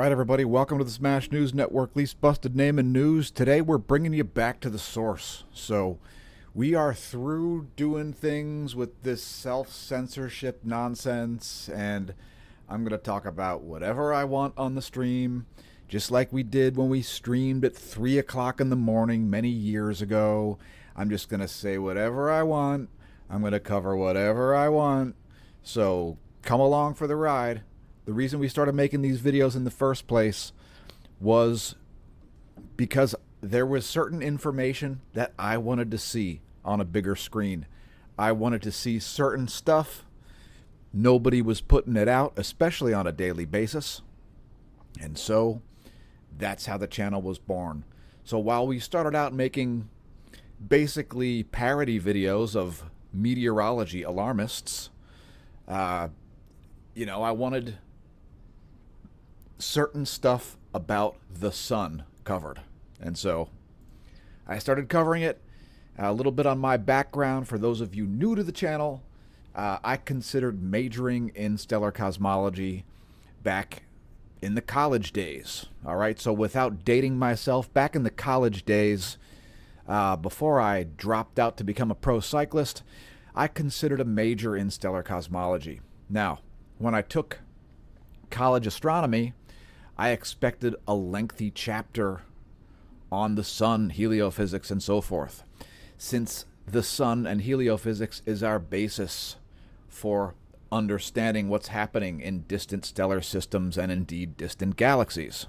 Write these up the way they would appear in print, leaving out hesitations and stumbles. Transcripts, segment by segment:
right, everybody, welcome to the Smash News Network, least busted name in news. Today we're bringing you back to the source. So we are through doing things with this self-censorship nonsense, and I'm going to talk about whatever I want on the stream, just like we did when we streamed at 3 o'clock in the morning many years ago. I'm just going to say whatever I want. I'm going to cover whatever I want. So come along for the ride. The reason we started making these videos in the first place was because there was certain information that I wanted to see on a bigger screen. I wanted to see certain stuff. Nobody was putting it out, especially on a daily basis. And so that's how the channel was born. So while we started out making basically parody videos of meteorology alarmists, I wanted certain stuff about the sun covered. And so I started covering it. A little bit on my background for those of you new to the channel. I considered majoring in stellar cosmology back in the college days. All right, so without dating myself, back in the college days, before I dropped out to become a pro cyclist, I considered a major in stellar cosmology. Now, when I took college astronomy, I expected a lengthy chapter on the sun, heliophysics, and so forth, since the sun and heliophysics is our basis for understanding what's happening in distant stellar systems and indeed distant galaxies.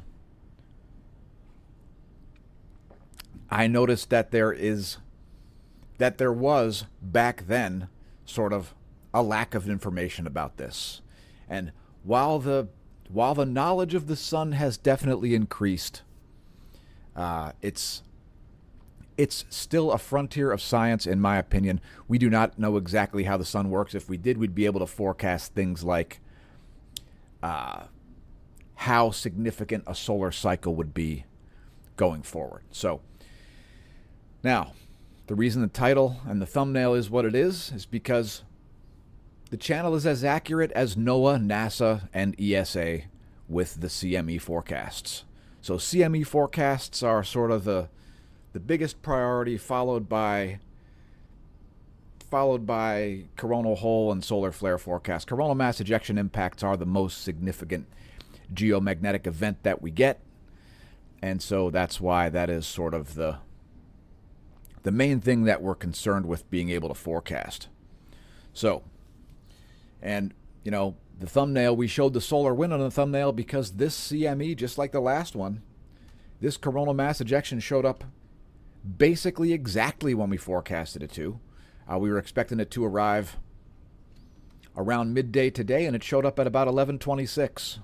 I noticed that there was back then sort of a lack of information about this. And while the knowledge of the sun has definitely increased, it's still a frontier of science, in my opinion. We do not know exactly how the sun works. If we did, we'd be able to forecast things like how significant a solar cycle would be going forward. So now, the reason the title and the thumbnail is what it is because the channel is as accurate as NOAA, NASA, and ESA with the CME forecasts. So CME forecasts are sort of the biggest priority, followed by coronal hole and solar flare forecasts. Coronal mass ejection impacts are the most significant geomagnetic event that we get, and so that's why that is sort of the main thing that we're concerned with being able to forecast. So, and the thumbnail, we showed the solar wind on the thumbnail because this CME, just like the last one, this coronal mass ejection showed up basically exactly when we forecasted it to. We were expecting it to arrive around midday today, and it showed up at about 11:26.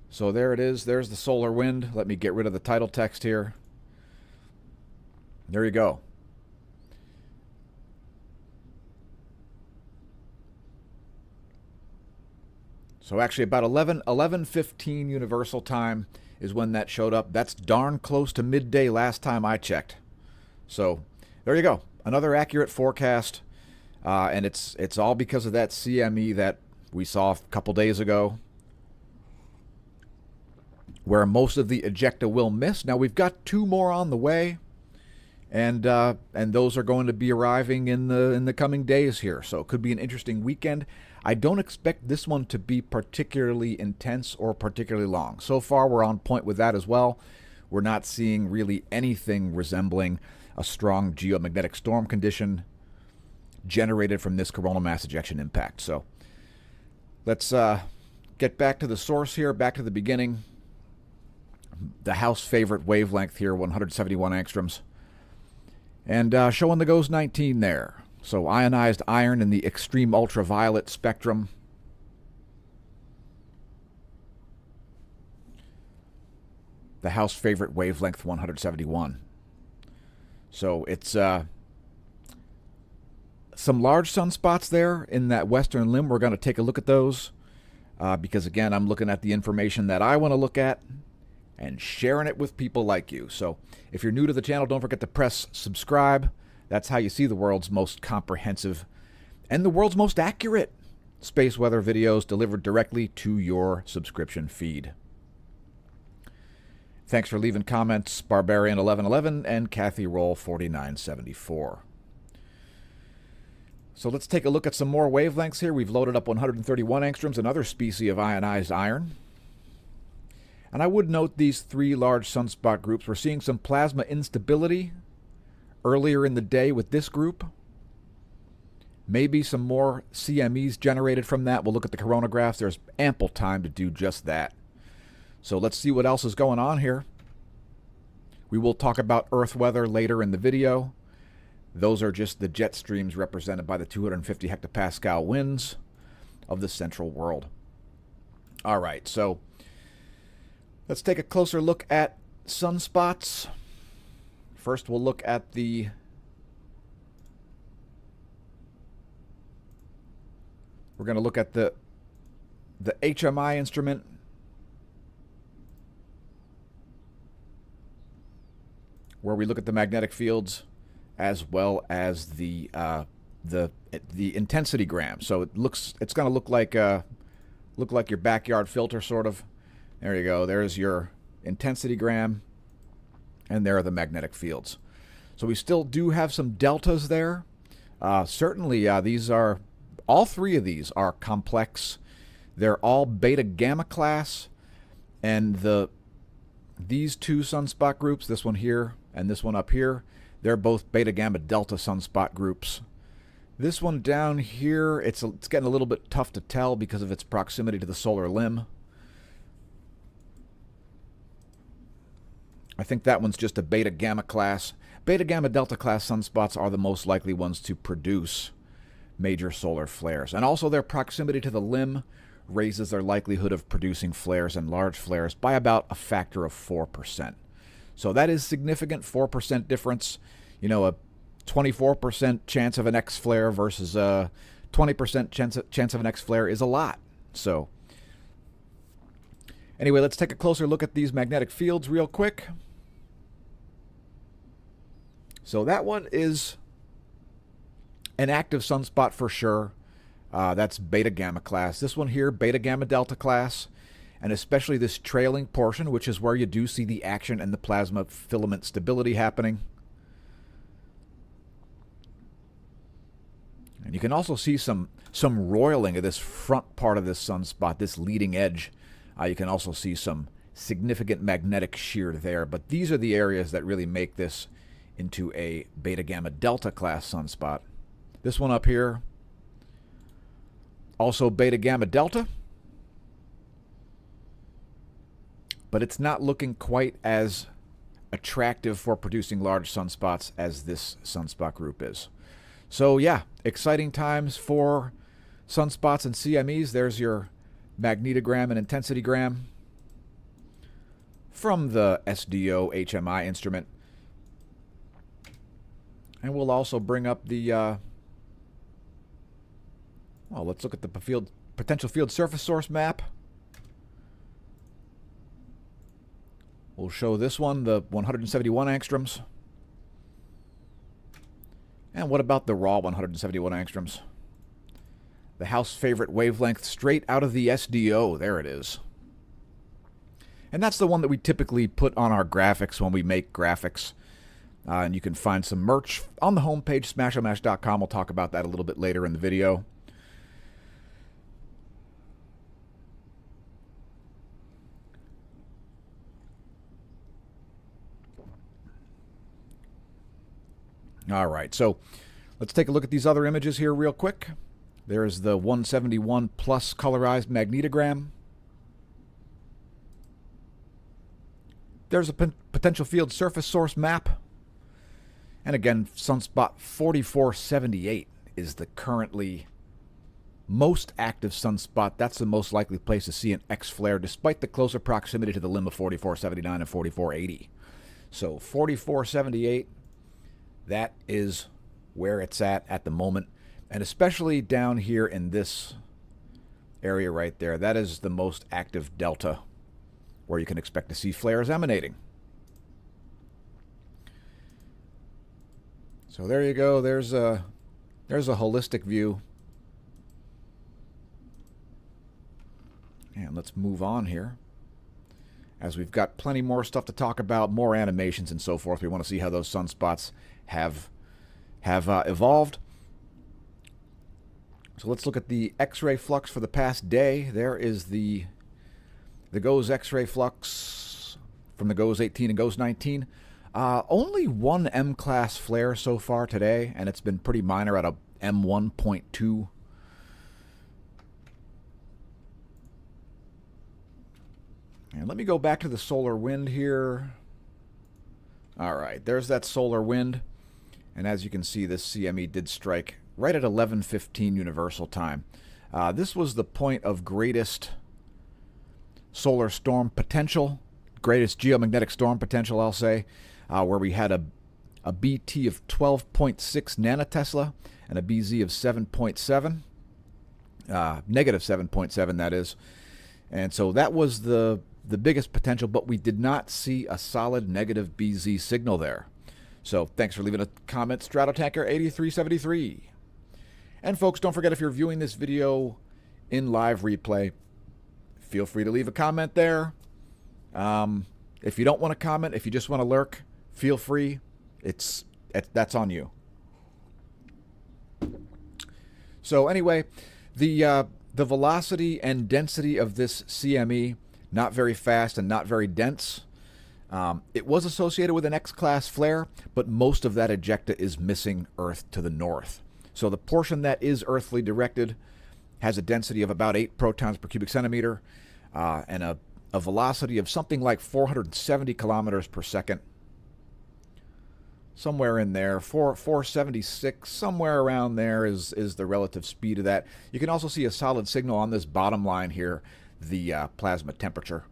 So there it is. There's the solar wind. Let me get rid of the title text here. There you go. So actually about 11:15 Universal Time is when that showed up. That's darn close to midday last time I checked. So there you go. Another accurate forecast. And it's all because of that CME that we saw a couple days ago, where most of the ejecta will miss. Now we've got 2 more on the way, and those are going to be arriving in the coming days here. So it could be an interesting weekend. I don't expect this one to be particularly intense or particularly long. So far, we're on point with that as well. We're not seeing really anything resembling a strong geomagnetic storm condition generated from this coronal mass ejection impact. So let's get back to the source here, back to the beginning. The house favorite wavelength here, 171 angstroms. And showing the GOES 19 there. So ionized iron in the extreme ultraviolet spectrum. The house favorite wavelength 171. So it's some large sunspots there in that western limb. We're going to take a look at those because, again, I'm looking at the information that I want to look at and sharing it with people like you. So if you're new to the channel, don't forget to press subscribe. That's how you see the world's most comprehensive and the world's most accurate space weather videos delivered directly to your subscription feed. Thanks for leaving comments, Barbarian1111 and Kathy Roll4974. So let's take a look at some more wavelengths here. We've loaded up 131 angstroms, another species of ionized iron. And I would note these three large sunspot groups. We're seeing some plasma instability earlier in the day with this group. Maybe some more CMEs generated from that. We'll look at the coronagraphs. There's ample time to do just that. So let's see what else is going on here. We will talk about Earth weather later in the video. Those are just the jet streams represented by the 250 hectopascal winds of the central world. All right, so let's take a closer look at sunspots. First, we'll look at the we're going to look at the HMI instrument. Where we look at the magnetic fields as well as the intensity gram. So it's going to look like your backyard filter sort of. There you go. There's your intensity gram, and there are the magnetic fields. So we still do have some deltas there. Certainly, all three of these are complex. They're all beta gamma class, and these two sunspot groups, this one here and this one up here, they're both beta gamma delta sunspot groups. This one down here, it's getting a little bit tough to tell because of its proximity to the solar limb. I think that one's just a beta gamma class. Beta gamma delta class sunspots are the most likely ones to produce major solar flares. And also their proximity to the limb raises their likelihood of producing flares and large flares by about a factor of 4%. So that is significant, 4% difference. You know, a 24% chance of an X flare versus a 20% chance of an X flare is a lot. So anyway, let's take a closer look at these magnetic fields real quick. So that one is an active sunspot for sure. That's beta gamma class. This one here, beta gamma delta class, and especially this trailing portion, which is where you do see the action and the plasma filament stability happening. And you can also see some roiling of this front part of this sunspot, this leading edge. You can also see some significant magnetic shear there, but these are the areas that really make this into a beta gamma delta class sunspot. This one up here, also beta gamma delta, but it's not looking quite as attractive for producing large sunspots as this sunspot group is. So yeah, exciting times for sunspots and CMEs. There's your magnetogram and intensitygram from the SDO HMI instrument. And we'll also bring up the, well, let's look at the potential field surface source map. We'll show this one, the 171 angstroms. And what about the raw 171 angstroms? The house favorite wavelength straight out of the SDO. There it is. And that's the one that we typically put on our graphics when we make graphics. And you can find some merch on the homepage, smashomash.com. We'll talk about that a little bit later in the video. All right, so let's take a look at these other images here real quick. There's the 171 plus colorized magnetogram. There's a potential field surface source map. And again, sunspot 4478 is the currently most active sunspot. That's the most likely place to see an X flare, despite the closer proximity to the limb of 4479 and 4480. So 4478, that is where it's at the moment. And especially down here in this area right there, that is the most active delta where you can expect to see flares emanating. So there you go. There's a holistic view. And let's move on here. as we've got plenty more stuff to talk about, more animations and so forth. We want to see how those sunspots have evolved. So let's look at the X-ray flux for the past day. There is the GOES X-ray flux from the GOES 18 and GOES 19. Only one M-class flare so far today, and it's been pretty minor at a M1.2. And let me go back to the solar wind here. All right, there's that solar wind. And as you can see, this CME did strike right at 11:15 Universal Time. This was the point of greatest solar storm potential, greatest geomagnetic storm potential, I'll say, where we had a BT of 12.6 nanotesla and a BZ of 7.7, negative 7.7, that is. And so that was the biggest potential, but we did not see a solid negative BZ signal there. So thanks for leaving a comment, Stratotanker8373. And folks, don't forget, if you're viewing this video in live replay, feel free to leave a comment there. If you don't want to comment, if you just want to lurk, feel free. That's on you. So anyway, the velocity and density of this CME, not very fast and not very dense. It was associated with an X-class flare, but most of that ejecta is missing Earth to the north. So the portion that is earthly directed has a density of about 8 protons per cubic centimeter and a velocity of something like 470 kilometers per second. Somewhere in there, 476, somewhere around there is the relative speed of that. You can also see a solid signal on this bottom line here, the plasma temperature.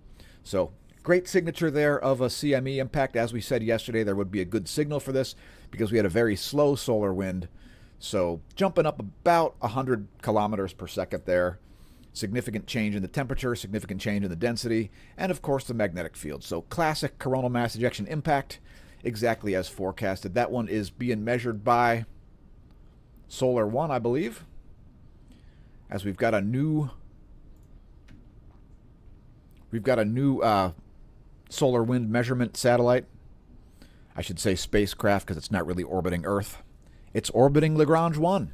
So great signature there of a CME impact. As we said yesterday, there would be a good signal for this because we had a very slow solar wind. So jumping up about 100 kilometers per second there. Significant change in the temperature, significant change in the density, and of course the magnetic field. So classic coronal mass ejection impact, exactly as forecasted. That one is being measured by Solar 1, I believe, as we've got a new solar wind measurement satellite. I should say spacecraft because it's not really orbiting Earth. It's orbiting Lagrange 1.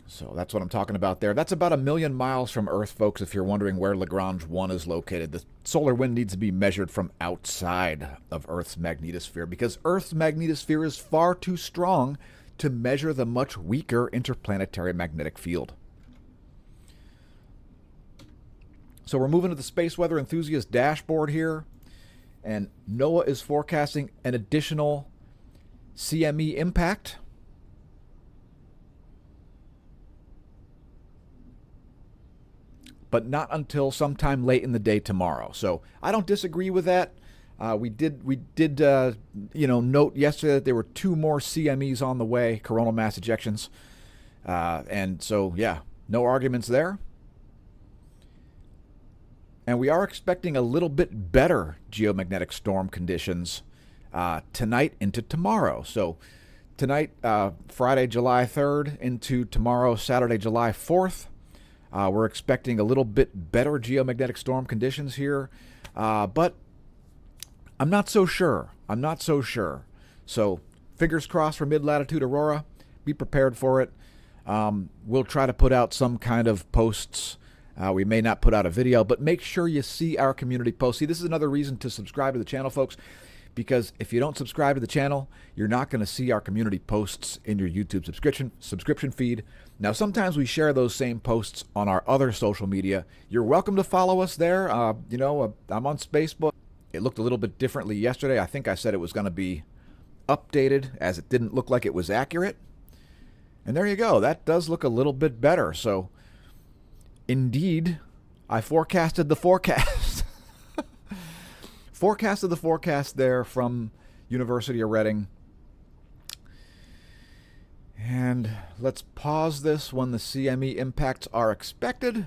So that's what I'm talking about there. That's about 1 million miles from Earth, folks, if you're wondering where Lagrange 1 is located. The solar wind needs to be measured from outside of Earth's magnetosphere because Earth's magnetosphere is far too strong to measure the much weaker interplanetary magnetic field. So we're moving to the Space Weather Enthusiast dashboard here, and NOAA is forecasting an additional CME impact. But not until sometime late in the day tomorrow. So I don't disagree with that. We did note yesterday that there were 2 more CMEs on the way, coronal mass ejections. And so, yeah, no arguments there. And we are expecting a little bit better geomagnetic storm conditions tonight into tomorrow. So tonight, Friday, July 3rd, into tomorrow, Saturday, July 4th. We're expecting a little bit better geomagnetic storm conditions here, but I'm not so sure. So fingers crossed for mid-latitude aurora. Be prepared for it. We'll try to put out some kind of posts. We may not put out a video, but make sure you see our community posts. See, this is another reason to subscribe to the channel, folks, because if you don't subscribe to the channel, you're not going to see our community posts in your YouTube subscription feed. Now, sometimes we share those same posts on our other social media. You're welcome to follow us there. I'm on Facebook. It looked a little bit differently yesterday. I think I said it was going to be updated as it didn't look like it was accurate. And there you go. That does look a little bit better. So, indeed, I forecasted the forecast. Forecasted the forecast there from University of Reading. And let's pause this when the CME impacts are expected.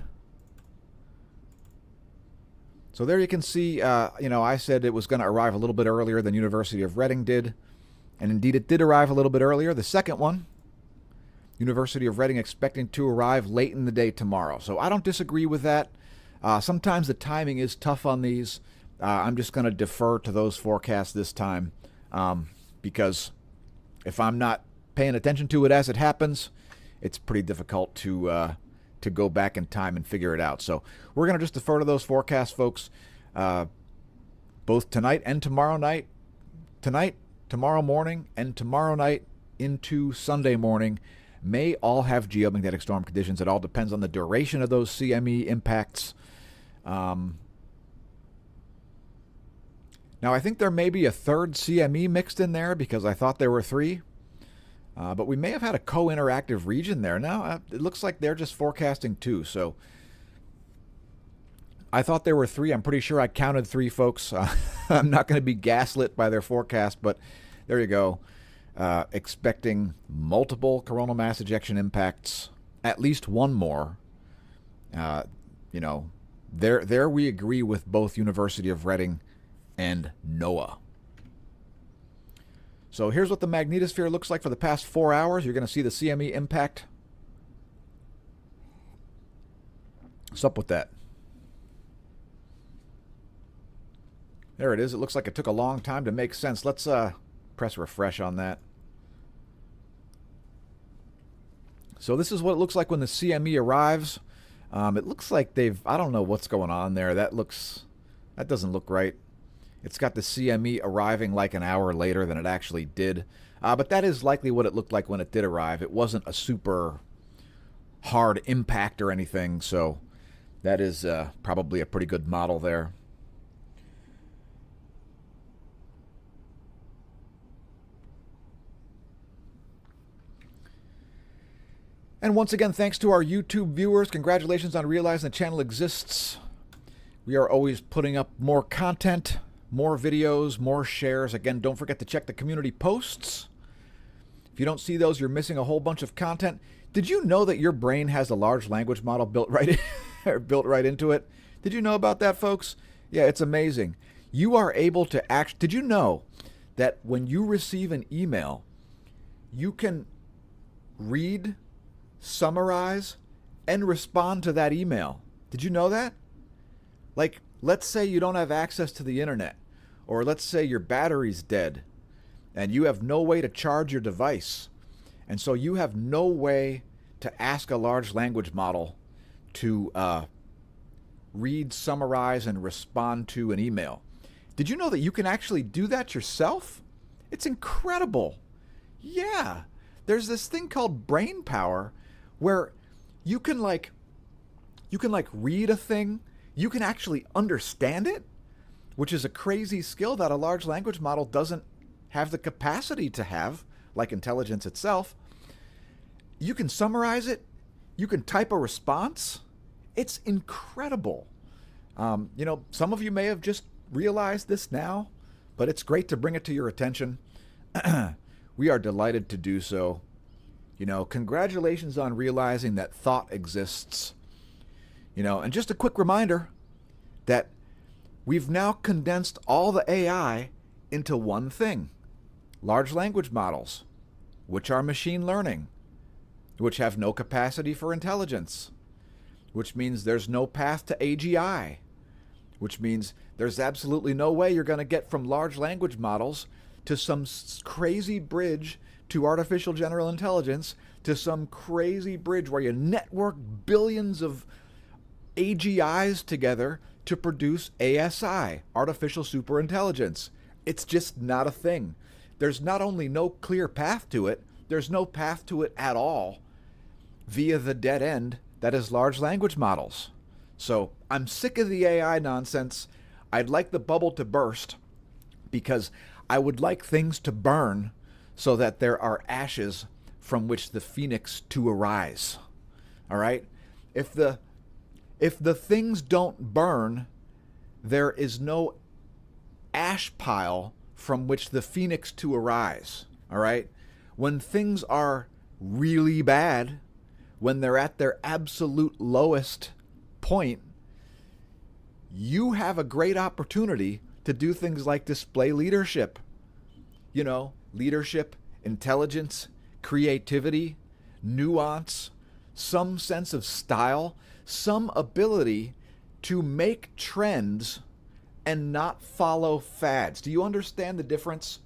So there you can see, I said it was going to arrive a little bit earlier than University of Reading did. And indeed, it did arrive a little bit earlier. The second one, University of Reading expecting to arrive late in the day tomorrow. So I don't disagree with that. Sometimes the timing is tough on these. I'm just going to defer to those forecasts this time, because if I'm not paying attention to it as it happens, it's pretty difficult to go back in time and figure it out. So we're going to just defer to those forecasts, folks, both tonight and tomorrow night. Tonight, tomorrow morning, and tomorrow night into Sunday morning may all have geomagnetic storm conditions. It all depends on the duration of those CME impacts. Now, I think there may be a third CME mixed in there because I thought there were three. But we may have had a co-interactive region there. Now, it looks like they're just forecasting two. So I thought there were three. I'm pretty sure I counted three, folks. I'm not going to be gaslit by their forecast, but there you go. Expecting multiple coronal mass ejection impacts, at least one more. There we agree with both University of Reading and NOAA. So here's what the magnetosphere looks like for the past 4 hours. You're going to see the CME impact. What's up with that? There it is. It looks like it took a long time to make sense. Let's press refresh on that. So this is what it looks like when the CME arrives. It looks like I don't know what's going on there. That doesn't look right. It's got the CME arriving like an hour later than it actually did. But that is likely what it looked like when it did arrive. It wasn't a super hard impact or anything, so that is probably a pretty good model there. And once again, thanks to our YouTube viewers. Congratulations on realizing the channel exists. We are always putting up more content, more videos, more shares. Again, don't forget to check the community posts. If you don't see those, you're missing a whole bunch of content. Did you know that your brain has a large language model built right into it? Did you know about that, folks? Yeah, it's amazing. You are able to did you know that when you receive an email, you can read, summarize, and respond to that email? Did you know that? Like, let's say you don't have access to the internet, or let's say your battery's dead and you have no way to charge your device. And so you have no way to ask a large language model to read, summarize, and respond to an email. Did you know that you can actually do that yourself? It's incredible. Yeah. There's this thing called brain power where you can read a thing, you can actually understand it, which is a crazy skill that a large language model doesn't have the capacity to have, like intelligence itself. You can summarize it, you can type a response. It's incredible. Some of you may have just realized this now, but it's great to bring it to your attention. We are delighted to do so. Congratulations on realizing that thought exists. And just a quick reminder that we've now condensed all the AI into one thing: large language models, which are machine learning, which have no capacity for intelligence, which means there's no path to AGI, which means there's absolutely no way you're going to get from large language models to some crazy bridge to artificial general intelligence, to some crazy bridge where you network billions of AGIs together to produce ASI, artificial superintelligence. It's just not a thing. There's not only no clear path to it, there's no path to it at all via the dead end that is large language models. So I'm sick of the AI nonsense. I'd like the bubble to burst because I would like things to burn so that there are ashes from which the phoenix to arise. All right? If the things don't burn, there is no ash pile from which the phoenix to arise. All right? When things are really bad, when they're at their absolute lowest point, you have a great opportunity to do things like display leadership. Leadership, intelligence, creativity, nuance, some sense of style, some ability to make trends and not follow fads. Do you understand the difference?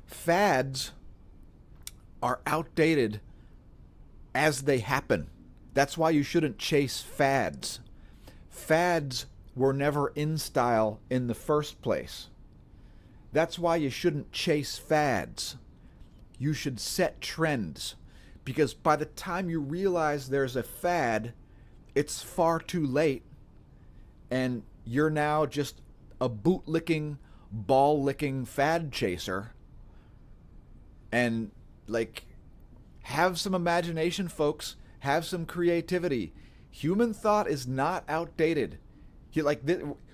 Fads are outdated as they happen. That's why you shouldn't chase fads. Fads were never in style in the first place. That's why you shouldn't chase fads. You should set trends. Because by the time you realize there's a fad, it's far too late. And you're now just a bootlicking, ball-licking fad chaser. And, like, have some imagination, folks. Have some creativity. Human thought is not outdated.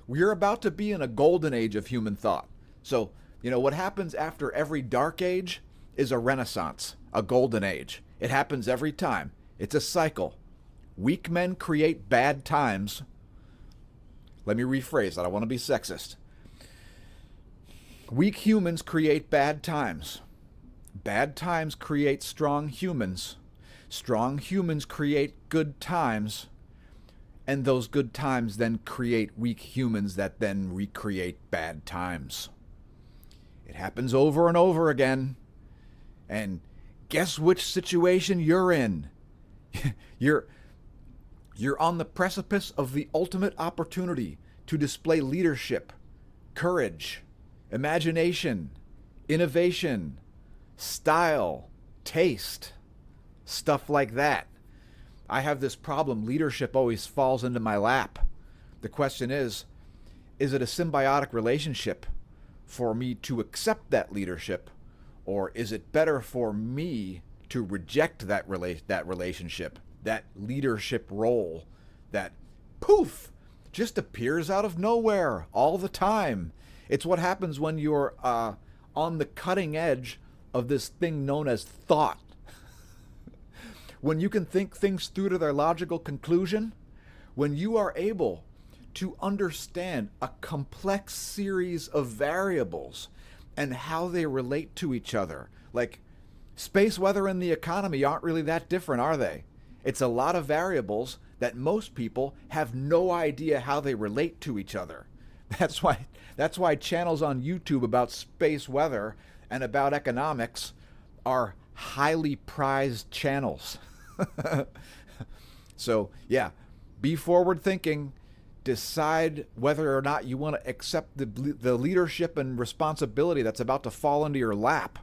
We're about to be in a golden age of human thought. So, what happens after every dark age is a renaissance, a golden age. It happens every time. It's a cycle. Weak men create bad times. Let me rephrase that. I want to be sexist. Weak humans create bad times. Bad times create strong humans. Strong humans create good times. And those good times then create weak humans that then recreate bad times. It happens over and over again. And guess which situation you're in? You're on the precipice of the ultimate opportunity to display leadership, courage, imagination, innovation, style, taste, stuff like that. I have this problem. Leadership always falls into my lap. The question is it a symbiotic relationship for me to accept that leadership, or is it better for me to reject that relationship, that leadership role that, poof, just appears out of nowhere all the time? It's what happens when you're on the cutting edge of this thing known as thought. When you can think things through to their logical conclusion, when you are able to understand a complex series of variables and how they relate to each other. Like, space, weather, and the economy aren't really that different, are they? It's a lot of variables that most people have no idea how they relate to each other. That's why channels on YouTube about space weather and about economics are highly prized channels. So, yeah, be forward thinking. Decide whether or not you want to accept the leadership and responsibility that's about to fall into your lap,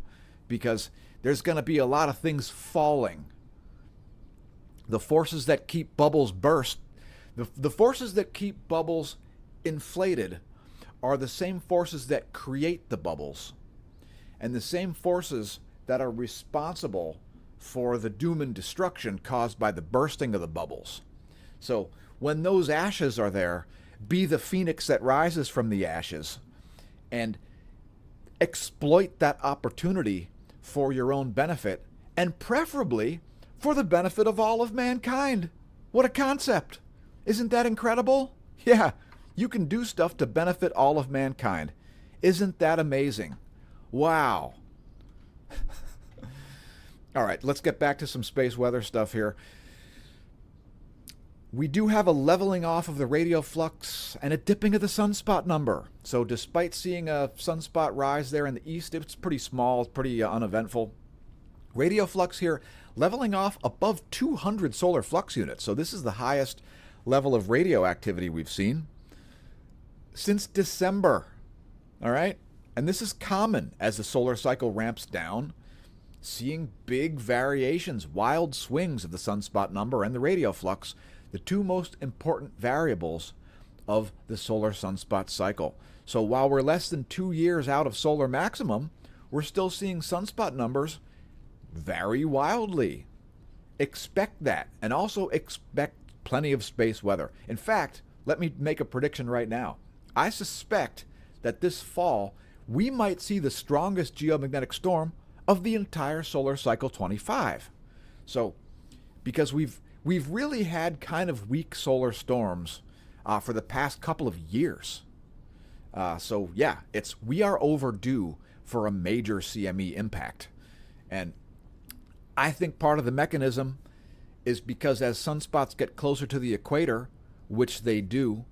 because there's going to be a lot of things falling. The forces that keep bubbles burst, the forces that keep bubbles inflated are the same forces that create the bubbles, and the same forces that are responsible for the doom and destruction caused by the bursting of the bubbles. So when those ashes are there, be the phoenix that rises from the ashes and exploit that opportunity for your own benefit, and preferably for the benefit of all of mankind. What a concept! Isn't that incredible? Yeah, you can do stuff to benefit all of mankind. Isn't that amazing? Wow. All right, let's get back to some space weather stuff here. We do have a leveling off of the radio flux and a dipping of the sunspot number. So despite seeing a sunspot rise there in the east, it's pretty small, it's pretty uneventful. Radio flux here leveling off above 200 solar flux units. So this is the highest level of radio activity we've seen since December. All right? And this is common as the solar cycle ramps down, seeing big variations, wild swings of the sunspot number and the radio flux, the two most important variables of the solar sunspot cycle. So while we're less than 2 years out of solar maximum, we're still seeing sunspot numbers vary wildly. Expect that, and also expect plenty of space weather. In fact, let me make a prediction right now. I suspect that this fall we might see the strongest geomagnetic storm of the entire solar cycle 25. So, because we've really had kind of weak solar storms for the past couple of years. So yeah, we are overdue for a major CME impact. And I think part of the mechanism is because as sunspots get closer to the equator, which they do,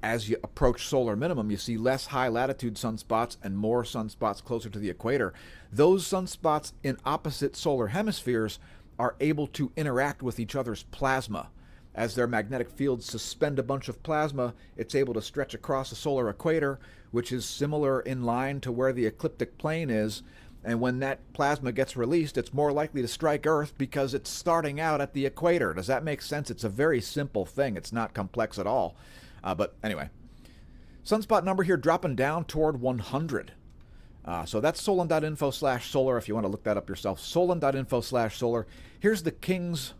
as you approach solar minimum, you see less high latitude sunspots and more sunspots closer to the equator. Those sunspots in opposite solar hemispheres are able to interact with each other's plasma. As their magnetic fields suspend a bunch of plasma, it's able to stretch across the solar equator, which is similar in line to where the ecliptic plane is. And when that plasma gets released, it's more likely to strike Earth because it's starting out at the equator. Does that make sense? It's a very simple thing. It's not complex at all. But anyway, sunspot number here dropping down toward 100. So that's solon.info/solar if you want to look that up yourself. Solon.info/solar. Here's the King's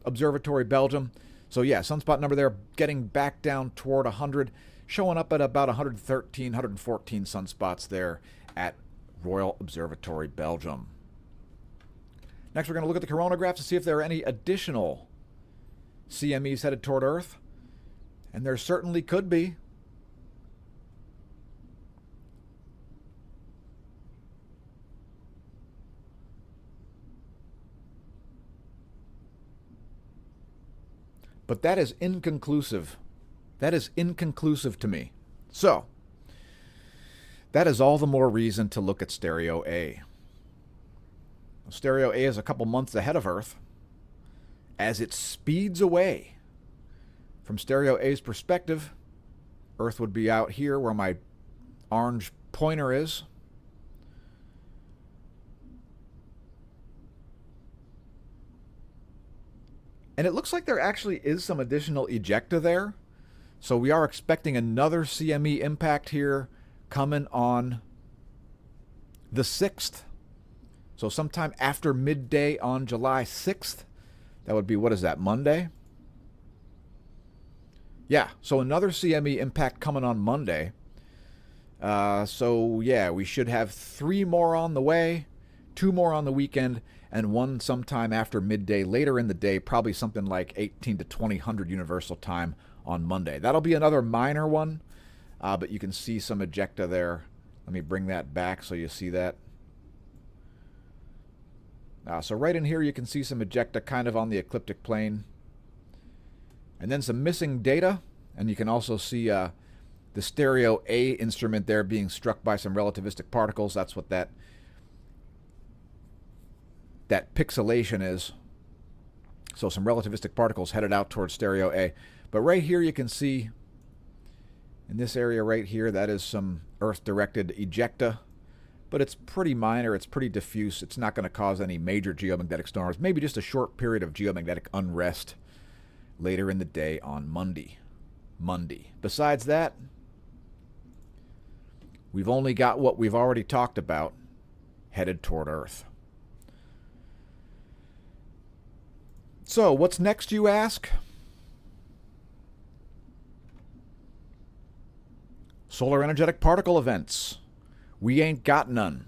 Observatory, Belgium. So yeah, sunspot number there getting back down toward 100, showing up at about 113, 114 sunspots there at Royal Observatory, Belgium. Next, we're going to look at the coronagraphs to see if there are any additional CMEs headed toward Earth. And there certainly could be. But that is inconclusive. That is inconclusive to me. So, that is all the more reason to look at Stereo A. Stereo A is a couple months ahead of Earth. As it speeds away, from Stereo A's perspective, Earth would be out here where my orange pointer is. And it looks like there actually is some additional ejecta there. So we are expecting another CME impact here coming on the 6th. So sometime after midday on July 6th. That would be, what is that, Monday? Yeah, so another CME impact coming on Monday. So yeah, we should have 3 more on the way, 2 more on the weekend, and 1 sometime after midday later in the day, probably something like 18 to 2000 Universal Time on Monday. That'll be another minor one, but you can see some ejecta there. Let me bring that back so you see that. So right in here you can see some ejecta kind of on the ecliptic plane. And then some missing data, and you can also see the Stereo A instrument there being struck by some relativistic particles. That's what that pixelation is. So some relativistic particles headed out towards Stereo A. But right here you can see, in this area right here, that is some Earth-directed ejecta. But it's pretty minor, it's pretty diffuse. It's not going to cause any major geomagnetic storms. Maybe just a short period of geomagnetic unrest later in the day on Monday. Besides that, we've only got what we've already talked about headed toward Earth. So, what's next, you ask? Solar energetic particle events. We ain't got none,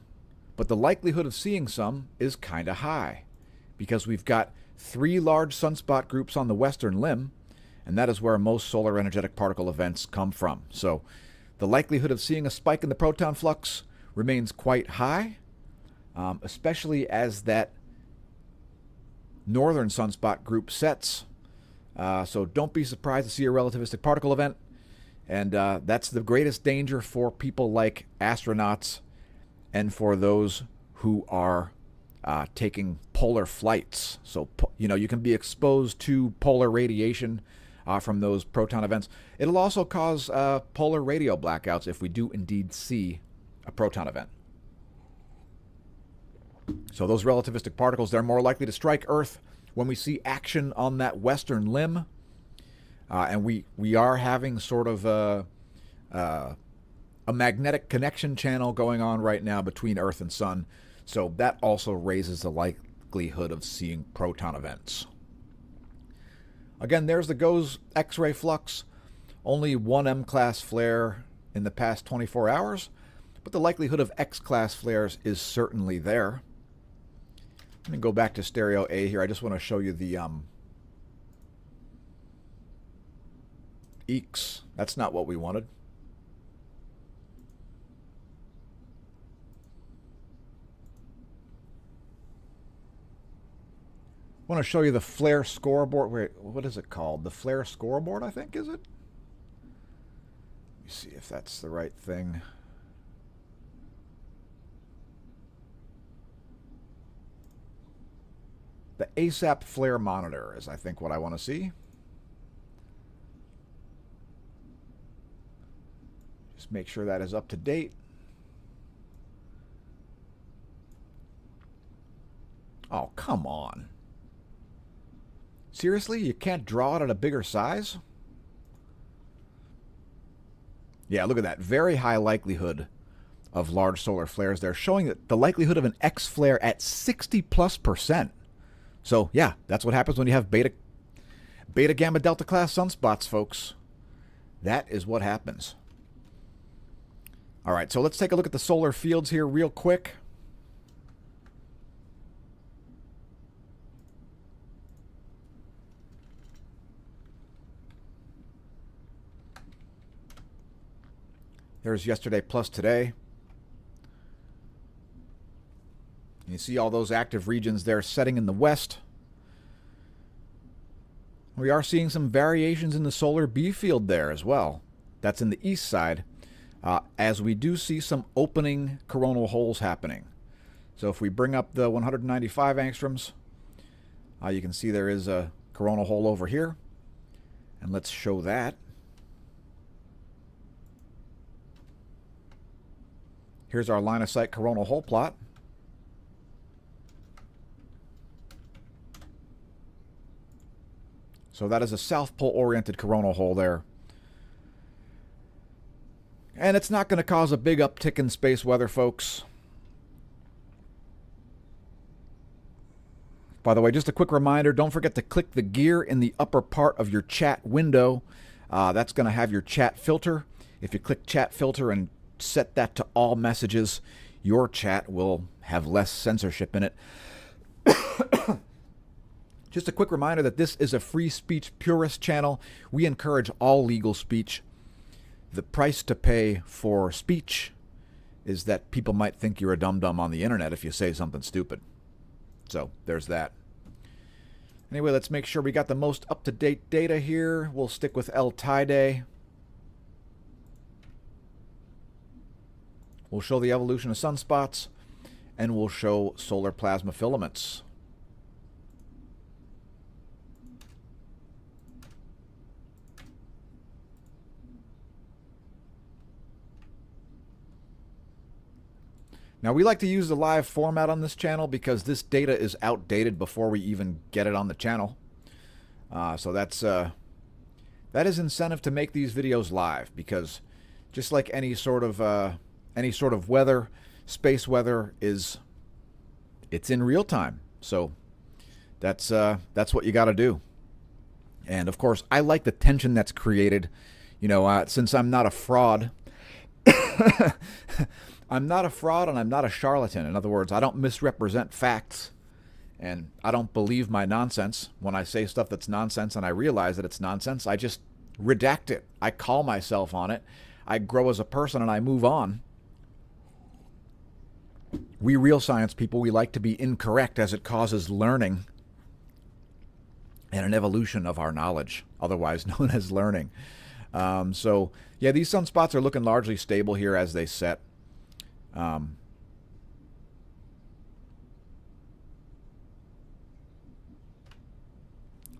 but the likelihood of seeing some is kinda high, because we've got 3 large sunspot groups on the western limb, and that is where most solar energetic particle events come from. So the likelihood of seeing a spike in the proton flux remains quite high, especially as that northern sunspot group sets. So don't be surprised to see a relativistic particle event. And that's the greatest danger for people like astronauts and for those who are taking polar flights. So, you can be exposed to polar radiation from those proton events. It'll also cause polar radio blackouts if we do indeed see a proton event. So those relativistic particles, they're more likely to strike Earth when we see action on that western limb. And we are having sort of a magnetic connection channel going on right now between Earth and Sun. So that also raises the likelihood of seeing proton events. Again, there's the GOES X-ray flux. Only 1 M-class flare in the past 24 hours, but the likelihood of X-class flares is certainly there. Let me go back to Stereo A here. I just want to show you the EECs. That's not what we wanted. I want to show you the flare scoreboard. Wait, what is it called? The flare scoreboard, I think, is it? Let me see if that's the right thing. The ASAP flare monitor is, I think, what I want to see. Just make sure that is up to date. Oh, come on. Seriously? You can't draw it at a bigger size? Yeah, look at that. Very high likelihood of large solar flares there, showing that the likelihood of an X flare at 60+%. So, yeah, that's what happens when you have beta, gamma, delta class sunspots, folks. That is what happens. All right, so let's take a look at the solar fields here real quick. There's yesterday plus today. You see all those active regions there setting in the west. We are seeing some variations in the solar B field there as well. That's in the east side, as we do see some opening coronal holes happening. So if we bring up the 195 angstroms, you can see there is a coronal hole over here. And let's show that. Here's our line of sight coronal hole plot. So that is a South Pole oriented coronal hole there. And it's not going to cause a big uptick in space weather, folks. By the way, just a quick reminder, don't forget to click the gear in the upper part of your chat window. That's going to have your chat filter. If you click chat filter and set that to all messages, your chat will have less censorship in it. Just a quick reminder that this is a free speech purist channel. We encourage all legal speech. The price to pay for speech is that people might think you're a dum-dum on the internet if you say something stupid. So there's that. Anyway, let's make sure we got the most up-to-date data here. We'll stick with El Teide. We'll show the evolution of sunspots, and we'll show solar plasma filaments. Now, we like to use the live format on this channel because this data is outdated before we even get it on the channel. So that is incentive to make these videos live, because just like any sort of weather, space weather it's in real time. So that's what you got to do. And of course, I like the tension that's created. You know, since I'm not a fraud. I'm not a fraud and I'm not a charlatan. In other words, I don't misrepresent facts, and I don't believe my nonsense. When I say stuff that's nonsense and I realize that it's nonsense, I just redact it. I call myself on it. I grow as a person and I move on. We real science people, we like to be incorrect, as it causes learning and an evolution of our knowledge, otherwise known as learning. So, yeah, these sunspots are looking largely stable here as they set.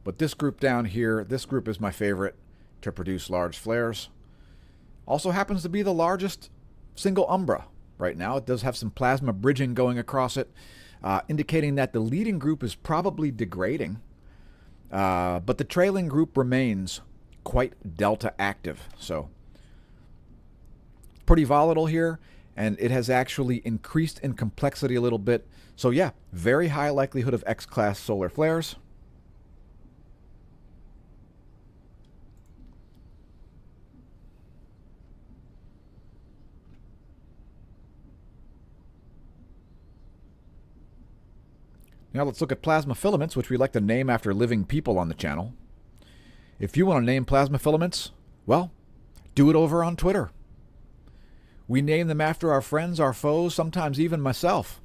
But this group down here, this group is my favorite to produce large flares. Also happens to be the largest single umbra right now. It does have some plasma bridging going across it, indicating that the leading group is probably degrading. But the trailing group remains quite delta active. So pretty volatile here, and it has actually increased in complexity a little bit. So yeah, very high likelihood of X-class solar flares. Now let's look at plasma filaments, which we like to name after living people on the channel. If you want to name plasma filaments, well, do it over on Twitter. We name them after our friends, our foes, sometimes even myself.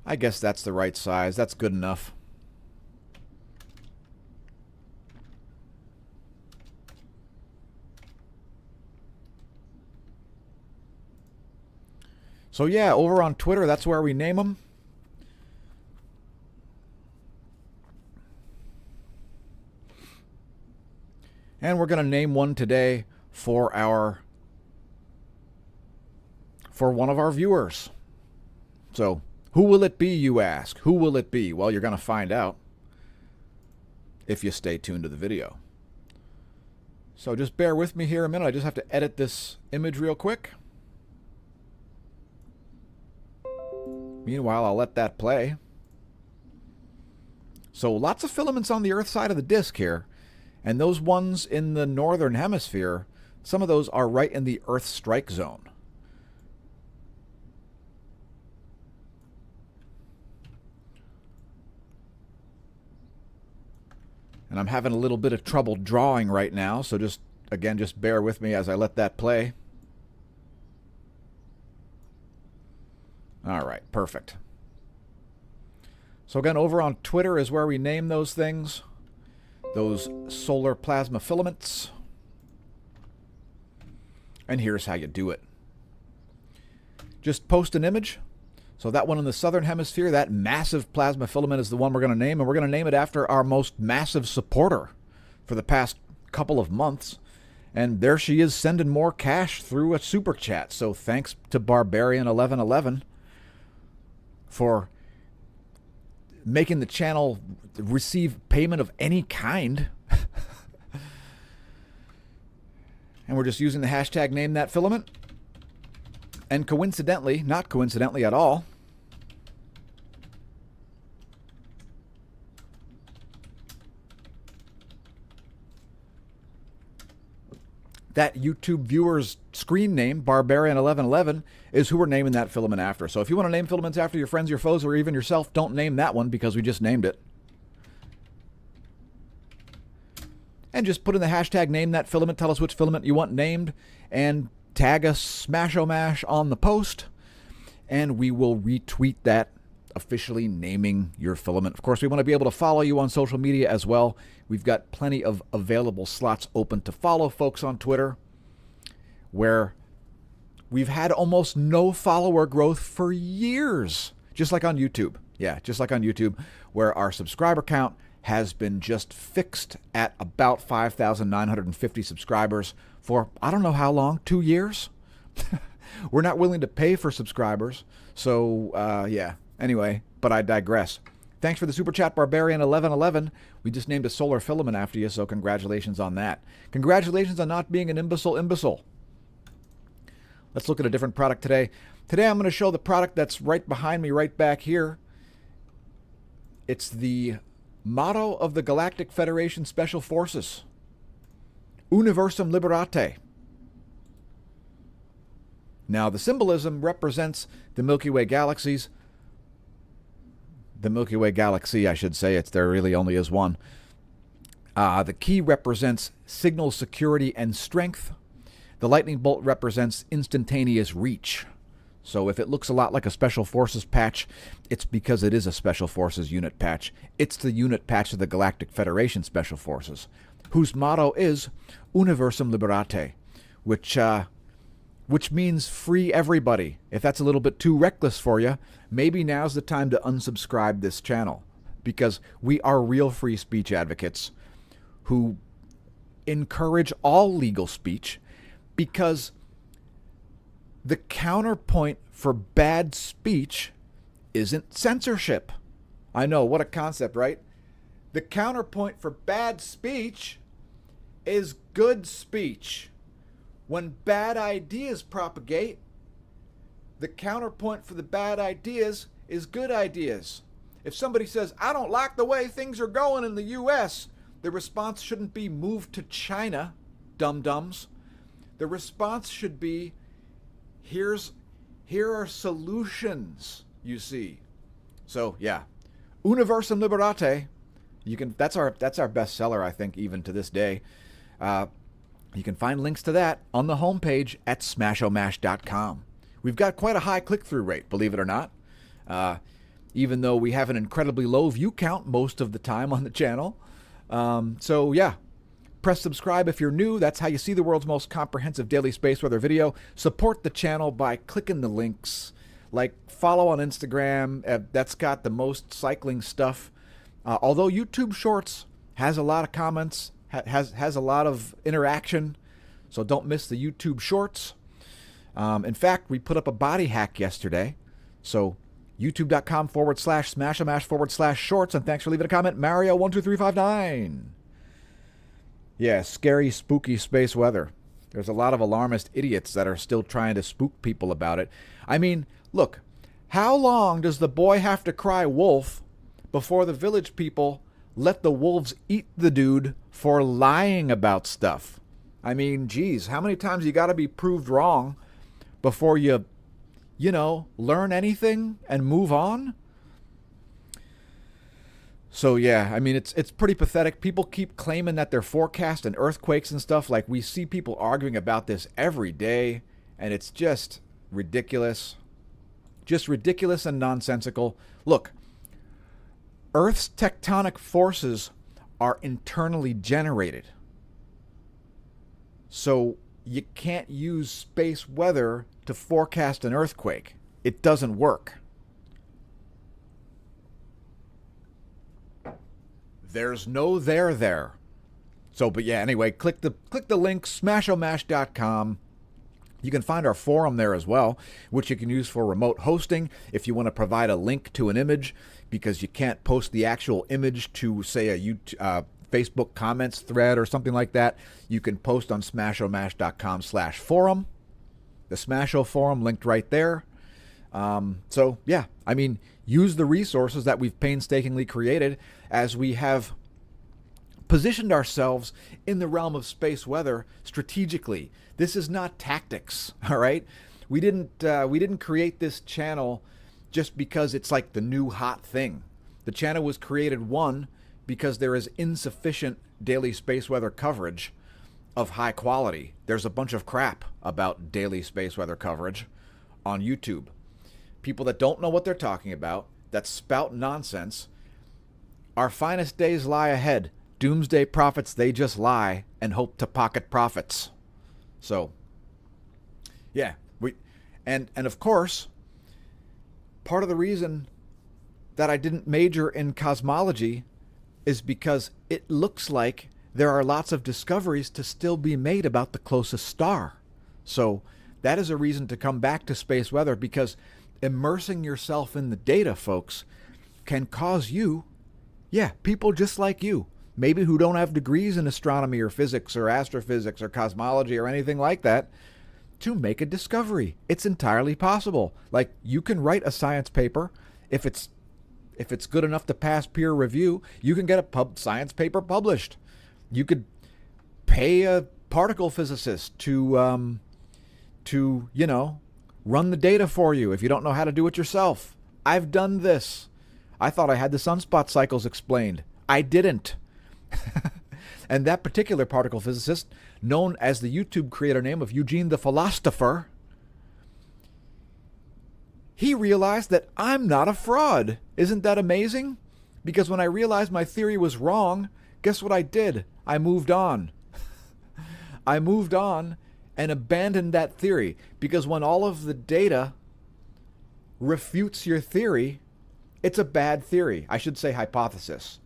I guess that's the right size. That's good enough. So yeah, over on Twitter, that's where we name them. And we're going to name one today for one of our viewers. So, who will it be, you ask? Who will it be? Well, you're going to find out if you stay tuned to the video. So just bear with me here a minute. I just have to edit this image real quick. Meanwhile, I'll let that play. So lots of filaments on the Earth side of the disk here. And those ones in the northern hemisphere, some of those are right in the Earth strike zone. And I'm having a little bit of trouble drawing right now, so just bear with me as I let that play. All right, perfect. So again, over on Twitter is where we name those things, those solar plasma filaments. And here's how you do it. Just post an image. So that one in the southern hemisphere, that massive plasma filament is the one we're going to name, and we're going to name it after our most massive supporter for the past couple of months. And there she is sending more cash through a super chat. So thanks to Barbarian1111 for making the channel receive payment of any kind. And we're just using the hashtag name that filament. And coincidentally, not coincidentally at all, that YouTube viewer's screen name, Barbarian1111, is who we're naming that filament after. So if you want to name filaments after your friends, your foes, or even yourself, don't name that one because we just named it. And just put in the hashtag name that filament, tell us which filament you want named, and tag us Smashomash on the post, and we will retweet that, officially naming your filament. Of course, we want to be able to follow you on social media as well. We've got plenty of available slots open to follow folks on Twitter, where we've had almost no follower growth for years, just like on YouTube. Yeah, just like on YouTube, where our subscriber count has been just fixed at about 5,950 subscribers for, I don't know how long, 2 years? We're not willing to pay for subscribers. So, yeah. Anyway, but I digress. Thanks for the super chat, Barbarian1111. We just named a solar filament after you, so congratulations on that. Congratulations on not being an imbecile. Let's look at a different product today. Today I'm going to show the product that's right behind me, right back here. It's the motto of the Galactic Federation Special Forces. Universum Liberate. Now, the symbolism represents the Milky Way galaxies. The Milky Way galaxy, I should say. There really only is one. The key represents signal security and strength. The lightning bolt represents instantaneous reach. So if it looks a lot like a Special Forces patch, it's because it is a Special Forces unit patch. It's the unit patch of the Galactic Federation Special Forces, whose motto is Universum Liberate, which means free everybody. If that's a little bit too reckless for you, maybe now's the time to unsubscribe this channel, because we are real free speech advocates who encourage all legal speech, because the counterpoint for bad speech isn't censorship. I know, what a concept, right? The counterpoint for bad speech is good speech. When bad ideas propagate, the counterpoint for the bad ideas is good ideas. If somebody says, I don't like the way things are going in the U.S., the response shouldn't be move to China, dum-dums. The response should be, here are solutions, you see. So, yeah. Universum Liberate. That's our bestseller, I think, even to this day. You can find links to that on the homepage at smashomash.com. We've got quite a high click-through rate, believe it or not. Even though we have an incredibly low view count most of the time on the channel. So, yeah. Press subscribe if you're new. That's how you see the world's most comprehensive daily space weather video. Support the channel by clicking the links Like, follow on Instagram. That's got the most cycling stuff. Although YouTube Shorts has a lot of comments, has a lot of interaction, so don't miss the YouTube Shorts. In fact, we put up a body hack yesterday. So youtube.com/smashamash/shorts. And thanks for leaving a comment, Mario12359. Yeah, scary, spooky space weather. There's a lot of alarmist idiots that are still trying to spook people about it. I mean, look, how long does the boy have to cry wolf before the village people let the wolves eat the dude for lying about stuff? I mean, geez, how many times you got to be proved wrong before you learn anything and move on? So yeah, I mean, it's pretty pathetic. People keep claiming that they're forecasting earthquakes and stuff. Like, we see people arguing about this every day, and it's just ridiculous. Just ridiculous and nonsensical. Look, Earth's tectonic forces are internally generated. So you can't use space weather to forecast an earthquake. It doesn't work. There's no there. So, but yeah, anyway, click the link, smashomash.com. You can find our forum there as well, which you can use for remote hosting if you want to provide a link to an image, because you can't post the actual image to, say, a Facebook comments thread or something like that. You can post on smashomash.com/forum. The Smasho forum linked right there. So, yeah, I mean, use the resources that we've painstakingly created as we have positioned ourselves in the realm of space weather strategically. This is not tactics, all right? We didn't create this channel just because it's like the new hot thing. The channel was created, one, because there is insufficient daily space weather coverage of high quality. There's a bunch of crap about daily space weather coverage on YouTube. People that don't know what they're talking about, that spout nonsense. Our finest days lie ahead. Doomsday prophets, they just lie and hope to pocket profits. So, yeah, and of course, part of the reason that I didn't major in cosmology is because it looks like there are lots of discoveries to still be made about the closest star. So that is a reason to come back to space weather, because immersing yourself in the data, folks, can cause you, people just like you, maybe who don't have degrees in astronomy or physics or astrophysics or cosmology or anything like that, to make a discovery. It's entirely possible. Like, you can write a science paper. If it's good enough to pass peer review, you can get a science paper published. You could pay a particle physicist to run the data for you if you don't know how to do it yourself. I've done this. I thought I had the sunspot cycles explained. I didn't. And that particular particle physicist, known as the YouTube creator name of Eugene the Philosopher, he realized that I'm not a fraud. Isn't that amazing? Because when I realized my theory was wrong, guess what I did? I moved on. I moved on and abandoned that theory, because when all of the data refutes your theory, it's a bad theory. I should say hypothesis.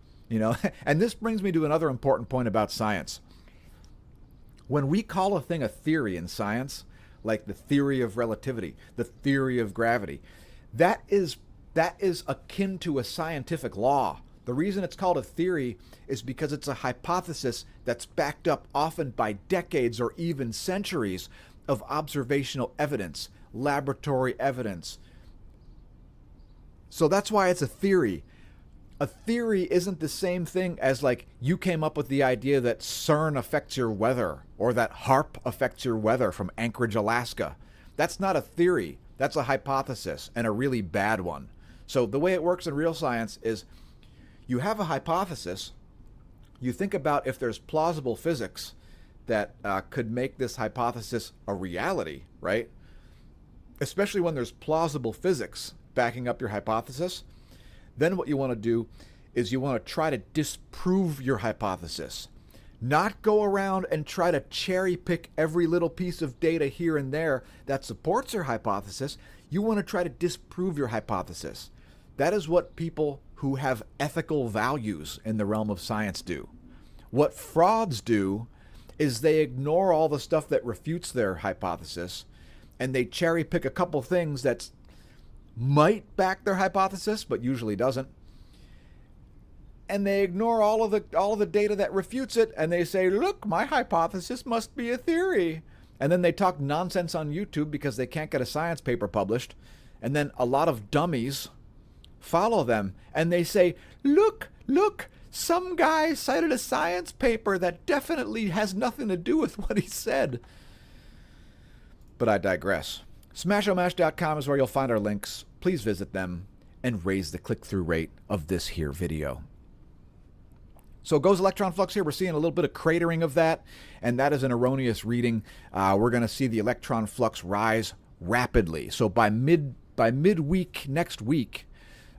And this brings me to another important point about science. When we call a thing a theory in science, like the theory of relativity, the theory of gravity, that is akin to a scientific law. The reason it's called a theory is because it's a hypothesis that's backed up often by decades or even centuries of observational evidence, laboratory evidence. So that's why it's a theory. A theory isn't the same thing as, like, you came up with the idea that CERN affects your weather or that HAARP affects your weather from Anchorage, Alaska. That's not a theory. That's a hypothesis, and a really bad one. So the way it works in real science is you have a hypothesis. You think about if there's plausible physics that could make this hypothesis a reality, right? Especially when there's plausible physics backing up your hypothesis. Then what you want to do is you want to try to disprove your hypothesis. Not go around and try to cherry pick every little piece of data here and there that supports your hypothesis. You want to try to disprove your hypothesis. That is what people who have ethical values in the realm of science do. What frauds do is they ignore all the stuff that refutes their hypothesis, and they cherry pick a couple things that might back their hypothesis, but usually doesn't. And they ignore all of the data that refutes it, and they say, look, my hypothesis must be a theory. And then they talk nonsense on YouTube because they can't get a science paper published. And then a lot of dummies follow them, and they say, look, some guy cited a science paper that definitely has nothing to do with what he said. But I digress. SmashOmash.com is where you'll find our links. Please visit them and raise the click-through rate of this here video. So goes electron flux here. We're seeing a little bit of cratering of that, and that is an erroneous reading. We're going to see the electron flux rise rapidly. So by midweek next week,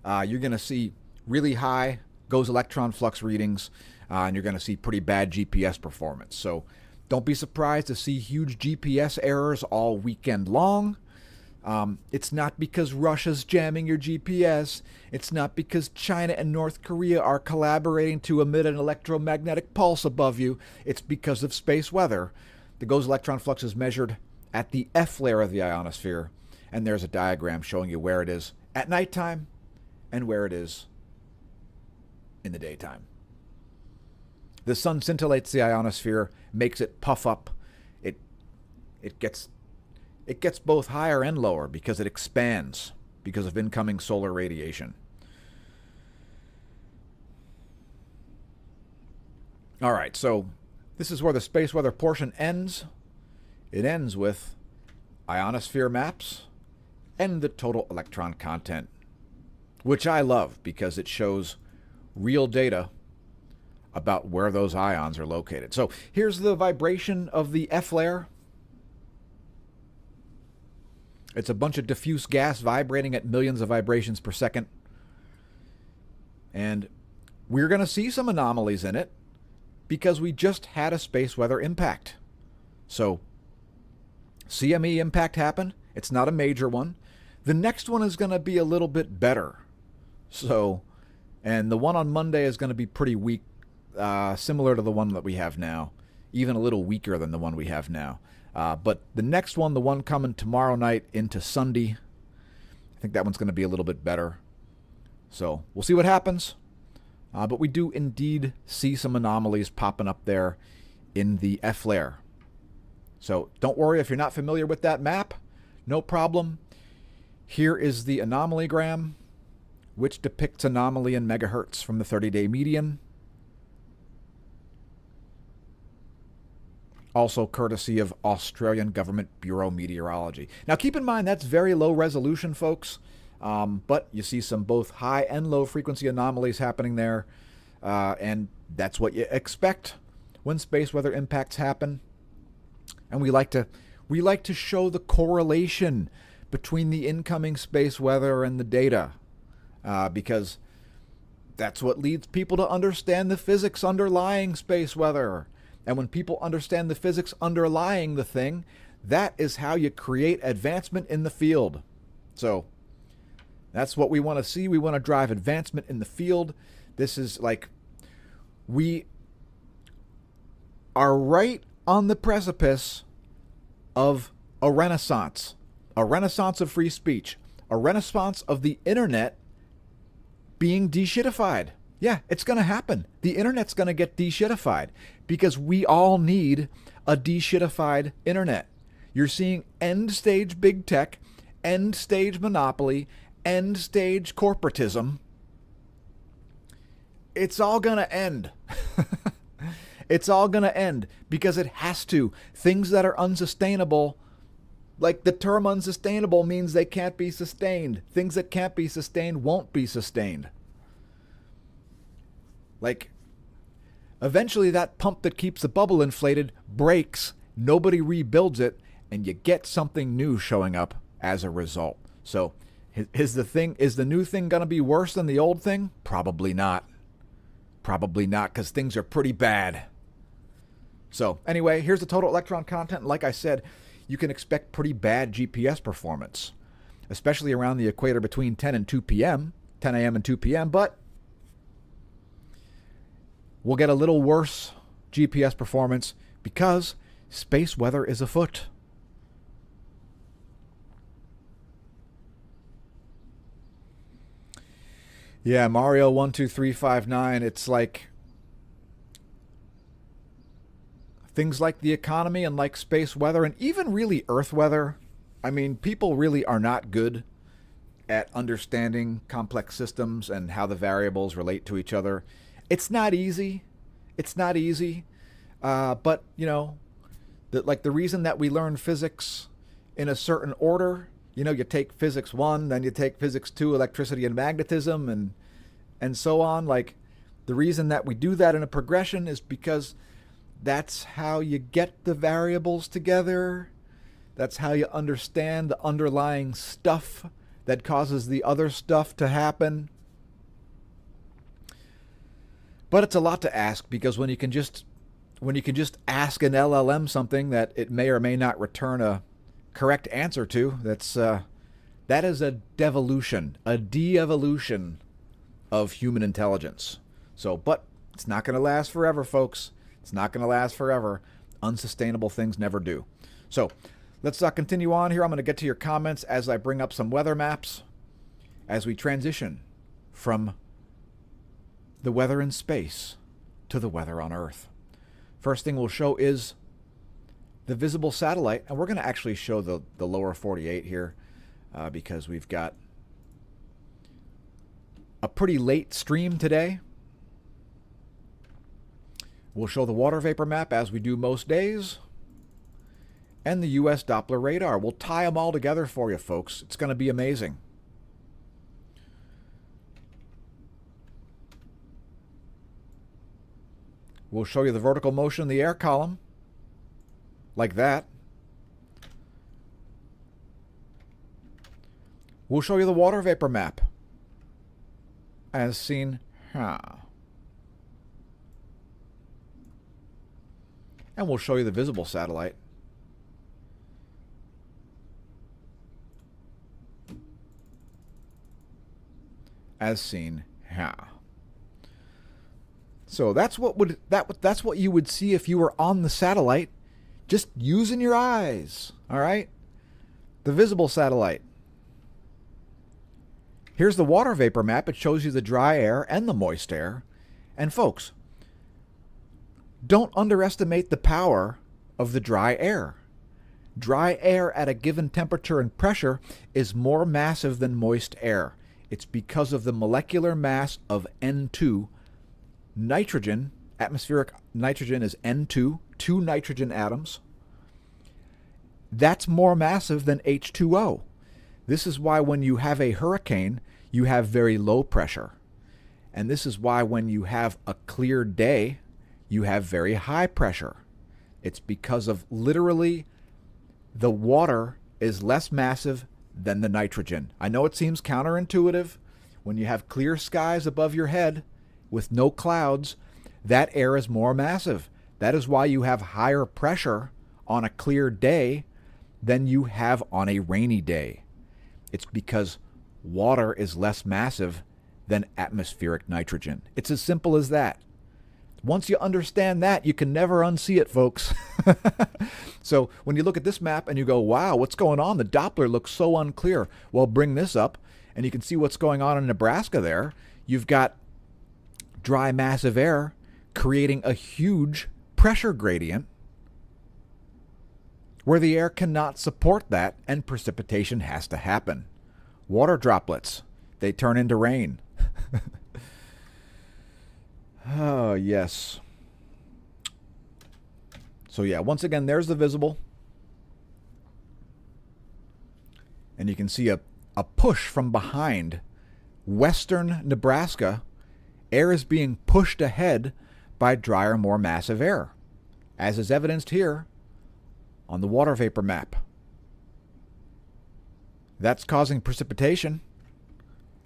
you're going to see really high goes electron flux readings, and you're going to see pretty bad GPS performance. So don't be surprised to see huge GPS errors all weekend long. It's not because Russia's jamming your GPS. It's not because China and North Korea are collaborating to emit an electromagnetic pulse above you. It's because of space weather. The GOES electron flux is measured at the F layer of the ionosphere, and there's a diagram showing you where it is at nighttime and where it is in the daytime. The sun scintillates the ionosphere, makes it puff up. It gets both higher and lower because it expands because of incoming solar radiation. All right, so this is where the space weather portion ends. It ends with ionosphere maps and the total electron content, which I love because it shows real data about where those ions are located. So here's the vibration of the F layer. It's a bunch of diffuse gas vibrating at millions of vibrations per second. And we're going to see some anomalies in it because we just had a space weather impact. So CME impact happened. It's not a major one. The next one is going to be a little bit better. So, and the one on Monday is going to be pretty weak, similar to the one that we have now, even a little weaker than the one we have now. But the next one, the one coming tomorrow night into Sunday, I think that one's going to be a little bit better. So we'll see what happens. But we do indeed see some anomalies popping up there in the F layer. So don't worry if you're not familiar with that map. No problem. Here is the anomalygram, which depicts anomaly in megahertz from the 30-day median. Also courtesy of Australian Government Bureau Meteorology. Now keep in mind that's very low resolution, folks, but you see some both high and low frequency anomalies happening there, and that's what you expect when space weather impacts happen. And we like to show the correlation between the incoming space weather and the data, because that's what leads people to understand the physics underlying space weather. And when people understand the physics underlying the thing, that is how you create advancement in the field. So that's what we want to see. We want to drive advancement in the field. This is like, we are right on the precipice of a renaissance of free speech, a renaissance of the internet being de-shitified. Yeah, it's going to happen. The internet's going to get de-shitified because we all need a de-shitified internet. You're seeing end stage big tech, end stage monopoly, end stage corporatism. It's all going to end. It's all going to end because it has to. Things that are unsustainable, like the term unsustainable means they can't be sustained. Things that can't be sustained won't be sustained. Like, eventually that pump that keeps the bubble inflated breaks, nobody rebuilds it, and you get something new showing up as a result. So, is the new thing going to be worse than the old thing? Probably not. Probably not, because things are pretty bad. So, anyway, here's the total electron content. Like I said, you can expect pretty bad GPS performance. especially around the equator between 10 and 2 p.m., 10 a.m. and 2 p.m., but we'll get a little worse GPS performance because space weather is afoot. Yeah, Mario12359, it's like things like the economy and like space weather and even really Earth weather. I mean, people really are not good at understanding complex systems and how the variables relate to each other. It's not easy. It's not easy. But, you know, the reason that we learn physics in a certain order, you know, you take physics 1, then you take physics 2, electricity and magnetism, and so on. Like, the reason that we do that in a progression is because that's how you get the variables together. That's how you understand the underlying stuff that causes the other stuff to happen. But it's a lot to ask, because when you can just ask an LLM something that it may or may not return a correct answer to, that is a devolution, a de-evolution of human intelligence. So, but it's not going to last forever, folks. It's not going to last forever. Unsustainable things never do. So let's continue on here. I'm going to get to your comments as I bring up some weather maps as we transition from the weather in space to the weather on Earth. First thing we'll show is the visible satellite, and we're going to actually show the lower 48 here because we've got a pretty late stream today. We'll show the water vapor map as we do most days, and the U.S. Doppler radar. We'll tie them all together for you, folks. It's going to be amazing. We'll show you the vertical motion of the air column, like that. We'll show you the water vapor map, as seen here. And we'll show you the visible satellite. As seen here. So that's what you would see if you were on the satellite, just using your eyes. All right? The visible satellite. Here's the water vapor map. It shows you the dry air and the moist air. And folks, don't underestimate the power of the dry air. Dry air at a given temperature and pressure is more massive than moist air. It's because of the molecular mass of N2. Nitrogen, atmospheric nitrogen is N2, 2 nitrogen atoms. That's more massive than H2O. This is why when you have a hurricane, you have very low pressure. And this is why when you have a clear day, you have very high pressure. It's because of literally the water is less massive than the nitrogen. I know it seems counterintuitive. When you have clear skies above your head with no clouds, that air is more massive. That is why you have higher pressure on a clear day than you have on a rainy day. It's because water is less massive than atmospheric nitrogen. It's as simple as that. Once you understand that, you can never unsee it, folks. So when you look at this map and you go, wow, what's going on? The Doppler looks so unclear. Well, bring this up, and you can see what's going on in Nebraska there. You've got dry, massive air creating a huge pressure gradient where the air cannot support that, and precipitation has to happen. Water droplets, they turn into rain. Oh, yes. So yeah, once again, there's the visible. And you can see a push from behind. Western Nebraska, air is being pushed ahead by drier, more massive air, as is evidenced here on the water vapor map. That's causing precipitation,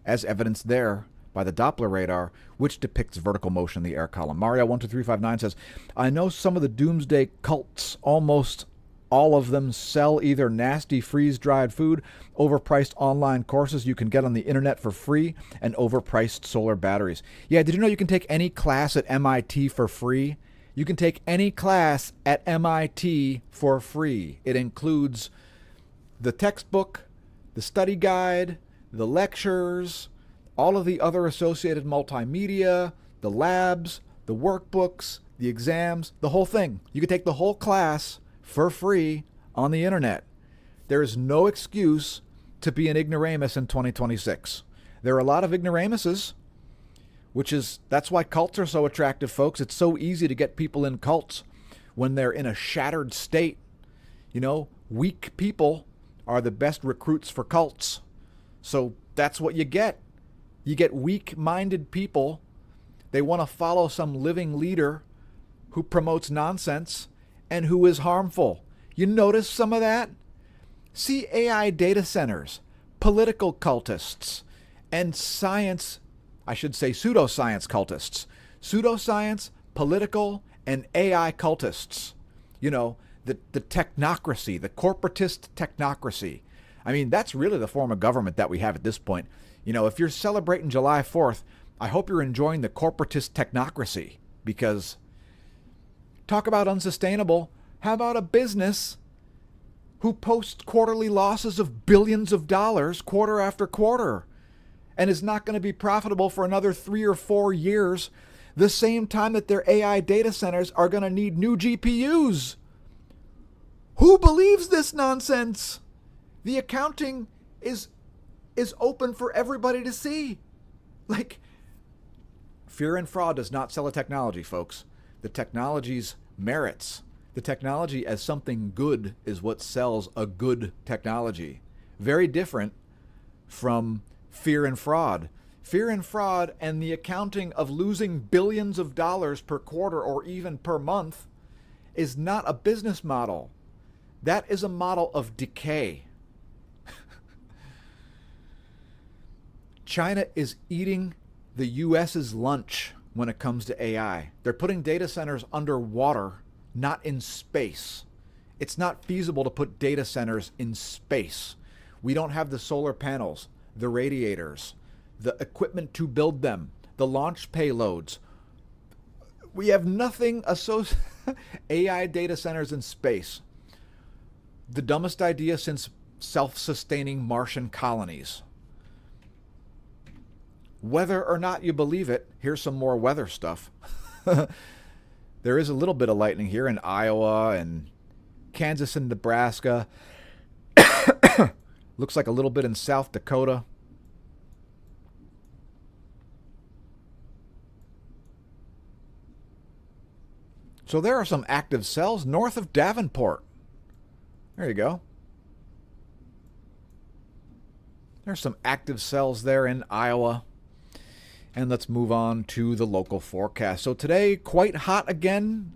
as evidenced there by the Doppler radar, which depicts vertical motion in the air column. Mario12359 says, I know some of the doomsday cults almost All of them sell either nasty freeze-dried food, overpriced online courses you can get on the internet for free, and overpriced solar batteries. Yeah, did you know you can take any class at MIT for free? You can take any class at MIT for free. It includes the textbook, the study guide, the lectures, all of the other associated multimedia, the labs, the workbooks, the exams, the whole thing. You can take the whole class for free on the internet. There is no excuse to be an ignoramus in 2026. There are a lot of ignoramuses, that's why cults are so attractive, folks. It's so easy to get people in cults when they're in a shattered state. You know, weak people are the best recruits for cults. So that's what you get. You get weak-minded people. They want to follow some living leader who promotes nonsense and who is harmful. You notice some of that? See AI data centers, political cultists, and pseudoscience cultists. Pseudoscience, political, and AI cultists. You know, the technocracy, the corporatist technocracy. I mean, that's really the form of government that we have at this point. You know, if you're celebrating July 4th, I hope you're enjoying the corporatist technocracy, because talk about unsustainable. How about a business who posts quarterly losses of billions of dollars quarter after quarter and is not going to be profitable for another 3 or 4 years, the same time that their AI data centers are going to need new GPUs? Who believes this nonsense? The accounting is open for everybody to see. Like, fear and fraud does not sell a technology, folks. The technology's merits. The technology as something good is what sells a good technology. Very different from fear and fraud. Fear and fraud and the accounting of losing billions of dollars per quarter or even per month is not a business model. That is a model of decay. China is eating the US's lunch when it comes to AI. They're putting data centers underwater, not in space. It's not feasible to put data centers in space. We don't have the solar panels, the radiators, the equipment to build them, the launch payloads. We have nothing associated AI data centers in space. The dumbest idea since self-sustaining Martian colonies. Whether or not you believe it, here's some more weather stuff. There is a little bit of lightning here in Iowa and Kansas and Nebraska. Looks like a little bit in South Dakota. So there are some active cells north of Davenport. There you go. There's some active cells there in Iowa. And let's move on to the local forecast. So today, quite hot again.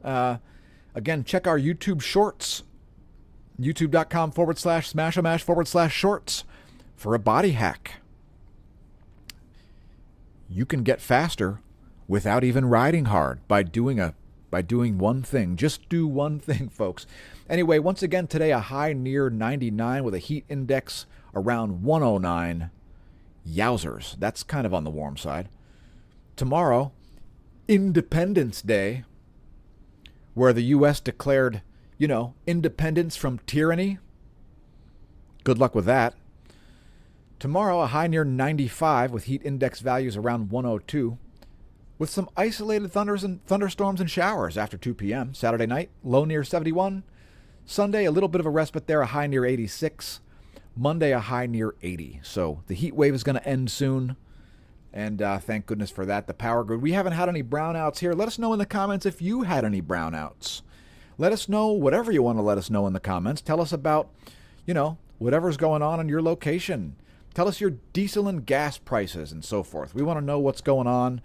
Again, check our YouTube shorts. YouTube.com/smashomash/shorts for a body hack. You can get faster without even riding hard by doing one thing. Just do one thing, folks. Anyway, once again, today a high near 99 with a heat index around 109. Yowzers. That's kind of on the warm side. Tomorrow, Independence Day, where the U.S. declared, independence from tyranny. Good luck with that. Tomorrow, a high near 95 with heat index values around 102, with some isolated thunderstorms and showers after 2 p.m. Saturday night, low near 71. Sunday, a little bit of a respite there, a high near 86. Monday, a high near 80. So the heat wave is going to end soon. And thank goodness for that. The power grid. We haven't had any brownouts here. Let us know in the comments if you had any brownouts. Let us know whatever you want to let us know in the comments. Tell us about, whatever's going on in your location. Tell us your diesel and gas prices and so forth. We want to know what's going on.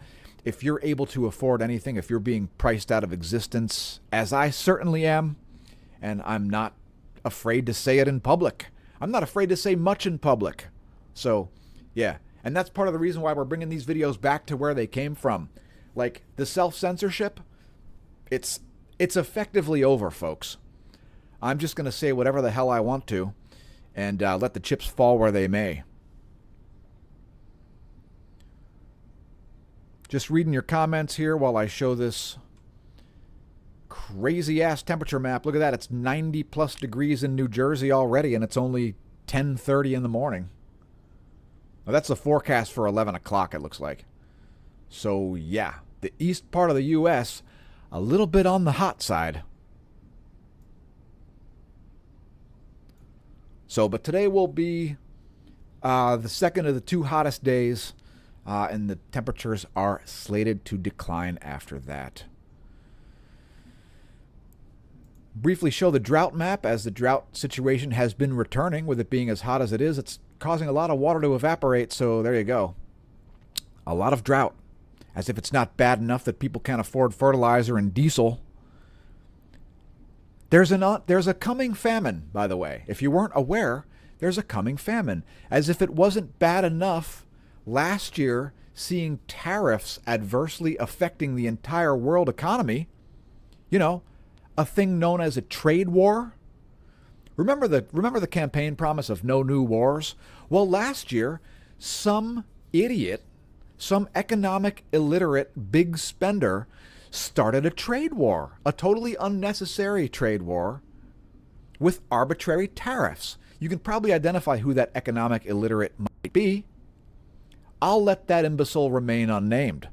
If you're able to afford anything, if you're being priced out of existence, as I certainly am, and I'm not afraid to say it in public. I'm not afraid to say much in public. So, yeah. And that's part of the reason why we're bringing these videos back to where they came from. Like, the self-censorship, it's effectively over, folks. I'm just going to say whatever the hell I want to and let the chips fall where they may. Just reading your comments here while I show this crazy ass temperature map. Look at that. It's 90 plus degrees in New Jersey already, and it's only 10:30 in the morning. Now, that's the forecast for 11 o'clock, it looks like. So, yeah, the east part of the U.S., a little bit on the hot side. So, but today will be the second of the two hottest days, and the temperatures are slated to decline after that. Briefly show the drought map, as the drought situation has been returning. With it being as hot as it is, it's causing a lot of water to evaporate, so there you go. A lot of drought. As if it's not bad enough that people can't afford fertilizer and diesel. There's a coming famine, by the way. If you weren't aware, there's a coming famine. As if it wasn't bad enough last year seeing tariffs adversely affecting the entire world economy. You know, a thing known as a trade war. Remember the campaign promise of no new wars? Well, last year, some idiot, some economic illiterate big spender started a trade war, a totally unnecessary trade war with arbitrary tariffs. You can probably identify who that economic illiterate might be. I'll let that imbecile remain unnamed.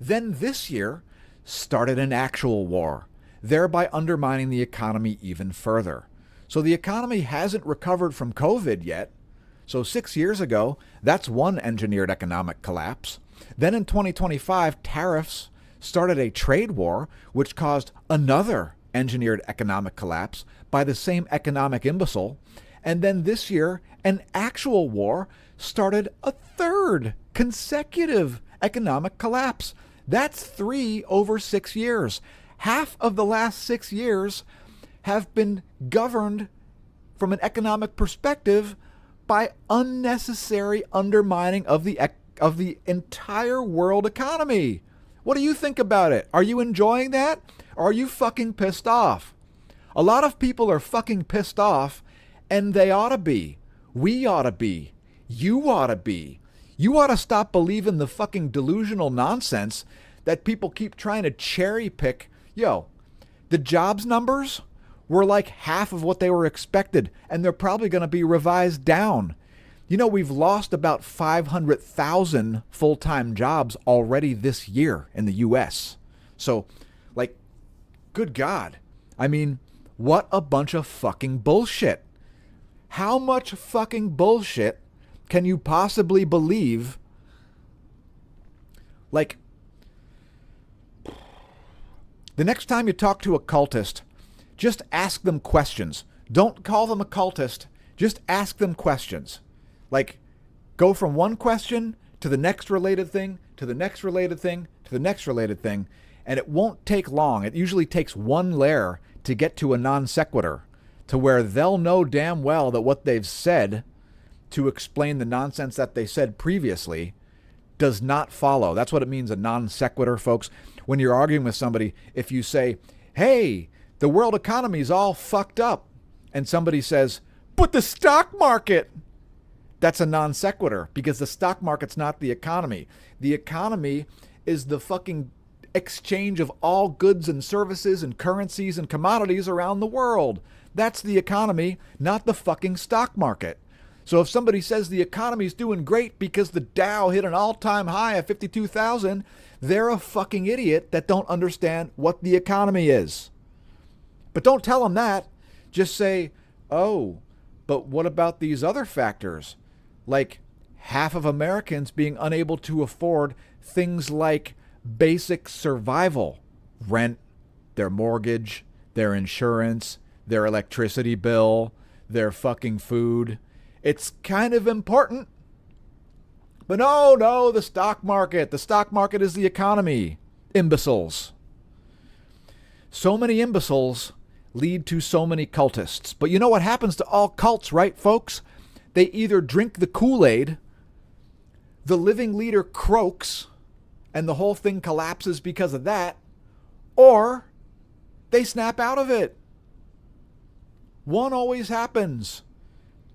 Then this year started an actual war, thereby undermining the economy even further. So the economy hasn't recovered from COVID yet. So 6 years ago, that's one engineered economic collapse. Then in 2025, tariffs started a trade war, which caused another engineered economic collapse by the same economic imbecile. And then this year, an actual war started a third consecutive economic collapse. That's 3 over 6 years. Half of the last 6 years have been governed from an economic perspective by unnecessary undermining of the entire world economy. What do you think about it? Are you enjoying that? Or are you fucking pissed off? A lot of people are fucking pissed off, and they ought to be. We ought to be. You ought to be. You ought to stop believing the fucking delusional nonsense that people keep trying to cherry pick. Yo, the jobs numbers were like half of what they were expected, and they're probably going to be revised down. You know, we've lost about 500,000 full-time jobs already this year in the U.S. So, like, good God. I mean, what a bunch of fucking bullshit. How much fucking bullshit can you possibly believe? Like, the next time you talk to a cultist, just ask them questions. Don't call them a cultist. Just ask them questions. Like, go from one question to the next related thing, to the next related thing, to the next related thing, and it won't take long. It usually takes one layer to get to a non sequitur, to where they'll know damn well that what they've said to explain the nonsense that they said previously does not follow. That's what it means, a non sequitur, folks. When you're arguing with somebody, if you say, hey, the world economy's all fucked up, and somebody says, but the stock market, that's a non sequitur, because the stock market's not the economy. The economy is the fucking exchange of all goods and services and currencies and commodities around the world. That's the economy, not the fucking stock market. So if somebody says the economy's doing great because the Dow hit an all-time high of 52,000, they're a fucking idiot that don't understand what the economy is. But don't tell them that. Just say, oh, but what about these other factors? Like half of Americans being unable to afford things like basic survival, rent, their mortgage, their insurance, their electricity bill, their fucking food. It's kind of important. But no, the stock market. The stock market is the economy. Imbeciles. So many imbeciles lead to so many cultists. But you know what happens to all cults, right, folks? They either drink the Kool-Aid, the living leader croaks, and the whole thing collapses because of that, or they snap out of it. One always happens.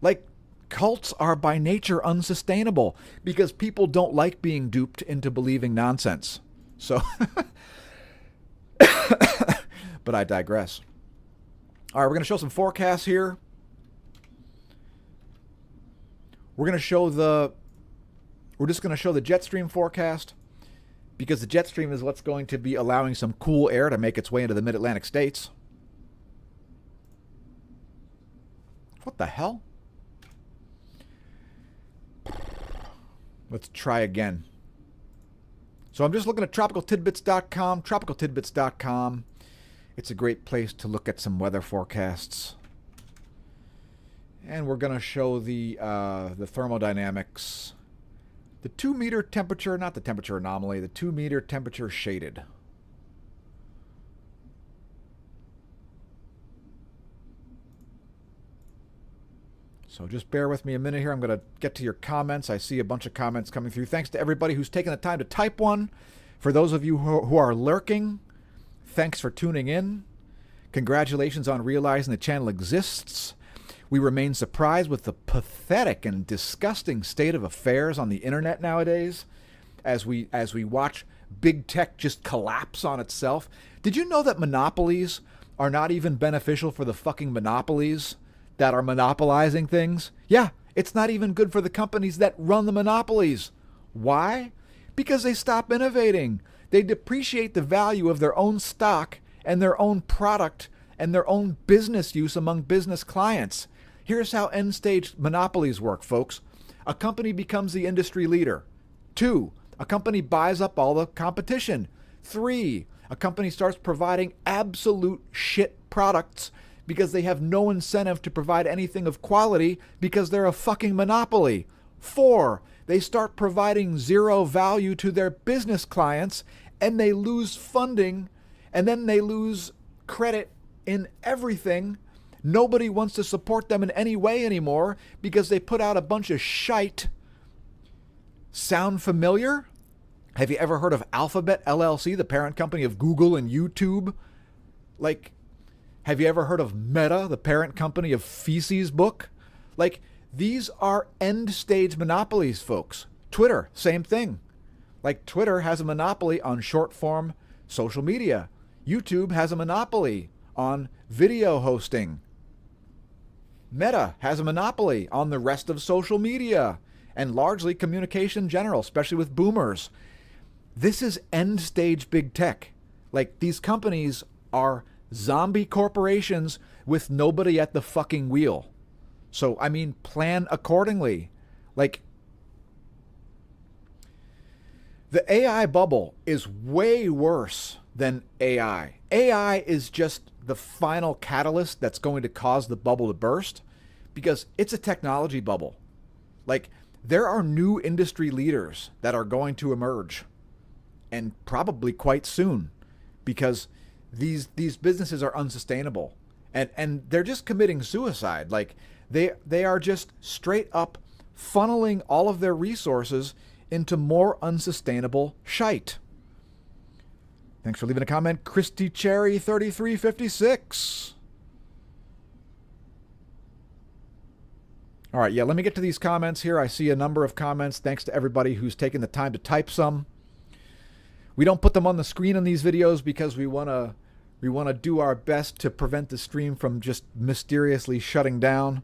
Like, cults are by nature unsustainable because people don't like being duped into believing nonsense. So, but I digress. All right, we're going to show some forecasts here. We're just going to show the jet stream forecast because the jet stream is what's going to be allowing some cool air to make its way into the mid-Atlantic states. What the hell? Let's try again. So I'm just looking at tropicaltidbits.com. Tropicaltidbits.com. It's a great place to look at some weather forecasts. And we're going to show the thermodynamics. The 2-meter temperature, not the temperature anomaly, the 2-meter temperature shaded. So just bear with me a minute here. I'm going to get to your comments. I see a bunch of comments coming through. Thanks to everybody who's taken the time to type one. For those of you who are lurking, thanks for tuning in. Congratulations on realizing the channel exists. We remain surprised with the pathetic and disgusting state of affairs on the internet nowadays as we watch big tech just collapse on itself. Did you know that monopolies are not even beneficial for the fucking monopolies that are monopolizing things? Yeah, it's not even good for the companies that run the monopolies. Why? Because they stop innovating. They depreciate the value of their own stock and their own product and their own business use among business clients. Here's how end-stage monopolies work, folks. A company becomes the industry leader. 2, a company buys up all the competition. 3, a company starts providing absolute shit products because they have no incentive to provide anything of quality because they're a fucking monopoly. 4, they start providing zero value to their business clients and they lose funding and then they lose credit in everything. Nobody wants to support them in any way anymore because they put out a bunch of shite. Sound familiar? Have you ever heard of Alphabet LLC, the parent company of Google and YouTube? Like, have you ever heard of Meta, the parent company of Feces Book? Like, these are end-stage monopolies, folks. Twitter, same thing. Like, Twitter has a monopoly on short-form social media. YouTube has a monopoly on video hosting. Meta has a monopoly on the rest of social media and largely communication in general, especially with boomers. This is end-stage big tech. Like, these companies are zombie corporations with nobody at the fucking wheel. So, I mean, plan accordingly. Like, the AI bubble is way worse than AI. AI is just the final catalyst that's going to cause the bubble to burst because it's a technology bubble. Like, there are new industry leaders that are going to emerge, and probably quite soon, because these businesses are unsustainable, and they're just committing suicide. Like, they are just straight up funneling all of their resources into more unsustainable shite. Thanks for leaving a comment, Christy Cherry 3356. All right, yeah, let me get to these comments here. I see a number of comments. Thanks to everybody who's taken the time to type some. We don't put them on the screen in these videos because we want to do our best to prevent the stream from just mysteriously shutting down.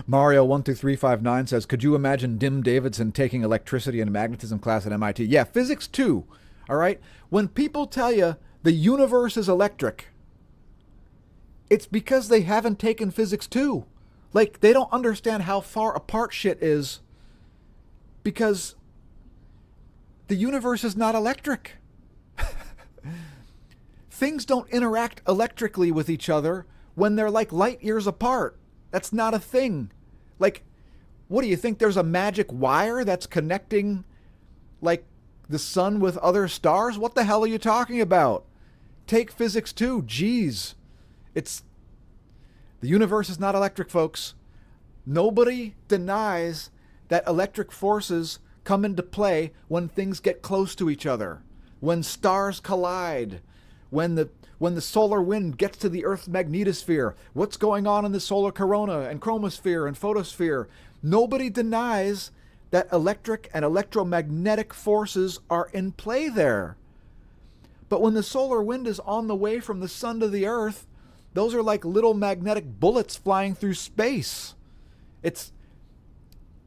Mario12359 says, could you imagine Dim Davidson taking electricity and magnetism class at MIT? Yeah, physics too. All right? When people tell you the universe is electric, it's because they haven't taken physics too. Like, they don't understand how far apart shit is because the universe is not electric. Things don't interact electrically with each other when they're like light years apart. That's not a thing. Like, what do you think? There's a magic wire that's connecting, like, the sun with other stars? What the hell are you talking about? Take physics too. Jeez. It's The universe is not electric, folks. Nobody denies that electric forces come into play when things get close to each other, when stars collide, when the solar wind gets to the Earth's magnetosphere, what's going on in the solar corona and chromosphere and photosphere. Nobody denies that electric and electromagnetic forces are in play there. But when the solar wind is on the way from the sun to the Earth, those are like little magnetic bullets flying through space.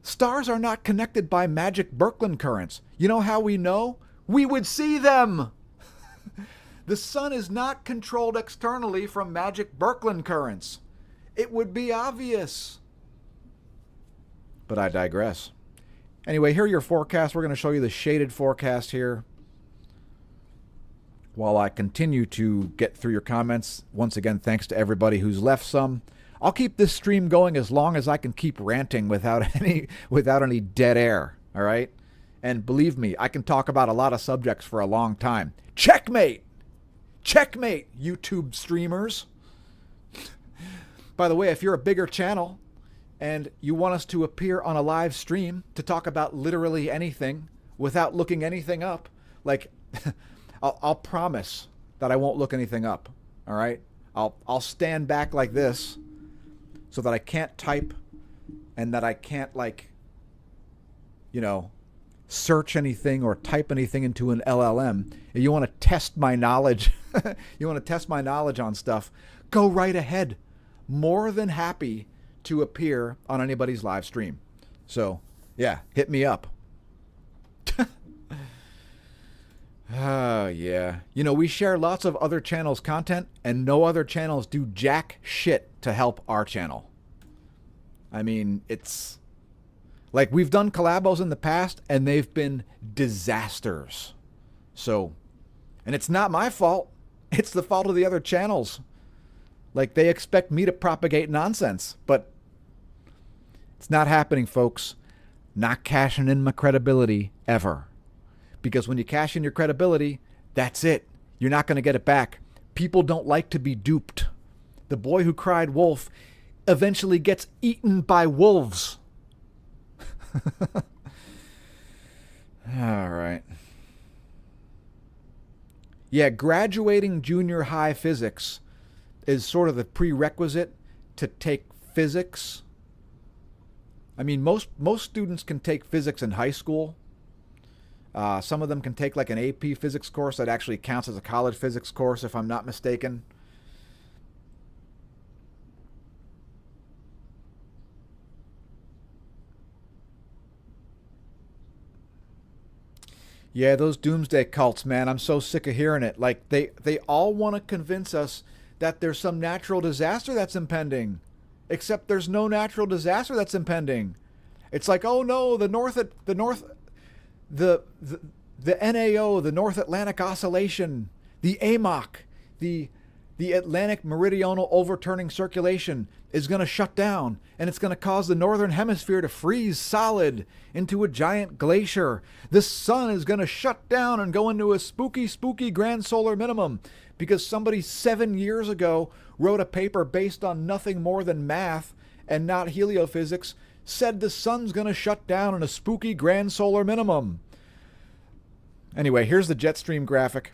Stars are not connected by magic Birkeland currents. You know how we know? We would see them. The sun is not controlled externally from magic Birkeland currents. It would be obvious. But I digress. Anyway, here are your forecasts. We're going to show you the shaded forecast here. While I continue to get through your comments, once again, thanks to everybody who's left some. I'll keep this stream going as long as I can keep ranting without any dead air, all right? And believe me, I can talk about a lot of subjects for a long time. Checkmate! Checkmate, YouTube streamers! By the way, if you're a bigger channel and you want us to appear on a live stream to talk about literally anything without looking anything up, like... I'll promise that I won't look anything up, all right? I'll stand back like this so that I can't type and that I can't, like, you know, search anything or type anything into an LLM. If you want to test my knowledge, you want to test my knowledge on stuff, go right ahead. More than happy to appear on anybody's live stream. So, yeah, hit me up. Oh, yeah. You know, we share lots of other channels' content, and no other channels do jack shit to help our channel. I mean, it's... like, we've done collabos in the past, and they've been disasters. So, and it's not my fault. It's the fault of the other channels. Like, they expect me to propagate nonsense, but it's not happening, folks. Not cashing in my credibility, ever. Because when you cash in your credibility, that's it. You're not going to get it back. People don't like to be duped. The boy who cried wolf eventually gets eaten by wolves. All right. Yeah, graduating junior high physics is sort of the prerequisite to take physics. I mean, most students can take physics in high school. Some of them can take like an AP physics course that actually counts as a college physics course, if I'm not mistaken. Yeah, those doomsday cults, man, I'm so sick of hearing it. Like, they all want to convince us that there's some natural disaster that's impending. Except there's no natural disaster that's impending. It's like, oh no, the NAO, the North Atlantic Oscillation, the AMOC, the Atlantic Meridional Overturning Circulation is going to shut down, and it's going to cause the northern hemisphere to freeze solid into a giant glacier. The sun is going to shut down and go into a spooky, spooky grand solar minimum because somebody 7 years ago wrote a paper based on nothing more than math and not heliophysics, said the sun's going to shut down in a spooky grand solar minimum. Anyway, here's the jet stream graphic.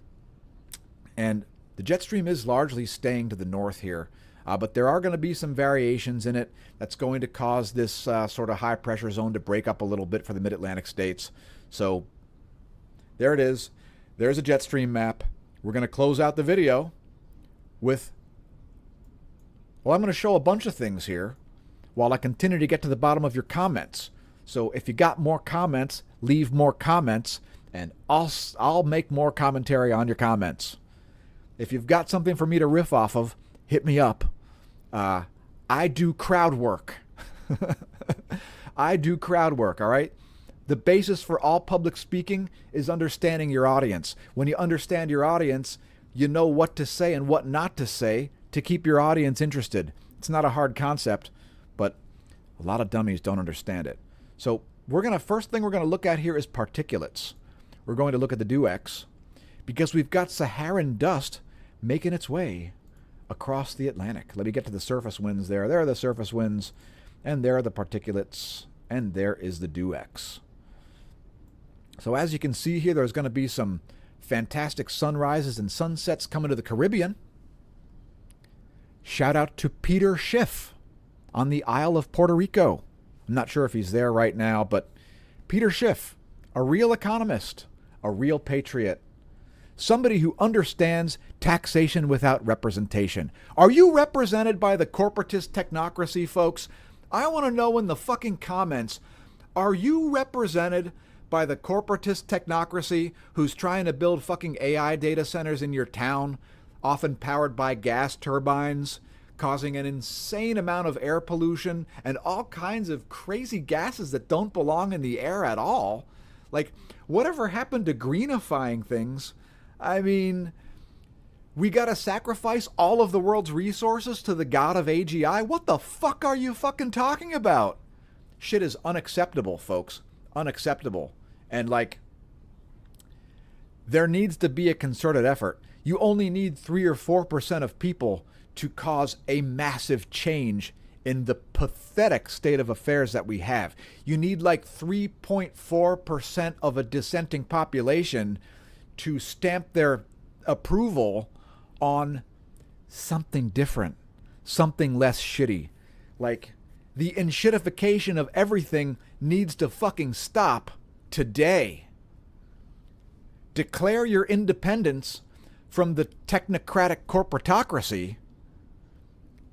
And the jet stream is largely staying to the north here. But there are going to be some variations in it that's going to cause this sort of high pressure zone to break up a little bit for the mid-Atlantic states. So there it is. There's a jet stream map. We're going to close out the video with... well, I'm going to show a bunch of things here while I continue to get to the bottom of your comments. So if you got more comments, leave more comments, and I'll make more commentary on your comments. If you've got something for me to riff off of, hit me up. I do crowd work. I do crowd work, all right? The basis for all public speaking is understanding your audience. When you understand your audience, you know what to say and what not to say to keep your audience interested. It's not a hard concept, but a lot of dummies don't understand it. So first thing we're going to look at here is particulates. We're going to look at the DUEX because we've got Saharan dust making its way across the Atlantic. Let me get to the surface winds there. There are the surface winds, and there are the particulates, and there is the dew-X. So as you can see here, there's going to be some fantastic sunrises and sunsets coming to the Caribbean. Shout out to Peter Schiff on the Isle of Puerto Rico. I'm not sure if he's there right now, but Peter Schiff, a real economist, a real patriot, somebody who understands taxation without representation. Are you represented by the corporatist technocracy, folks? I want to know in the fucking comments, are you represented by the corporatist technocracy who's trying to build fucking AI data centers in your town, often powered by gas turbines, causing an insane amount of air pollution and all kinds of crazy gases that don't belong in the air at all? Like, whatever happened to greenifying things? I mean, we gotta sacrifice all of the world's resources to the god of AGI? What the fuck are you fucking talking about? Shit is unacceptable, folks. Unacceptable. And like, there needs to be a concerted effort. You only need 3 or 4% of people to cause a massive change in the pathetic state of affairs that we have. You need like 3.4% of a dissenting population to stamp their approval on something different, something less shitty. Like, the enshittification of everything needs to fucking stop today. Declare your independence from the technocratic corporatocracy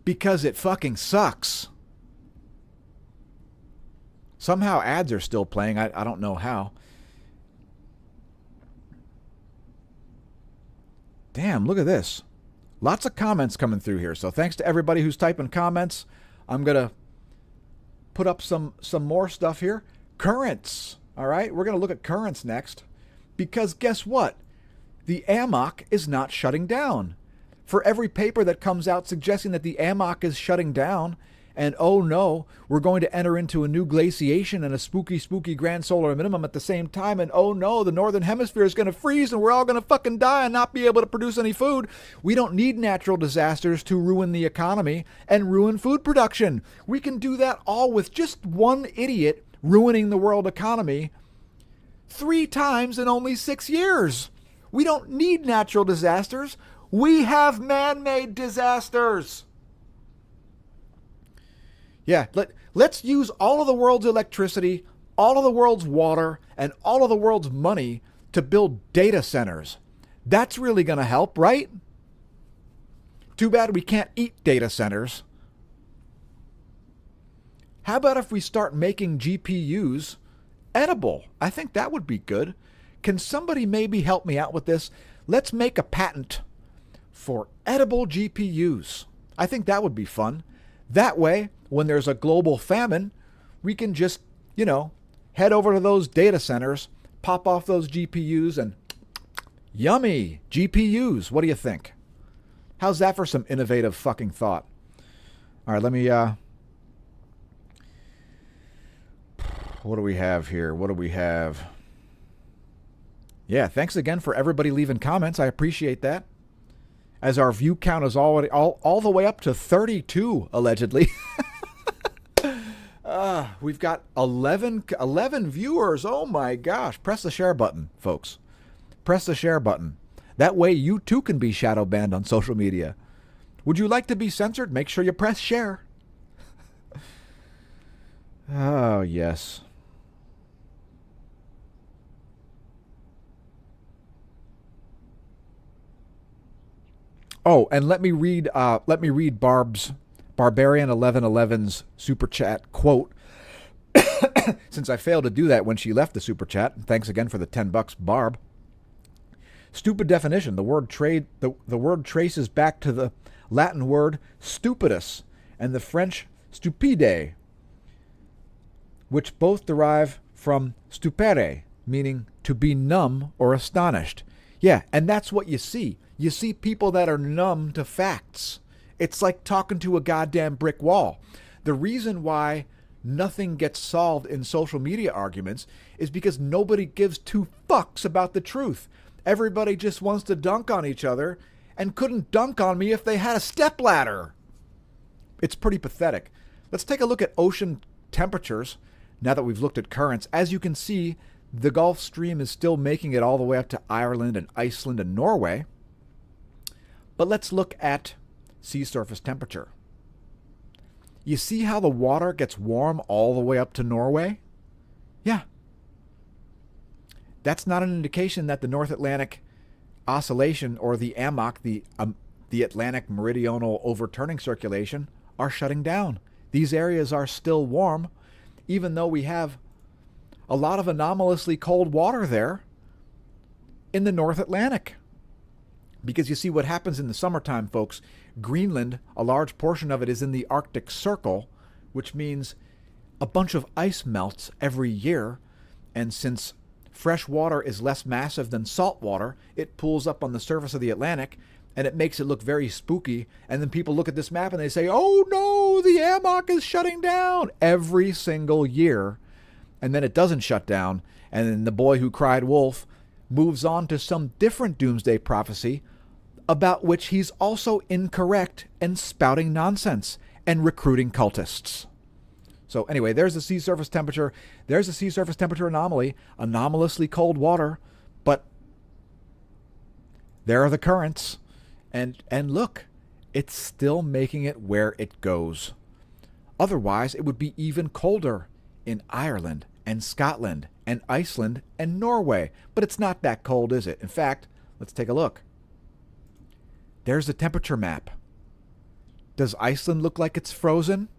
because it fucking sucks. Somehow ads are still playing. I don't know how. Damn, look at this. Lots of comments coming through here. So thanks to everybody who's typing comments. I'm going to put up some more stuff here. Currents. All right, we're going to look at currents next. Because guess what? The AMOC is not shutting down. For every paper that comes out suggesting that the AMOC is shutting down, and oh no, we're going to enter into a new glaciation and a spooky, spooky grand solar minimum at the same time, and oh no, the northern hemisphere is going to freeze and we're all going to fucking die and not be able to produce any food. We don't need natural disasters to ruin the economy and ruin food production. We can do that all with just one idiot ruining the world economy 3 times in only 6 years. We don't need natural disasters. We have man-made disasters. Yeah, let's use all of the world's electricity, all of the world's water, and all of the world's money to build data centers. That's really going to help, right? Too bad we can't eat data centers. How about if we start making GPUs edible? I think that would be good. Can somebody maybe help me out with this? Let's make a patent for edible GPUs. I think that would be fun. That way, when there's a global famine, we can just, head over to those data centers, pop off those GPUs, and yummy GPUs. What do you think? How's that for some innovative fucking thought? All right, let me, what do we have here? What do we have? Yeah, thanks again for everybody leaving comments. I appreciate that. As our view count is already all the way up to 32, allegedly. We've got 11 viewers. Oh my gosh. Press the share button, folks. Press the share button. That way you too can be shadow banned on social media. Would you like to be censored? Make sure you press share. Oh, yes. Oh, and let me read Barbarian 1111's super chat quote. Since I failed to do that when she left the super chat. Thanks again for the $10, Barb. Stupid definition. The word traces back to the Latin word stupidus and the French stupide, which both derive from stupere, meaning to be numb or astonished. Yeah, and that's what you see. You see people that are numb to facts. It's like talking to a goddamn brick wall. The reason why nothing gets solved in social media arguments is because nobody gives 2 fucks about the truth. Everybody just wants to dunk on each other and couldn't dunk on me if they had a stepladder. It's pretty pathetic. Let's take a look at ocean temperatures now that we've looked at currents. As you can see, the Gulf Stream is still making it all the way up to Ireland and Iceland and Norway. But let's look at sea surface temperature. You see how the water gets warm all the way up to Norway? Yeah. That's not an indication that the North Atlantic Oscillation or the AMOC, the Atlantic Meridional Overturning Circulation, are shutting down. These areas are still warm, even though we have a lot of anomalously cold water there in the North Atlantic. Because you see what happens in the summertime, folks. Greenland, a large portion of it is in the Arctic Circle, which means a bunch of ice melts every year. And since fresh water is less massive than salt water, it pools up on the surface of the Atlantic, and it makes it look very spooky. And then people look at this map and they say, oh no, the AMOC is shutting down every single year. And then it doesn't shut down. And then the boy who cried wolf moves on to some different doomsday prophecy about which he's also incorrect and spouting nonsense and recruiting cultists. So anyway, there's the sea surface temperature. There's the sea surface temperature anomaly, anomalously cold water, but there are the currents. And look, it's still making it where it goes. Otherwise, it would be even colder in Ireland and Scotland and Iceland and Norway. But it's not that cold, is it? In fact, let's take a look. There's the temperature map. Does Iceland look like it's frozen?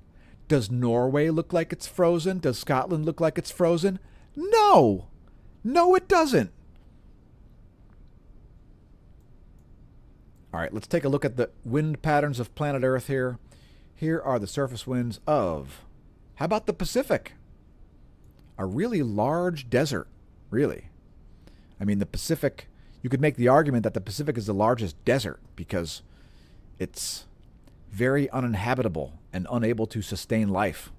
Does Norway look like it's frozen? Does Scotland look like it's frozen? No! No, it doesn't. All right, let's take a look at the wind patterns of planet Earth here. Here are the surface winds of, how about the Pacific? A really large desert, really. I mean, the Pacific, you could make the argument that the Pacific is the largest desert because it's very uninhabitable and unable to sustain life.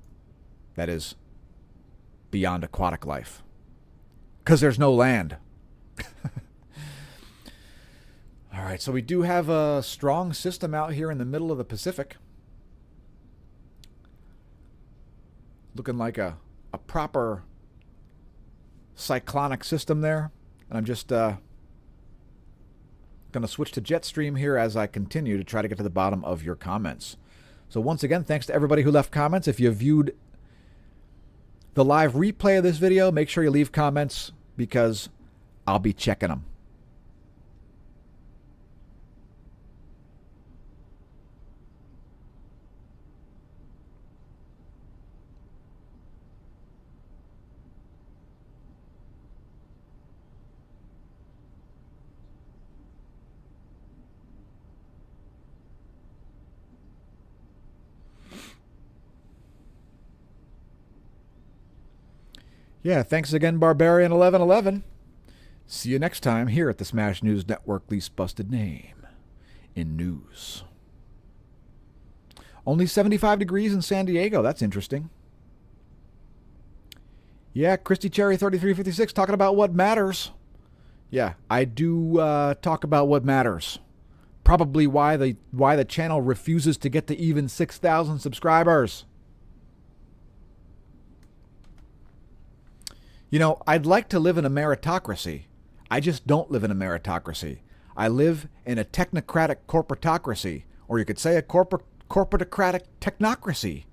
That is, beyond aquatic life. Because there's no land. All right, so we do have a strong system out here in the middle of the Pacific. Looking like a proper cyclonic system there. And I'm just going to switch to Jetstream here as I continue to try to get to the bottom of your comments. So once again, thanks to everybody who left comments. If you viewed the live replay of this video, make sure you leave comments because I'll be checking them. Yeah, thanks again, Barbarian1111. See you next time here at the Smash News Network, least busted name in news. Only 75 degrees in San Diego. That's interesting. Yeah, Christy Cherry 3356 talking about what matters. Yeah, I do talk about what matters. Probably why the channel refuses to get to even 6,000 subscribers. You know, I'd like to live in a meritocracy. I just don't live in a meritocracy. I live in a technocratic corporatocracy, or you could say a corporatocratic technocracy.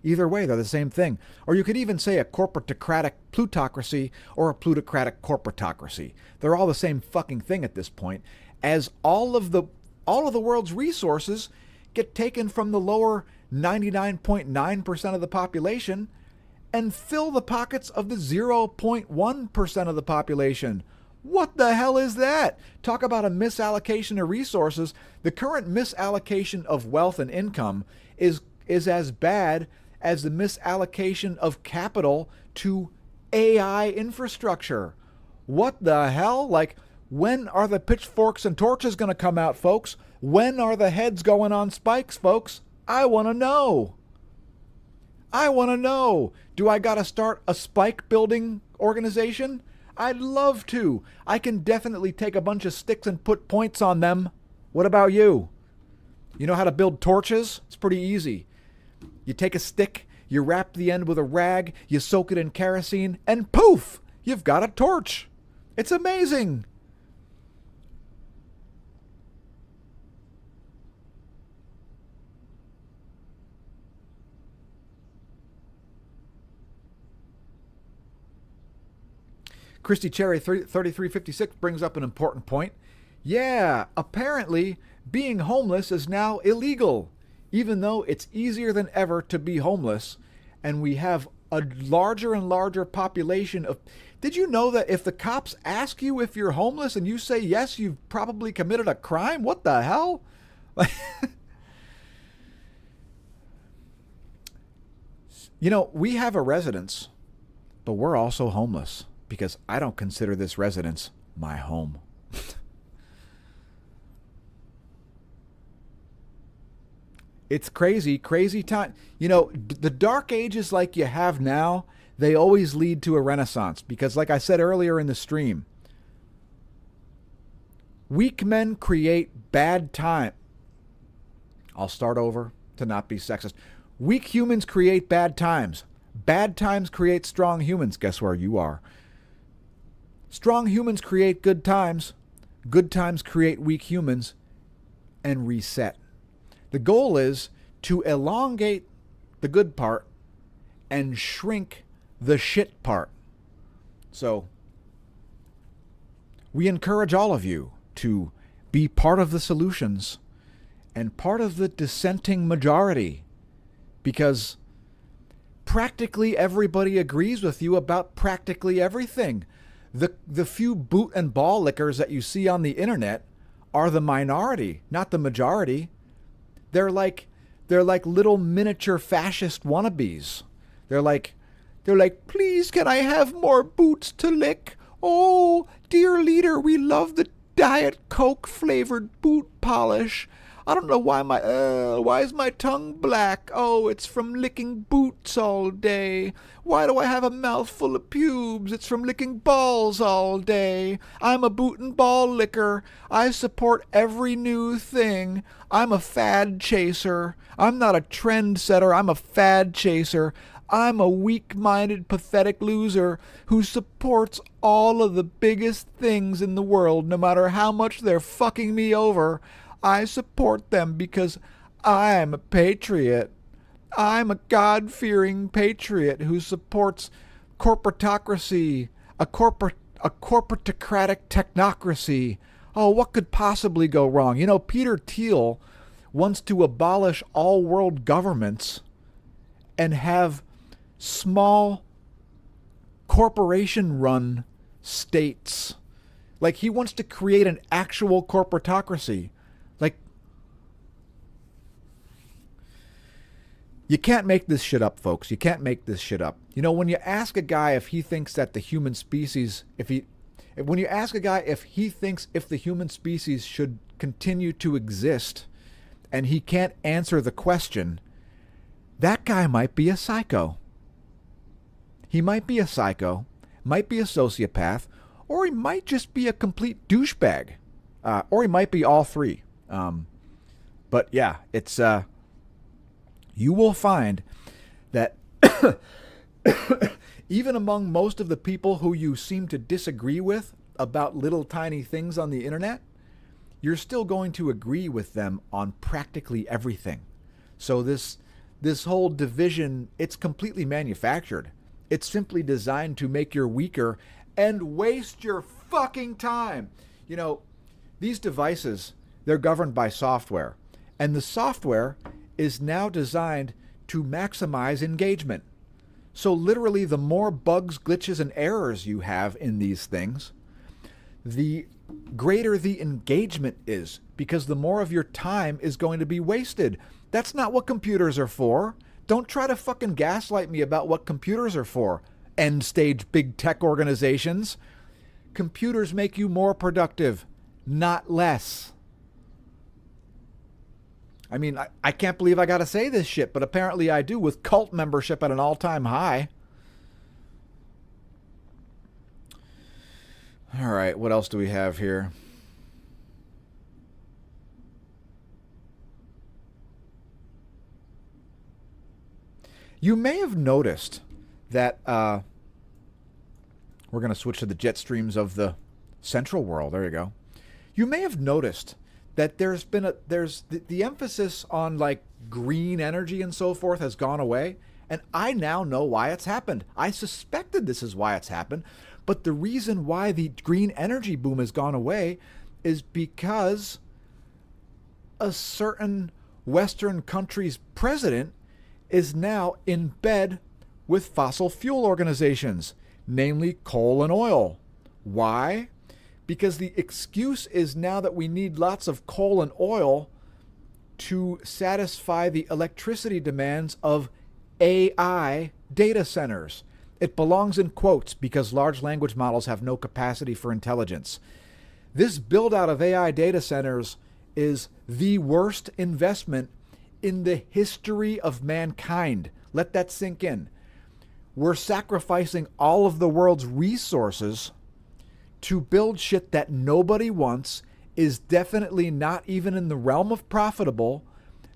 Either way, they're the same thing. Or you could even say a corporatocratic plutocracy or a plutocratic corporatocracy. They're all the same fucking thing at this point, as all of the world's resources get taken from the lower 99.9% of the population and fill the pockets of the 0.1% of the population. What the hell is that? Talk about a misallocation of resources. The current misallocation of wealth and income is as bad as the misallocation of capital to AI infrastructure. What the hell? Like, when are the pitchforks and torches going to come out, folks? When are the heads going on spikes, folks? I want to know. I want to know. Do I got to start a spike building organization? I'd love to. I can definitely take a bunch of sticks and put points on them. What about you? You know how to build torches? It's pretty easy. You take a stick, you wrap the end with a rag, you soak it in kerosene, and poof, you've got a torch. It's amazing. Christy Cherry 3356 brings up an important point. Yeah, apparently being homeless is now illegal, even though it's easier than ever to be homeless, and we have a larger and larger population of. Did you know that if the cops ask you if you're homeless and you say yes, you've probably committed a crime? What the hell? You know, we have a residence, but we're also homeless because I don't consider this residence my home. It's crazy, crazy time. You know, the dark ages like you have now, they always lead to a renaissance because, like I said earlier in the stream, weak men create bad time. I'll start over to not be sexist. Weak humans create bad times. Bad times create strong humans. Guess where you are? Strong humans create good times. Good times create weak humans and reset. The goal is to elongate the good part and shrink the shit part. So we encourage all of you to be part of the solutions and part of the dissenting majority, because practically everybody agrees with you about practically everything. The few boot and ball lickers that you see on the internet are the minority, not the majority. They're like little miniature fascist wannabes. They're like, please, can I have more boots to lick? Oh, dear leader, we love the Diet Coke flavored boot polish. I don't know why is my tongue black? Oh, it's from licking boots all day. Why do I have a mouthful of pubes? It's from licking balls all day. I'm a boot and ball licker. I support every new thing. I'm a fad chaser. I'm not a trend setter. I'm a fad chaser. I'm a weak-minded, pathetic loser who supports all of the biggest things in the world, no matter how much they're fucking me over. I support them because I'm a patriot. I'm a God-fearing patriot who supports corporatocracy, a corporatocratic technocracy. Oh, what could possibly go wrong? You know, Peter Thiel wants to abolish all world governments and have small corporation-run states. Like, he wants to create an actual corporatocracy. Like, you can't make this shit up, folks. You can't make this shit up. You know, when you ask a guy if he thinks that the human species, when you ask a guy if he thinks if the human species should continue to exist, and he can't answer the question, that guy might be a psycho. He might be a psycho, might be a sociopath, or he might just be a complete douchebag. Or he might be all three. But yeah, it's you will find that even among most of the people who you seem to disagree with about little tiny things on the internet, you're still going to agree with them on practically everything. So this whole division, it's completely manufactured. It's simply designed to make you weaker and waste your fucking time. You know, these devices, they're governed by software. And the software is now designed to maximize engagement. So literally, the more bugs, glitches, and errors you have in these things, the greater the engagement is, because the more of your time is going to be wasted. That's not what computers are for. Don't try to fucking gaslight me about what computers are for, end stage big tech organizations. Computers make you more productive, not less. I mean, I can't believe I gotta say this shit, but apparently I do, with cult membership at an all-time high. All right, what else do we have here? You may have noticed that we're going to switch to the jet streams of the central world. There you go. You may have noticed that there's the emphasis on like green energy and so forth has gone away. And I now know why it's happened. I suspected this is why it's happened. But the reason why the green energy boom has gone away is because a certain Western country's president is now in bed with fossil fuel organizations, namely coal and oil. Why? Because the excuse is now that we need lots of coal and oil to satisfy the electricity demands of AI data centers. It belongs in quotes because large language models have no capacity for intelligence. This build out of AI data centers is the worst investment in the history of mankind. Let that sink in. We're sacrificing all of the world's resources to build shit that nobody wants, is definitely not even in the realm of profitable,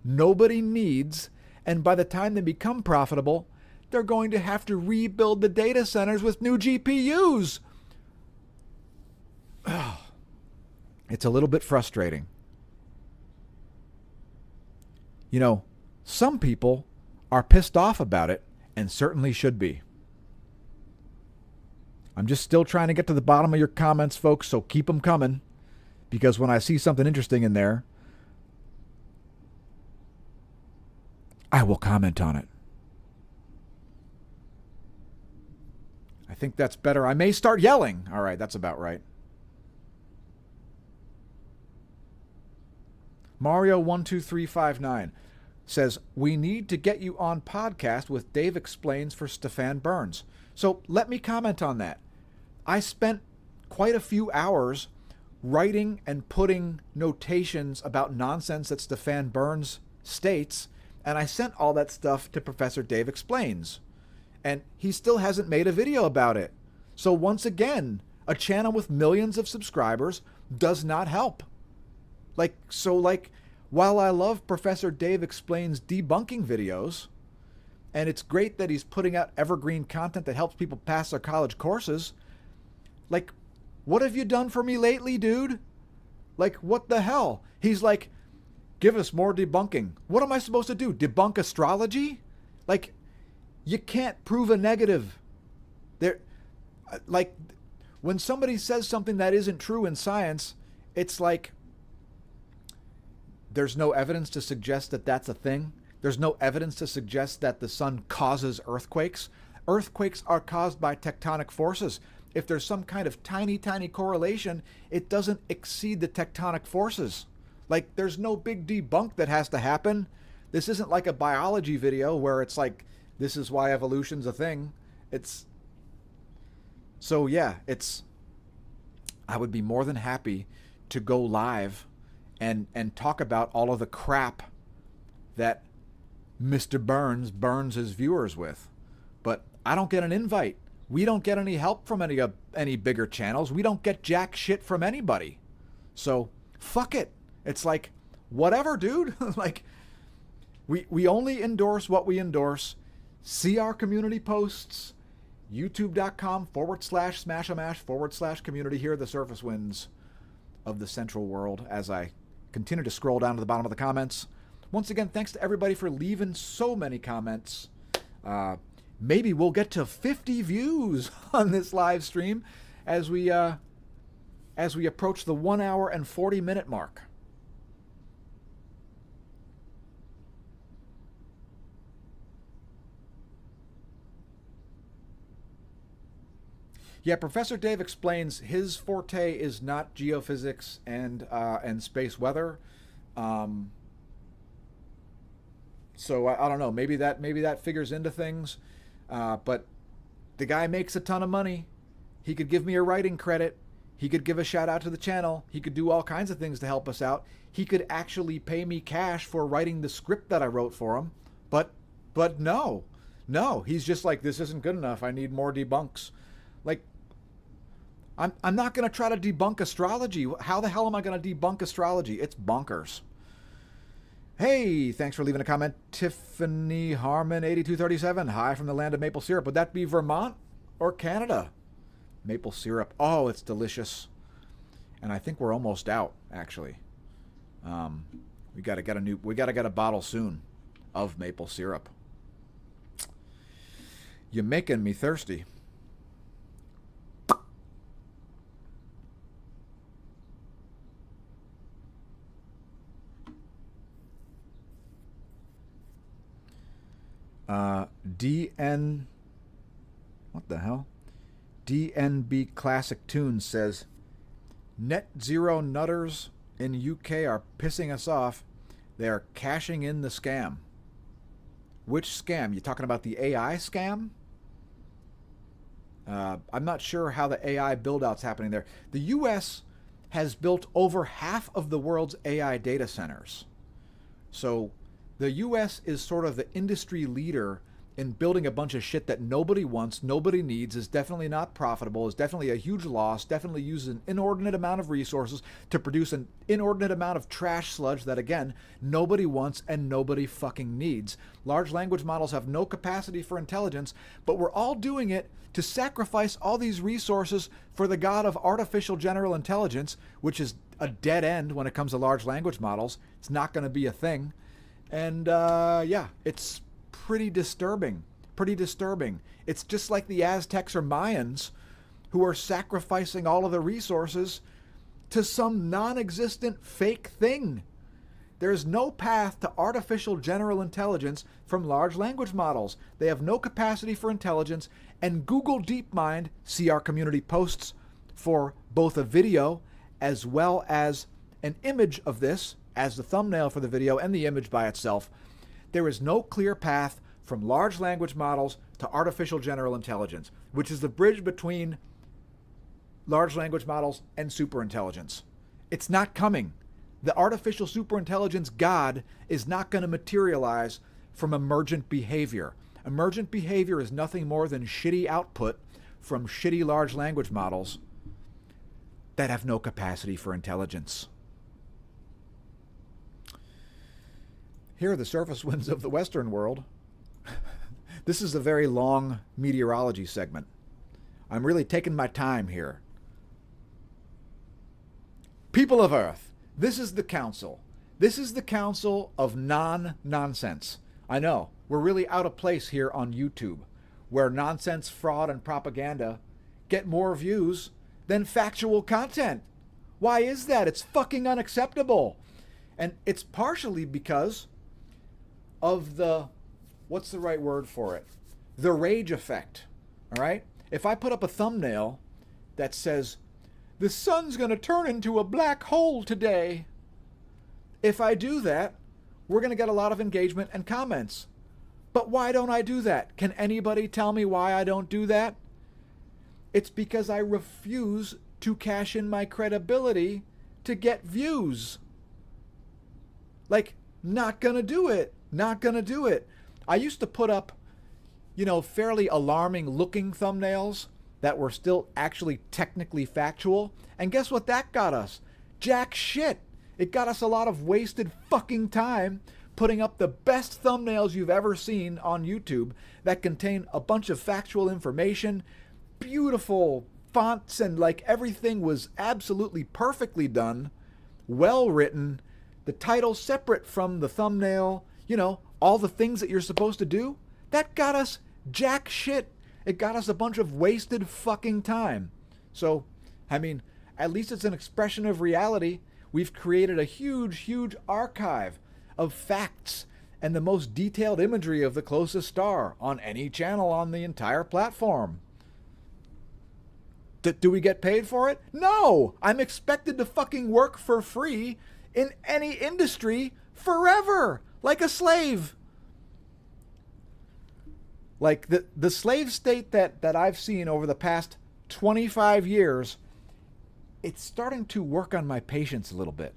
nobody needs, and by the time they become profitable, they're going to have to rebuild the data centers with new GPUs. It's a little bit frustrating. You know, some people are pissed off about it and certainly should be. I'm just still trying to get to the bottom of your comments, folks, so keep them coming, because when I see something interesting in there, I will comment on it. I think that's better. I may start yelling. All right, that's about right. Mario12359 says, we need to get you on podcast with Dave Explains for Stefan Burns. So let me comment on that. I spent quite a few hours writing and putting notations about nonsense that Stefan Burns states, and I sent all that stuff to Professor Dave Explains. And he still hasn't made a video about it. So once again, a channel with millions of subscribers does not help. While I love Professor Dave Explains debunking videos, and it's great that he's putting out evergreen content that helps people pass their college courses, like, what have you done for me lately, dude? Like, what the hell? He's like, give us more debunking. What am I supposed to do? Debunk astrology? Like, you can't prove a negative. Like, when somebody says something that isn't true in science, it's like, there's no evidence to suggest that that's a thing. There's no evidence to suggest that the sun causes earthquakes. Earthquakes are caused by tectonic forces. If there's some kind of tiny, tiny correlation, it doesn't exceed the tectonic forces. Like, there's no big debunk that has to happen. This isn't like a biology video where it's like, this is why evolution's a thing. I would be more than happy to go live and talk about all of the crap that Mr. Burns burns his viewers with. But I don't get an invite. We don't get any help from any bigger channels. We don't get jack shit from anybody. So fuck it. It's like, whatever, dude. Like, we only endorse what we endorse. See our community posts. youtube.com/smashamash/community. Here are the surface winds of the central world as I continue to scroll down to the bottom of the comments. Once again, thanks to everybody for leaving so many comments. Maybe we'll get to 50 views on this live stream as we approach the 1 hour and 40-minute mark. Yeah, Professor Dave Explains his forte is not geophysics and space weather. So I don't know. Maybe that figures into things. But the guy makes a ton of money. He could give me a writing credit. He could give a shout out to the channel. He could do all kinds of things to help us out. He could actually pay me cash for writing the script that I wrote for him. But no. He's just like, this isn't good enough. I need more debunks. Like, I'm not going to try to debunk astrology. How the hell am I going to debunk astrology? It's bonkers. Hey, thanks for leaving a comment. Tiffany Harmon, 8237. Hi from the land of maple syrup. Would that be Vermont or Canada? Maple syrup. Oh, it's delicious. And I think we're almost out, actually. We gotta get a bottle soon of maple syrup. You're making me thirsty. DN, what the hell? DNB Classic Tunes says, Net Zero Nutters in UK are pissing us off. They are cashing in the scam. Which scam? You talking about the AI scam? I'm not sure how the AI build-out's happening there. The U.S. has built over half of the world's AI data centers. So the U.S. is sort of the industry leader in building a bunch of shit that nobody wants, nobody needs, is definitely not profitable, is definitely a huge loss, definitely uses an inordinate amount of resources to produce an inordinate amount of trash sludge that, again, nobody wants and nobody fucking needs. Large language models have no capacity for intelligence, but we're all doing it to sacrifice all these resources for the god of artificial general intelligence, which is a dead end when it comes to large language models. It's not going to be a thing. And yeah, it's pretty disturbing. Pretty disturbing. It's just like the Aztecs or Mayans who are sacrificing all of the resources to some non-existent fake thing. There's no path to artificial general intelligence from large language models. They have no capacity for intelligence, and Google DeepMind, see our community posts for both a video as well as an image of this as the thumbnail for the video and the image by itself. There is no clear path from large language models to artificial general intelligence, which is the bridge between large language models and superintelligence. It's not coming. The artificial superintelligence god is not going to materialize from emergent behavior. Emergent behavior is nothing more than shitty output from shitty large language models that have no capacity for intelligence. Here are the surface winds of the Western world. This is a very long meteorology segment. I'm really taking my time here. People of Earth, this is the council. This is the council of non-nonsense. I know, we're really out of place here on YouTube, where nonsense, fraud, and propaganda get more views than factual content. Why is that? It's fucking unacceptable. And it's partially because of the, what's the right word for it? The rage effect, all right? If I put up a thumbnail that says, the sun's going to turn into a black hole today, if I do that, we're going to get a lot of engagement and comments. But why don't I do that? Can anybody tell me why I don't do that? It's because I refuse to cash in my credibility to get views. Like, not going to do it. Not going to do it. I used to put up, fairly alarming looking thumbnails that were still actually technically factual. And guess what that got us? Jack shit. It got us a lot of wasted fucking time putting up the best thumbnails you've ever seen on YouTube that contain a bunch of factual information, beautiful fonts, and like everything was absolutely perfectly done, well written, the title separate from the thumbnail, all the things that you're supposed to do. That got us jack shit. It got us a bunch of wasted fucking time. So, at least it's an expression of reality. We've created a huge, huge archive of facts and the most detailed imagery of the closest star on any channel on the entire platform. Do we get paid for it? No! I'm expected to fucking work for free in any industry forever, like a slave. Like the slave state that I've seen over the past 25 years, it's starting to work on my patience a little bit.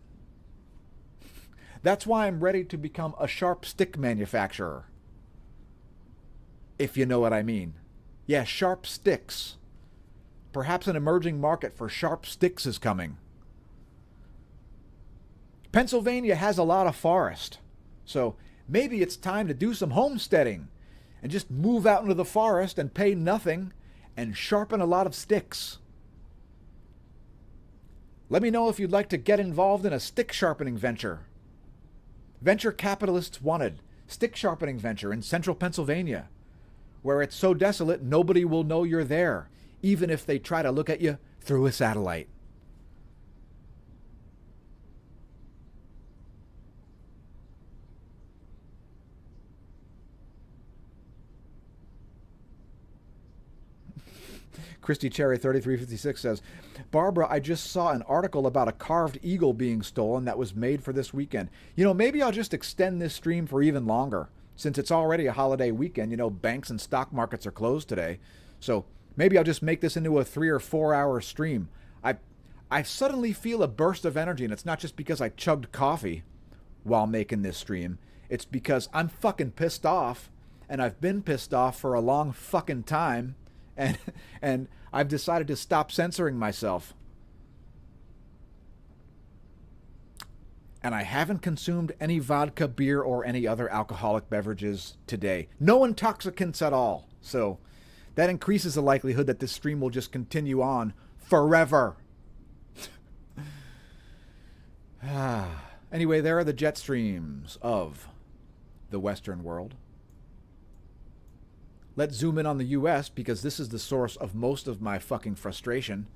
That's why I'm ready to become a sharp stick manufacturer. If you know what I mean. Yeah, sharp sticks. Perhaps an emerging market for sharp sticks is coming. Pennsylvania has a lot of forest. So maybe it's time to do some homesteading and just move out into the forest and pay nothing and sharpen a lot of sticks. Let me know if you'd like to get involved in a stick sharpening venture. Venture capitalists wanted stick sharpening venture in central Pennsylvania, where it's so desolate nobody will know you're there, even if they try to look at you through a satellite. Christy Cherry 3356 says, Barbara, I just saw an article about a carved eagle being stolen that was made for this weekend. Maybe I'll just extend this stream for even longer, since it's already a holiday weekend. Banks and stock markets are closed today. So maybe I'll just make this into a 3 or 4 hour stream. I suddenly feel a burst of energy, and it's not just because I chugged coffee while making this stream. It's because I'm fucking pissed off, and I've been pissed off for a long fucking time. And I've decided to stop censoring myself. And I haven't consumed any vodka, beer, or any other alcoholic beverages today. No intoxicants at all. So that increases the likelihood that this stream will just continue on forever. Anyway, there are the jet streams of the Western world. Let's zoom in on the U.S. because this is the source of most of my fucking frustration.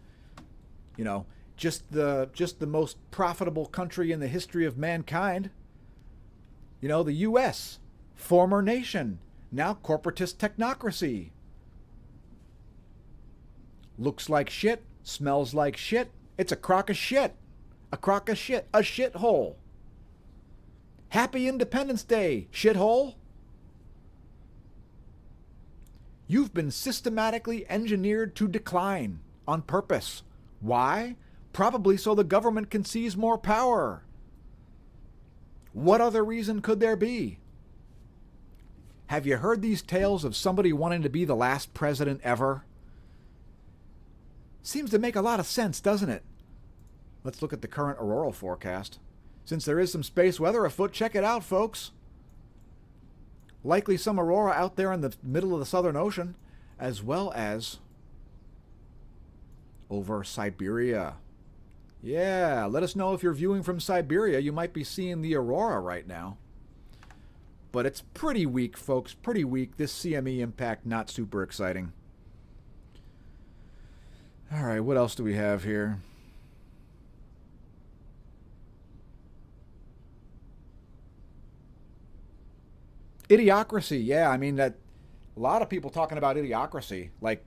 Just the most profitable country in the history of mankind. The U.S., former nation, now corporatist technocracy. Looks like shit, smells like shit. It's a crock of shit. A crock of shit. A shithole. Happy Independence Day, shithole. You've been systematically engineered to decline on purpose. Why? Probably so the government can seize more power. What other reason could there be? Have you heard these tales of somebody wanting to be the last president ever? Seems to make a lot of sense, doesn't it? Let's look at the current auroral forecast. Since there is some space weather afoot, check it out, folks. Likely some aurora out there in the middle of the Southern Ocean, as well as over Siberia. Yeah, let us know if you're viewing from Siberia. You might be seeing the aurora right now. But it's pretty weak, folks. Pretty weak. This CME impact, not super exciting. All right, what else do we have here? Idiocracy, yeah, that a lot of people talking about Idiocracy. Like,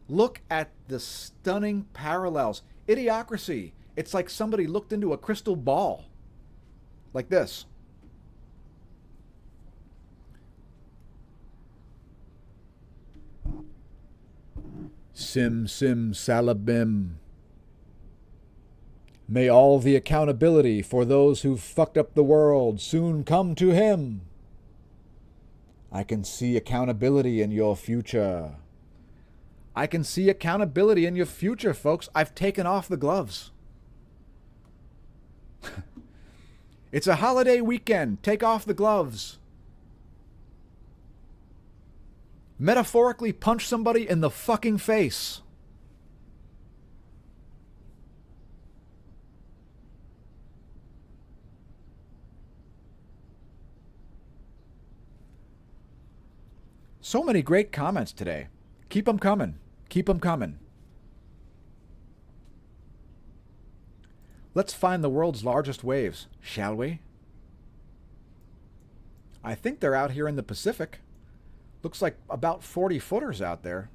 look at the stunning parallels. Idiocracy, it's like somebody looked into a crystal ball. Like this. Sim sim salabim. May all the accountability for those who've fucked up the world soon come to him. I can see accountability in your future. I can see accountability in your future, folks. I've taken off the gloves. It's a holiday weekend. Take off the gloves. Metaphorically punch somebody in the fucking face. So many great comments today. Keep them coming. Keep them coming. Let's find the world's largest waves, shall we? I think they're out here in the Pacific. Looks like about 40 footers out there.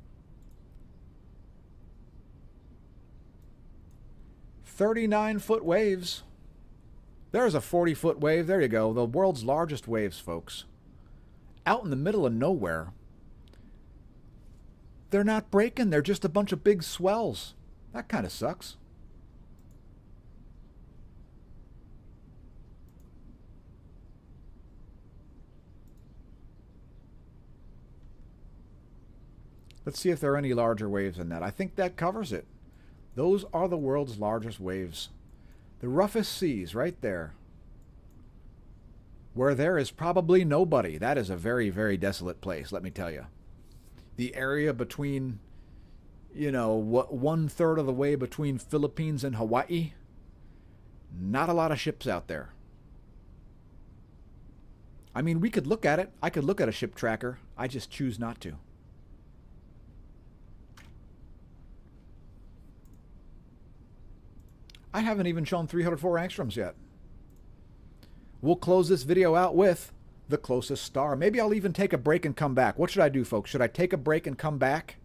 39-foot waves. There's a 40-foot wave. There you go. The world's largest waves, folks. Out in the middle of nowhere. They're not breaking. They're just a bunch of big swells. That kind of sucks. Let's see if there are any larger waves than that. I think that covers it. Those are the world's largest waves. The roughest seas right there. where there is probably nobody. That is a very, very desolate place, let me tell you. The area between, what, 1/3 of the way between Philippines and Hawaii, not a lot of ships out there. I mean, we could look at it. I could look at a ship tracker. I just choose not to. I haven't even shown 304 angstroms yet. We'll close this video out with the closest star. Maybe I'll even take a break and come back. What should I do, folks? Should I take a break and come back?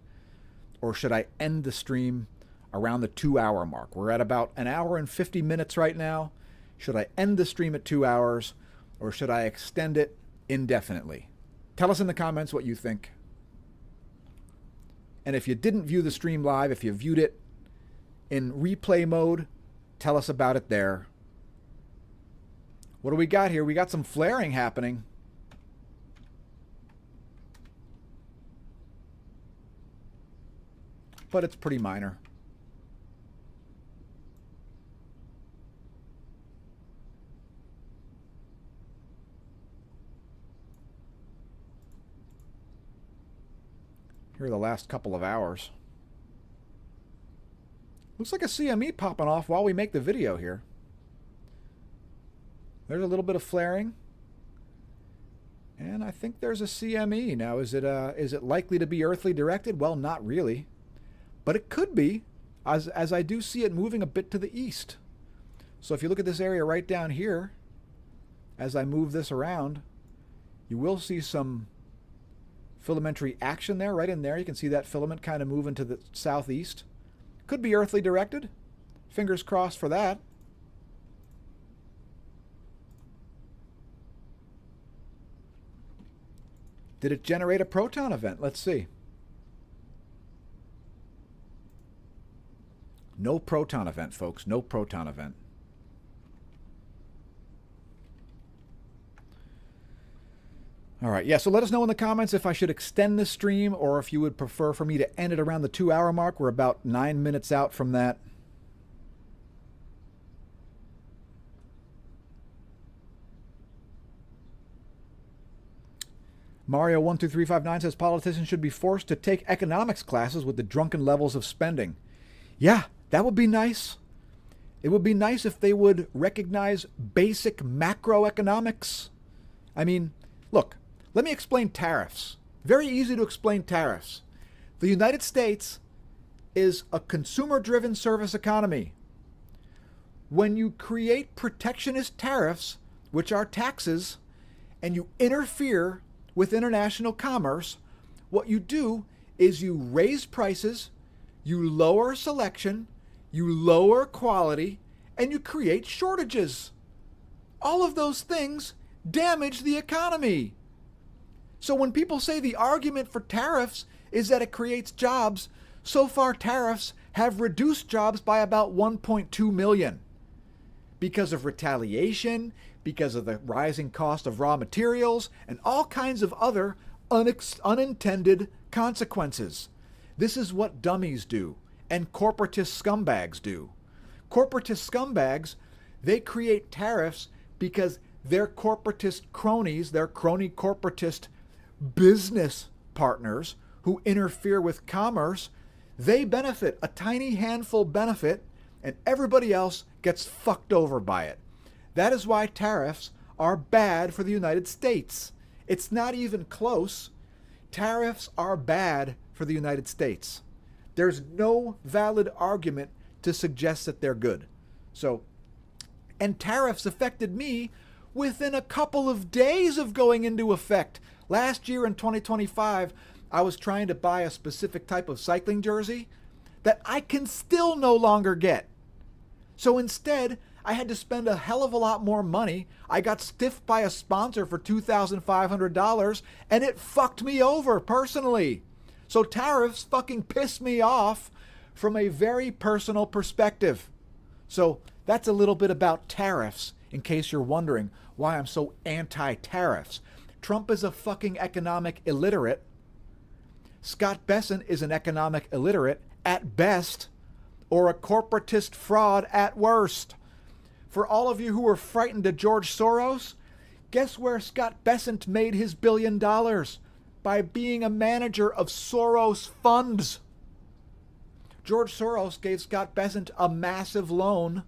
Or should I end the stream around the 2-hour mark? We're at about 1 hour and 50 minutes right now. Should I end the stream at 2 hours? Or should I extend it indefinitely? Tell us in the comments what you think. And if you didn't view the stream live, if you viewed it in replay mode, tell us about it there. What do we got here? We got some flaring happening. But it's pretty minor. Here are the last couple of hours. Looks like a CME popping off while we make the video here. There's a little bit of flaring. And I think there's a CME. Now, is it likely to be earthly directed? Well, not really. But it could be, as I do see it moving a bit to the east. So if you look at this area right down here, as I move this around, you will see some filamentary action there, right in there. You can see that filament kind of moving to the southeast. Could be earthly directed. Fingers crossed for that. Did it generate a proton event? Let's see. No proton event, folks. No proton event. All right, yeah, so let us know in the comments if I should extend the stream or if you would prefer for me to end it around the 2-hour mark. We're about 9 minutes out from that. Mario12359 says politicians should be forced to take economics classes with the drunken levels of spending. Yeah, that would be nice. It would be nice if they would recognize basic macroeconomics. I mean, look. Let me explain tariffs. Very easy to explain tariffs. The United States is a consumer-driven service economy. When you create protectionist tariffs, which are taxes, and you interfere with international commerce, what you do is you raise prices, you lower selection, you lower quality, and you create shortages. All of those things damage the economy. So when people say the argument for tariffs is that it creates jobs, so far tariffs have reduced jobs by about 1.2 million because of retaliation, because of the rising cost of raw materials, and all kinds of other unintended consequences. This is what dummies do and corporatist scumbags do. Corporatist scumbags, they create tariffs because their corporatist cronies, their crony corporatist business partners who interfere with commerce, they benefit. A tiny handful benefit, and everybody else gets fucked over by it. That is why tariffs are bad for the United States. It's not even close. Tariffs are bad for the United States. There's no valid argument to suggest that they're good. So, and tariffs affected me within a couple of days of going into effect. Last year in 2025, I was trying to buy a specific type of cycling jersey that I can still no longer get. So instead, I had to spend a hell of a lot more money. I got stiffed by a sponsor for $2,500, and it fucked me over personally. So tariffs fucking piss me off from a very personal perspective. So that's a little bit about tariffs, in case you're wondering why I'm so anti-tariffs. Trump is a fucking economic illiterate. Scott Bessent is an economic illiterate at best, or a corporatist fraud at worst. For all of you who are frightened of George Soros, Guess where Scott Bessent made his $1 billion? By being a manager of Soros funds. George Soros gave Scott Bessent a massive loan,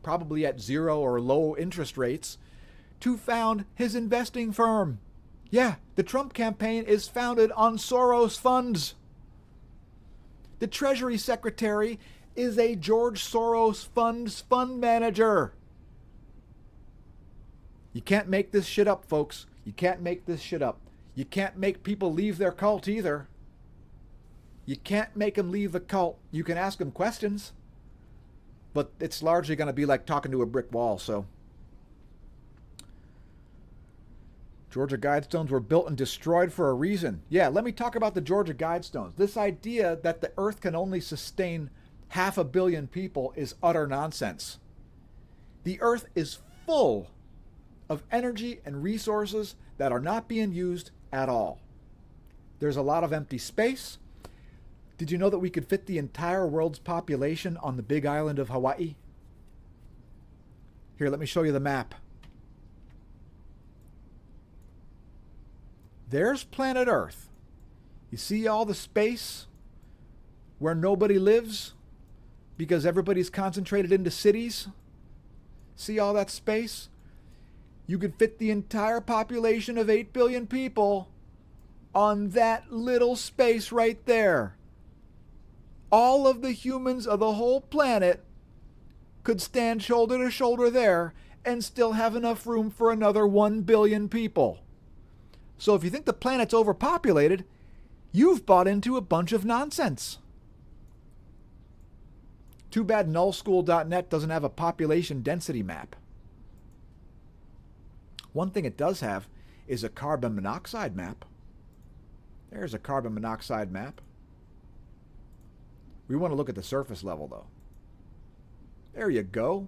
probably at zero or low interest rates, to found his investing firm. Yeah, the Trump campaign is founded on Soros funds. The Treasury Secretary is a George Soros funds fund manager. You can't make this shit up, folks. You can't make this shit up. You can't make people leave their cult either. You can't make them leave the cult. You can ask them questions, but it's largely going to be like talking to a brick wall. So Georgia Guidestones were built and destroyed for a reason. Yeah, let me talk about the Georgia Guidestones. This idea that the earth can only sustain 500 million people is utter nonsense. The earth is full of energy and resources that are not being used at all. There's a lot of empty space. Did you know that we could fit the entire world's population on the big island of Hawaii? Here, let me show you the map. There's planet Earth. You see all the space where nobody lives because everybody's concentrated into cities? See all that space? You could fit the entire population of 8 billion people on that little space right there. All of the humans of the whole planet could stand shoulder to shoulder there and still have enough room for another 1 billion people. So if you think the planet's overpopulated, you've bought into a bunch of nonsense. Too bad nullschool.net doesn't have a population density map. One thing it does have is a carbon monoxide map. There's a carbon monoxide map. We want to look at the surface level, though. There you go.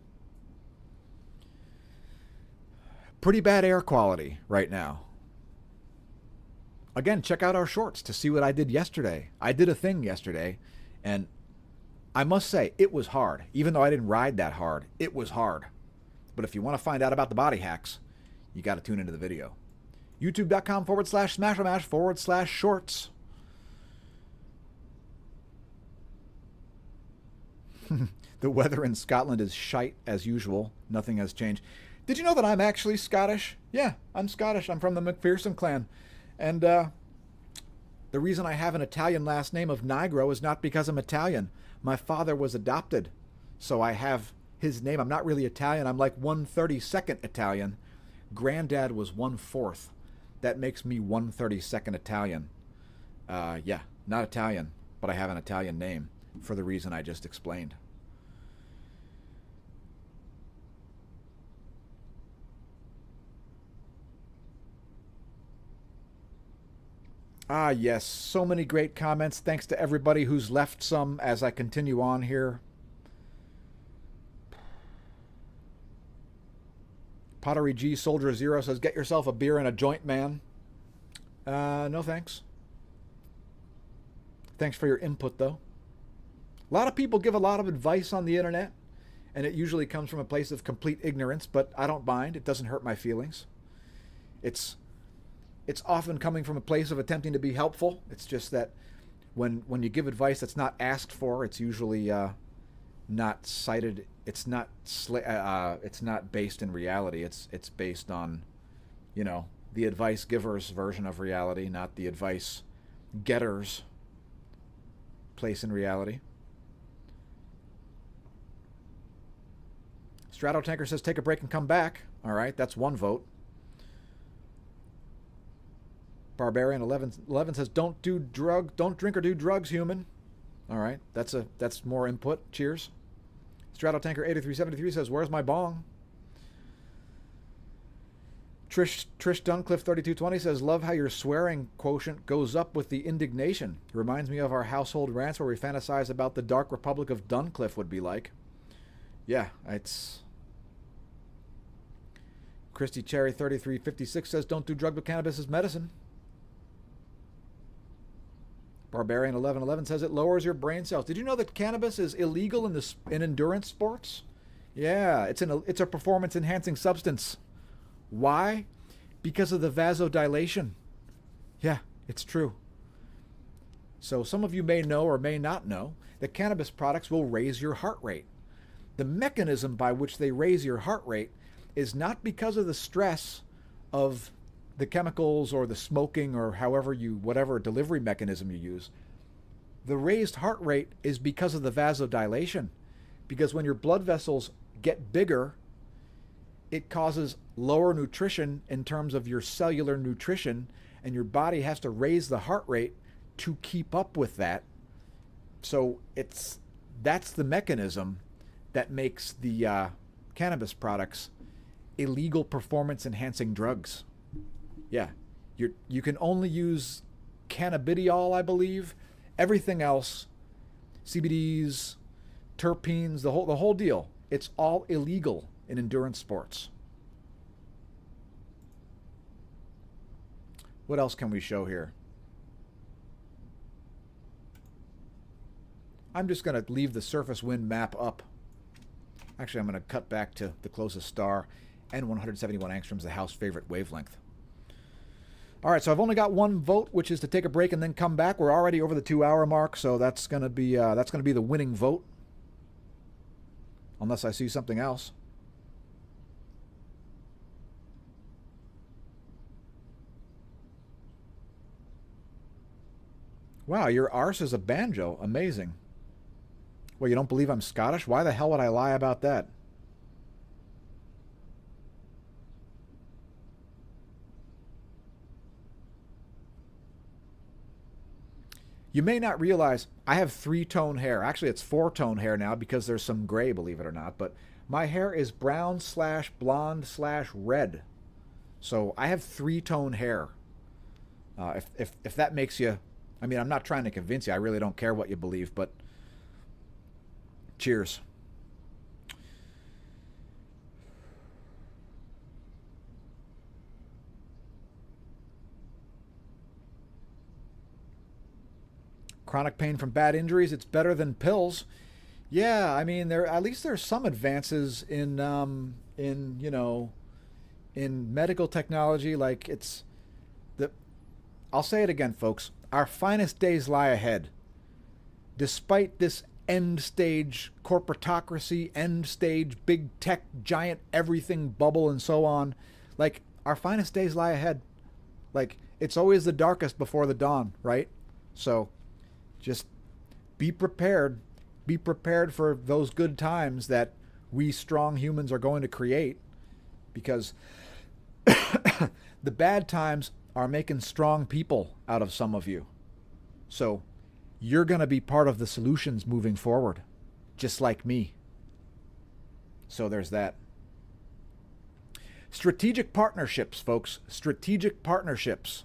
Pretty bad air quality right now. Again, check out our shorts to see what I did yesterday. I did a thing yesterday, and I must say, it was hard. Even though I didn't ride that hard, it was hard. But if you want to find out about the body hacks, you got to tune into the video. YouTube.com/smashomash/shorts. The weather in Scotland is shite as usual. Nothing has changed. Did you know that I'm actually Scottish? Yeah, I'm Scottish. I'm from the McPherson clan. And the reason I have an Italian last name of Nigro is not because I'm Italian. My father was adopted, so I have his name. I'm not really Italian. I'm like 1/32nd Italian. Granddad was 1/4. That makes me 1/32nd Italian. Yeah, not Italian, but I have an Italian name for the reason I just explained. Ah, yes, so many great comments. Thanks to everybody who's left some as I continue on here. Pottery G Soldier Zero says, get yourself a beer and a joint, man. No thanks. Thanks for your input, though. A lot of people give a lot of advice on the internet, and it usually comes from a place of complete ignorance, but I don't mind. It doesn't hurt my feelings. It's often coming from a place of attempting to be helpful. It's just that when you give advice that's not asked for, it's usually not cited. It's not based in reality. It's based on, you know, the advice giver's version of reality, not the advice getter's place in reality. Stratotanker says, take a break and come back. All right, that's one vote. Barbarian 11 says, don't drink or do drugs, human. All right, that's more input. Cheers. Stratotanker 8373 says, where's my bong? Trish Duncliffe 3220 says, love how your swearing quotient goes up with the indignation. It reminds me of our household rants where we fantasize about the Dark Republic of Duncliffe would be like. Yeah, it's... Christy Cherry 3356 says, don't do drug with cannabis as medicine. Barbarian 1111 says it lowers your brain cells. Did you know that cannabis is illegal in endurance sports? Yeah, it's a performance enhancing substance. Why? Because of the vasodilation. Yeah, it's true. So some of you may know or may not know that cannabis products will raise your heart rate. The mechanism by which they raise your heart rate is not because of the stress of the chemicals or the smoking or whatever delivery mechanism you use. The raised heart rate is because of the vasodilation. Because when your blood vessels get bigger, it causes lower nutrition in terms of your cellular nutrition, and your body has to raise the heart rate to keep up with that. So that's the mechanism that makes the cannabis products illegal performance enhancing drugs. Yeah, you can only use cannabidiol, I believe. Everything else, CBDs, terpenes, the whole deal, it's all illegal in endurance sports. What else can we show here? I'm just going to leave the surface wind map up. Actually, I'm going to cut back to the closest star and 171 angstroms, the house favorite wavelength. All right, so I've only got one vote, which is to take a break and then come back. We're already over the 2-hour mark, so that's going to be the winning vote, unless I see something else. Wow, your arse is a banjo. Amazing. Well, you don't believe I'm Scottish? Why the hell would I lie about that? You may not realize I have 3-tone hair. Actually, it's 4-tone hair now because there's some gray, believe it or not. But my hair is brown/blonde/red. So I have 3-tone hair. If that makes you... I mean, I'm not trying to convince you. I really don't care what you believe, but... Cheers. Chronic pain from bad injuries, it's better than pills. Yeah, I mean, at least there's some advances in medical technology. Like I'll say it again, folks. Our finest days lie ahead. Despite this end stage corporatocracy, end stage big tech, giant everything bubble and so on, like our finest days lie ahead. Like it's always the darkest before the dawn, right? So just be prepared. Be prepared for those good times that we strong humans are going to create, because the bad times are making strong people out of some of you. So you're going to be part of the solutions moving forward, just like me. So there's that. Strategic partnerships, folks. Strategic partnerships.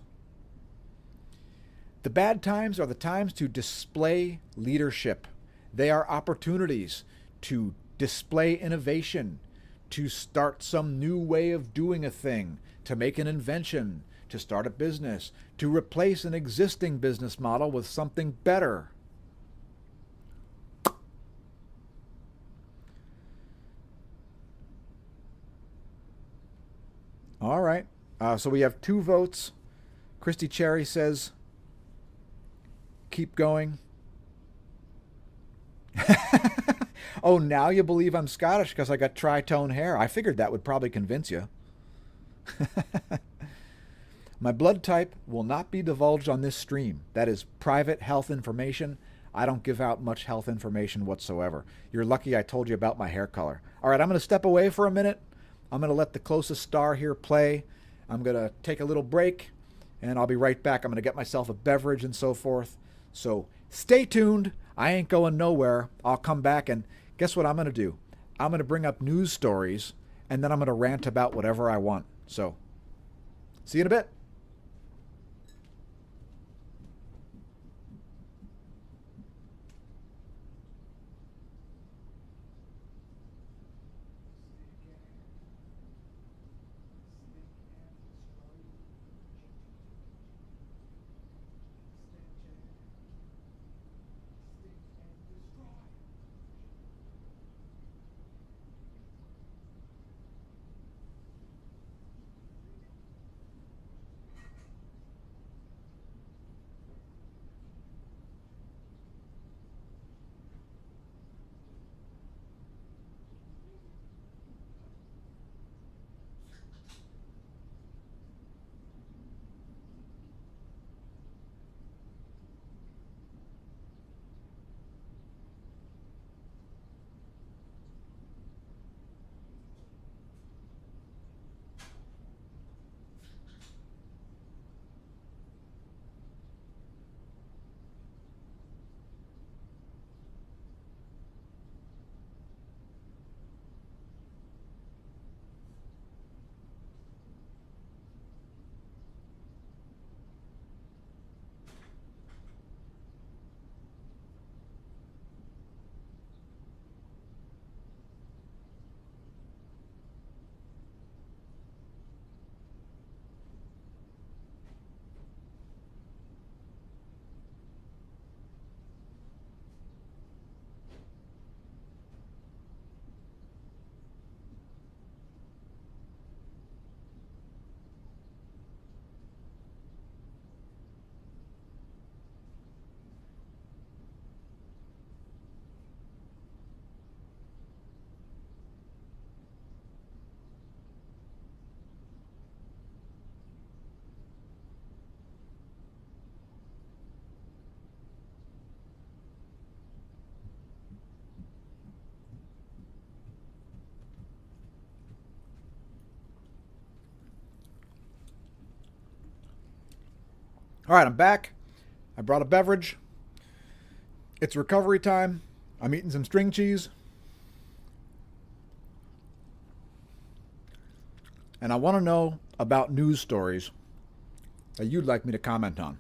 The bad times are the times to display leadership. They are opportunities to display innovation, to start some new way of doing a thing, to make an invention, to start a business, to replace an existing business model with something better. All right. So we have 2 votes. Christy Cherry says, keep going. Oh, now you believe I'm Scottish because I got tri-tone hair. I figured that would probably convince you. My blood type will not be divulged on this stream. That is private health information. I don't give out much health information whatsoever. You're lucky I told you about my hair color. All right, I'm going to step away for a minute. I'm going to let the closest star here play. I'm going to take a little break, and I'll be right back. I'm going to get myself a beverage and so forth. So stay tuned. I ain't going nowhere. I'll come back, and guess what I'm going to do? I'm going to bring up news stories, and then I'm going to rant about whatever I want. So see you in a bit. All right, I'm back. I brought a beverage. It's recovery time. I'm eating some string cheese. And I want to know about news stories that you'd like me to comment on.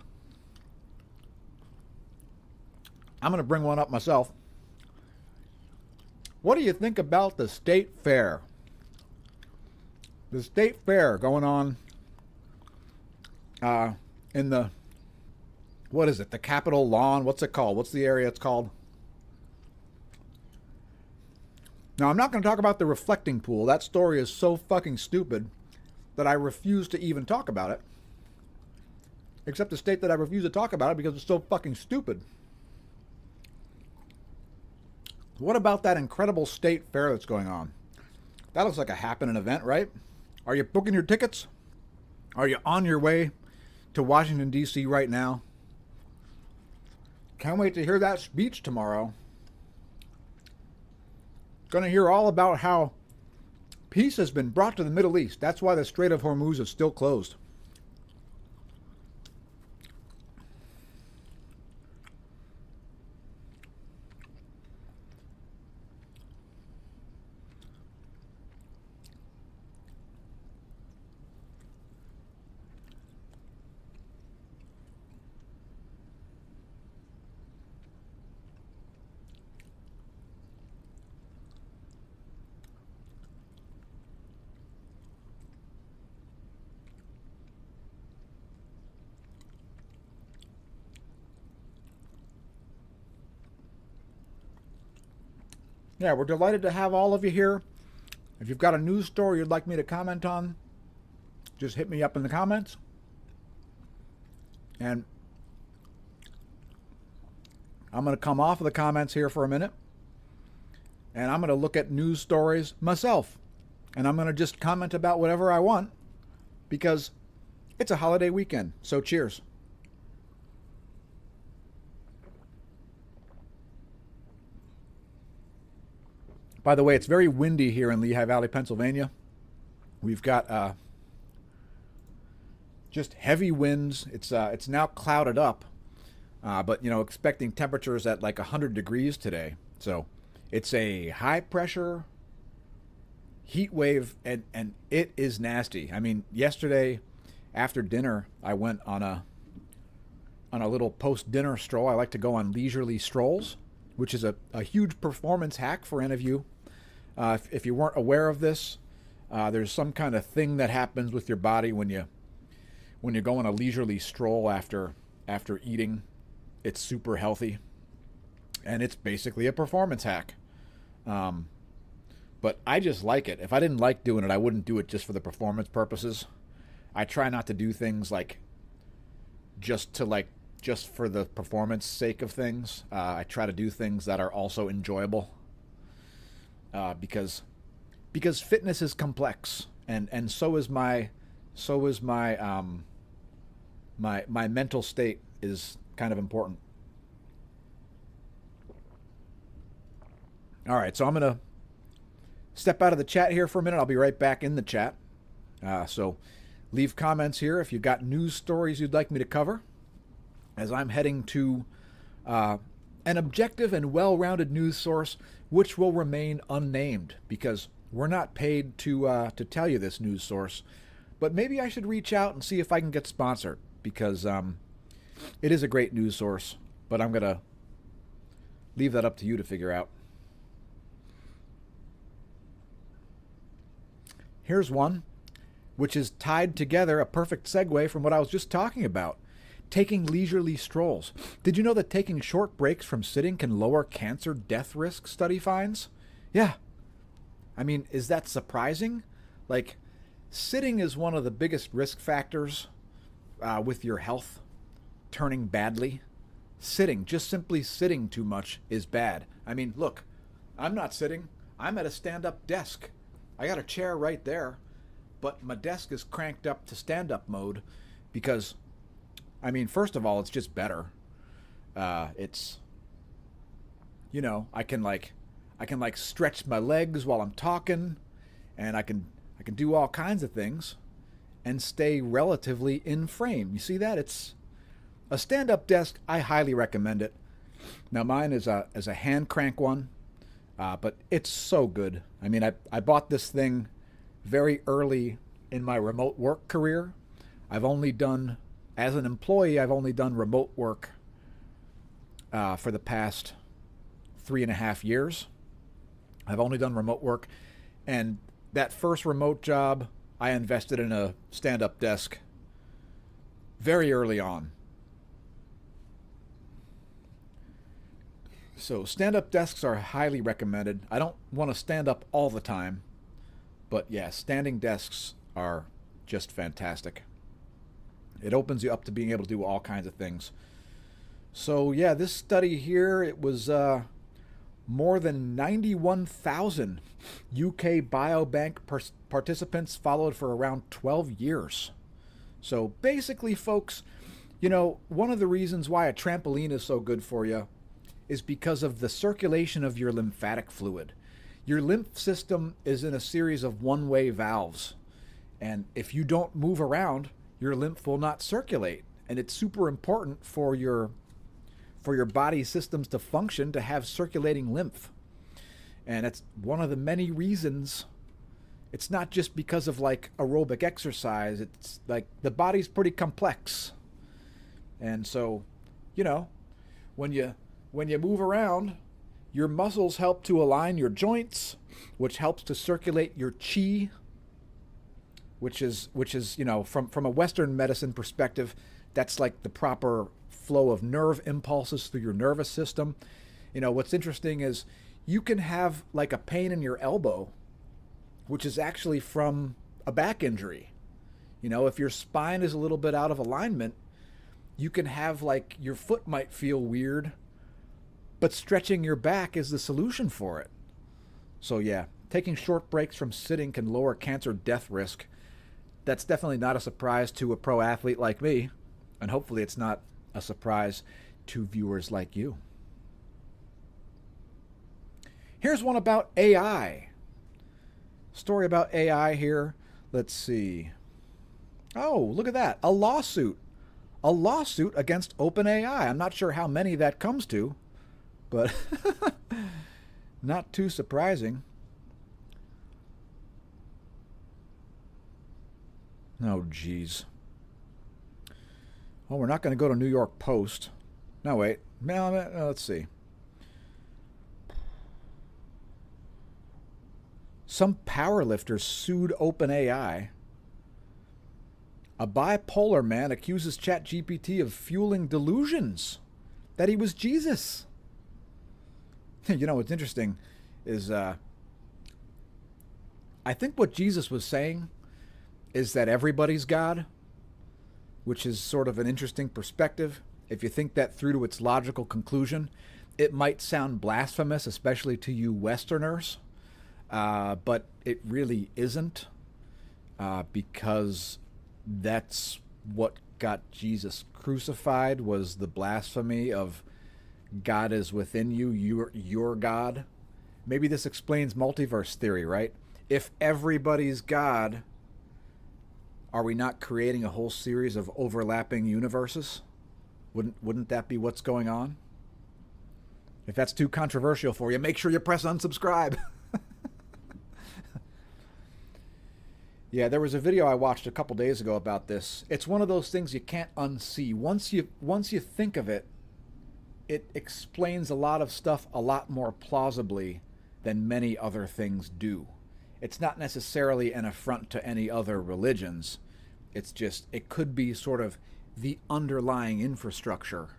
I'm going to bring one up myself. What do you think about the state fair? The state fair going on in the, what is it, the Capitol lawn? What's it called? What's the area it's called? Now, I'm not going to talk about the reflecting pool. That story is so fucking stupid that I refuse to even talk about it. Except to state that I refuse to talk about it because it's so fucking stupid. What about that incredible state fair that's going on? That looks like a happening event, right? Are you booking your tickets? Are you on your way to Washington, D.C. right now? Can't wait to hear that speech tomorrow. Going to hear all about how peace has been brought to the Middle East. That's why the Strait of Hormuz is still closed. Yeah, we're delighted to have all of you here. If you've got a news story you'd like me to comment on, just hit me up in the comments. And I'm going to come off of the comments here for a minute. And I'm going to look at news stories myself. And I'm going to just comment about whatever I want because it's a holiday weekend. So cheers. By the way, it's very windy here in Lehigh Valley, Pennsylvania. We've got just heavy winds. It's now clouded up, but expecting temperatures at like 100 degrees today. So it's a high pressure heat wave, and it is nasty. I mean, yesterday after dinner, I went on a little post dinner stroll. I like to go on leisurely strolls, which is a huge performance hack for any of you. If you weren't aware of this, there's some kind of thing that happens with your body when you go on a leisurely stroll after eating. It's super healthy, and it's basically a performance hack. But I just like it. If I didn't like doing it, I wouldn't do it just for the performance purposes. I try not to do things like just for the performance sake of things. I try to do things that are also enjoyable. Because fitness is complex, and so is my mental state is kind of important. All right, so I'm gonna step out of the chat here for a minute. I'll be right back in the chat. So leave comments here if you've got news stories you'd like me to cover, as I'm heading to an objective and well-rounded news source, which will remain unnamed because we're not paid to tell you this news source. But maybe I should reach out and see if I can get sponsored because it is a great news source. But I'm gonna leave that up to you to figure out. Here's one, which is tied together, a perfect segue from what I was just talking about. Taking leisurely strolls. Did you know that taking short breaks from sitting can lower cancer death risk, study finds? Yeah. I mean, is that surprising? Like, sitting is one of the biggest risk factors with your health turning badly. Sitting, just simply sitting too much is bad. I mean, look, I'm not sitting. I'm at a stand-up desk. I got a chair right there, but my desk is cranked up to stand-up mode because, I mean, first of all, it's just better. It's, I can stretch my legs while I'm talking, and I can do all kinds of things, and stay relatively in frame. You see that? It's A stand-up desk, I highly recommend it. Now mine is a hand crank one, but it's so good. I mean, I bought this thing very early in my remote work career. I've only done, as an employee, I've only done remote work for the past 3.5 years. I've only done remote work, and that first remote job, I invested in a stand-up desk very early on. So stand-up desks are highly recommended. I don't want to stand up all the time, but yeah, standing desks are just fantastic. It opens you up to being able to do all kinds of things. So yeah, this study here, it was more than 91,000 UK biobank participants followed for around 12 years. So basically, folks, one of the reasons why a trampoline is so good for you is because of the circulation of your lymphatic fluid. Your lymph system is in a series of one-way valves. And if you don't move around, your lymph will not circulate. And it's super important for your body systems to function, to have circulating lymph. And it's one of the many reasons. It's not just because of like aerobic exercise. It's like the body's pretty complex. And so, when you move around, your muscles help to align your joints, which helps to circulate your chi, which is from a Western medicine perspective, that's like the proper flow of nerve impulses through your nervous system. What's interesting is you can have like a pain in your elbow, which is actually from a back injury. If your spine is a little bit out of alignment, you can have like your foot might feel weird, but stretching your back is the solution for it. So yeah, taking short breaks from sitting can lower cancer death risk. That's definitely not a surprise to a pro athlete like me, and hopefully it's not a surprise to viewers like you. Here's one about AI. Story about AI here. Let's see. Oh, look at that. A lawsuit. A lawsuit against OpenAI. I'm not sure how many that comes to, but not too surprising. Oh, geez. Oh, we're not going to go to New York Post. No, wait. No, let's see. Some powerlifters sued OpenAI. A bipolar man accuses ChatGPT of fueling delusions that he was Jesus. What's interesting is I think what Jesus was saying is that everybody's God, which is sort of an interesting perspective. If you think that through to its logical conclusion, it might sound blasphemous, especially to you Westerners, but it really isn't, because that's what got Jesus crucified, was the blasphemy of God is within you, you're God. Maybe this explains multiverse theory, right? If everybody's God, are we not creating a whole series of overlapping universes? Wouldn't that be what's going on? If that's too controversial for you, make sure you press unsubscribe. Yeah, there was a video I watched a couple days ago about this. It's one of those things you can't unsee. Once you think of it, it explains a lot of stuff a lot more plausibly than many other things do. It's not necessarily an affront to any other religions. It's just, it could be sort of the underlying infrastructure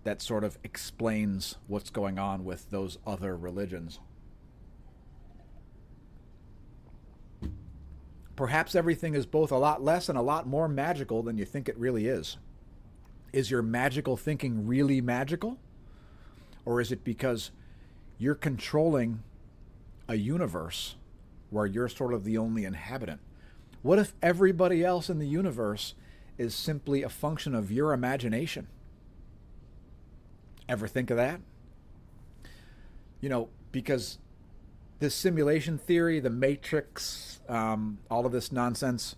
that sort of explains what's going on with those other religions. Perhaps everything is both a lot less and a lot more magical than you think it really is. Is your magical thinking really magical? Or is it because you're controlling a universe where you're sort of the only inhabitant? What if everybody else in the universe is simply a function of your imagination? Ever think of that? Because this simulation theory, the Matrix, all of this nonsense,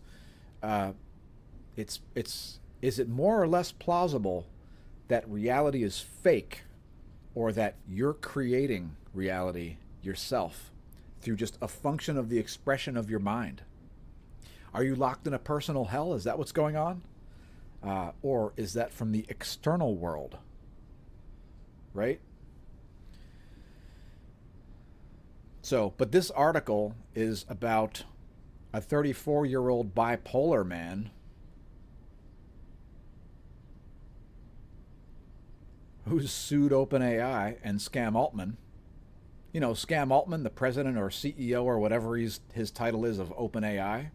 it's is it more or less plausible that reality is fake, or that you're creating reality yourself through just a function of the expression of your mind? Are you locked in a personal hell? Is that what's going on? Or is that from the external world? Right? So, but this article is about a 34-year-old bipolar man who's sued OpenAI and Sam Altman. You know, Sam Altman, the president or CEO or whatever his title is of OpenAI.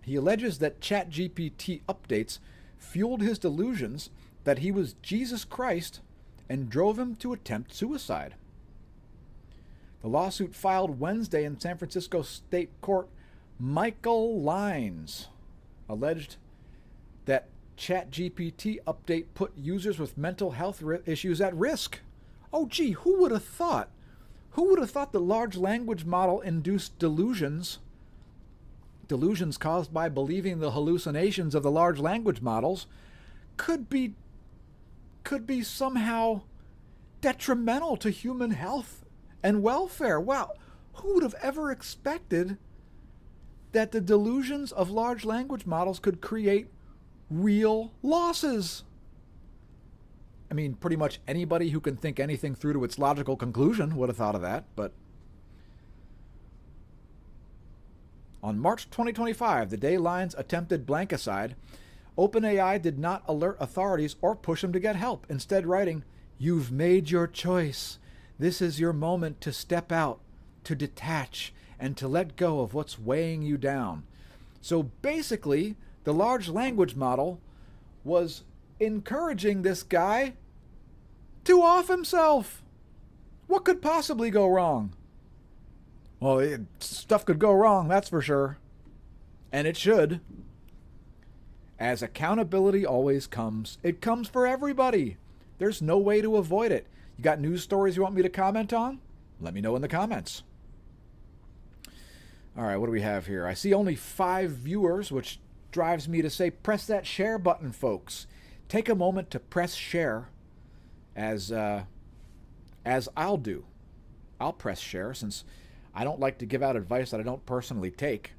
He alleges that ChatGPT updates fueled his delusions that he was Jesus Christ and drove him to attempt suicide. The lawsuit filed Wednesday in San Francisco State Court, Michael Lines alleged that ChatGPT update put users with mental health issues at risk. Oh gee, who would have thought? Who would have thought the large language model induced delusions caused by believing the hallucinations of the large language models could be somehow detrimental to human health and welfare? Wow, who would have ever expected that the delusions of large language models could create real losses? I mean, pretty much anybody who can think anything through to its logical conclusion would have thought of that, but on March 2025, the day Lines attempted blankicide, OpenAI did not alert authorities or push him to get help, instead writing, "You've made your choice. This is your moment to step out, to detach, and to let go of what's weighing you down." So basically, the large language model was encouraging this guy to off himself. What could possibly go wrong? Well, stuff could go wrong, that's for sure. And it should. As accountability always comes, it comes for everybody. There's no way to avoid it. You got news stories you want me to comment on? Let me know in the comments. All right, what do we have here? I see only 5 viewers, which drives me to say press that share button, folks. Take a moment to press share, as I'll do. I'll press share since I don't like to give out advice that I don't personally take.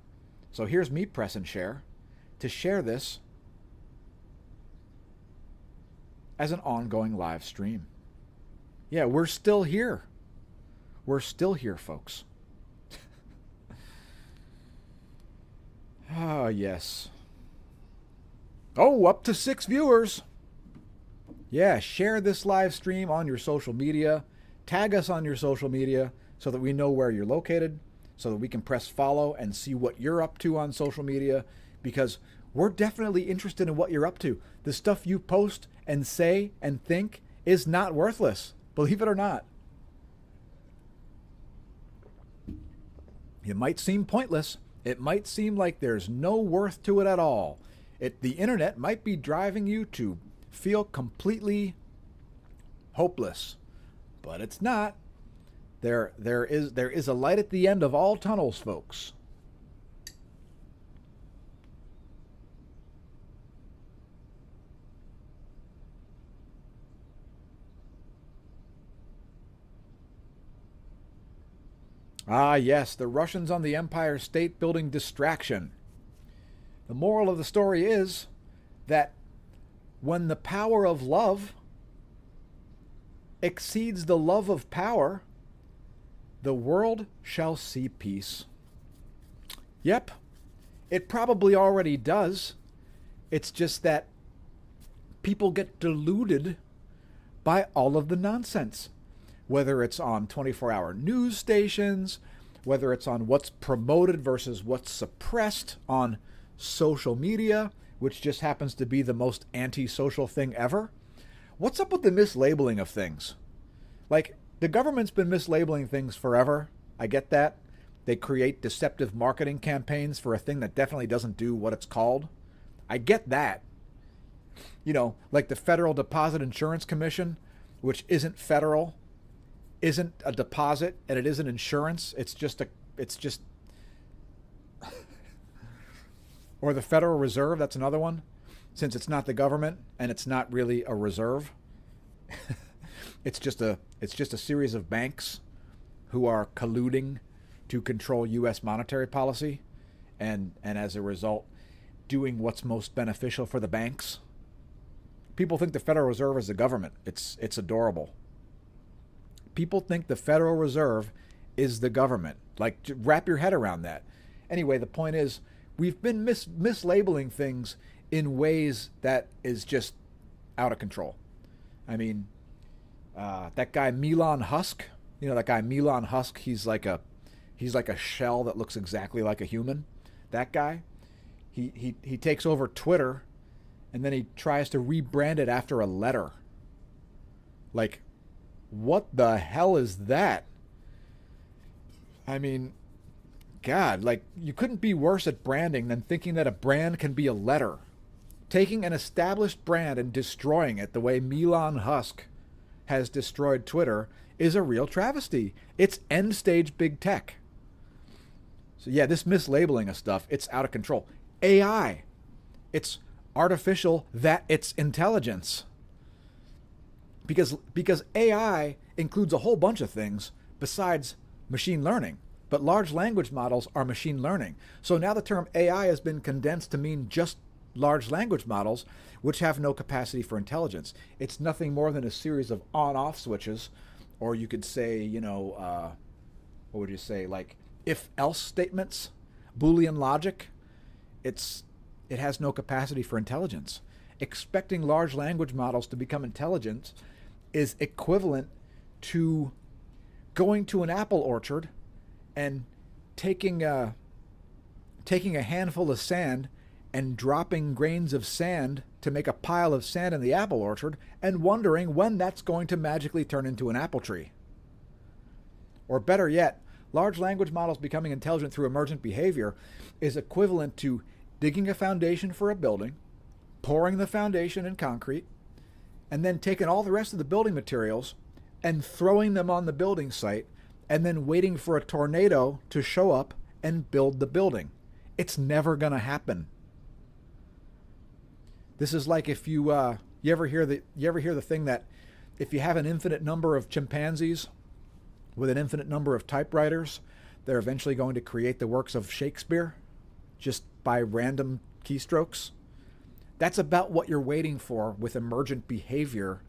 So here's me pressing share to share this as an ongoing live stream. Yeah, we're still here. We're still here, folks. Ah, yes. Oh, up to 6 viewers. Yeah, share this live stream on your social media. Tag us on your social media so that we know where you're located, so that we can press follow and see what you're up to on social media, because we're definitely interested in what you're up to. The stuff you post and say and think is not worthless, believe it or not. It might seem pointless. It might seem like there's no worth to it at all. The internet might be driving you to feel completely hopeless, but it's not. There is a light at the end of all tunnels, folks. Ah, yes, the Russians on the Empire State Building distraction. The moral of the story is that when the power of love exceeds the love of power, the world shall see peace. Yep, it probably already does. It's just that people get deluded by all of the nonsense. Whether it's on 24-hour news stations, whether it's on what's promoted versus what's suppressed on social media, which just happens to be the most anti-social thing ever. What's up with the mislabeling of things? Like, the government's been mislabeling things forever. I get that. They create deceptive marketing campaigns for a thing that definitely doesn't do what it's called. I get that. You know, like the Federal Deposit Insurance Commission, which isn't federal, isn't a deposit, and it isn't insurance. It's just Or the Federal Reserve, that's another one. Since it's not the government and it's not really a reserve, it's just a series of banks who are colluding to control US monetary policy and as a result doing what's most beneficial for the banks. People think the Federal Reserve is the government. It's adorable. People think the Federal Reserve is the government. Like, wrap your head around that. Anyway, the point is, we've been mislabeling things in ways that is just out of control. I mean, that guy Elon Musk, you know that guy Elon Musk, he's like a shell that looks exactly like a human. That guy, he takes over Twitter and then he tries to rebrand it after a letter. Like, what the hell is that? I mean, God, like, you couldn't be worse at branding than thinking that a brand can be a letter. Taking an established brand and destroying it the way Elon Musk has destroyed Twitter is a real travesty. It's end stage big tech. So yeah, this mislabeling of stuff, it's out of control. AI, it's artificial that it's intelligence. Because AI includes a whole bunch of things besides machine learning. But large language models are machine learning. So now the term AI has been condensed to mean just large language models, which have no capacity for intelligence. It's nothing more than a series of on-off switches, or you could say, you know, what would you say, like if-else statements, Boolean logic. It has no capacity for intelligence. Expecting large language models to become intelligent is equivalent to going to an apple orchard and taking a handful of sand and dropping grains of sand to make a pile of sand in the apple orchard and wondering when that's going to magically turn into an apple tree. Or better yet, large language models becoming intelligent through emergent behavior is equivalent to digging a foundation for a building, pouring the foundation in concrete, and then taking all the rest of the building materials and throwing them on the building site and then waiting for a tornado to show up and build the building. It's never going to happen. This is like if you ever hear the thing that if you have an infinite number of chimpanzees with an infinite number of typewriters, they're eventually going to create the works of Shakespeare just by random keystrokes. That's about what you're waiting for with emergent behavior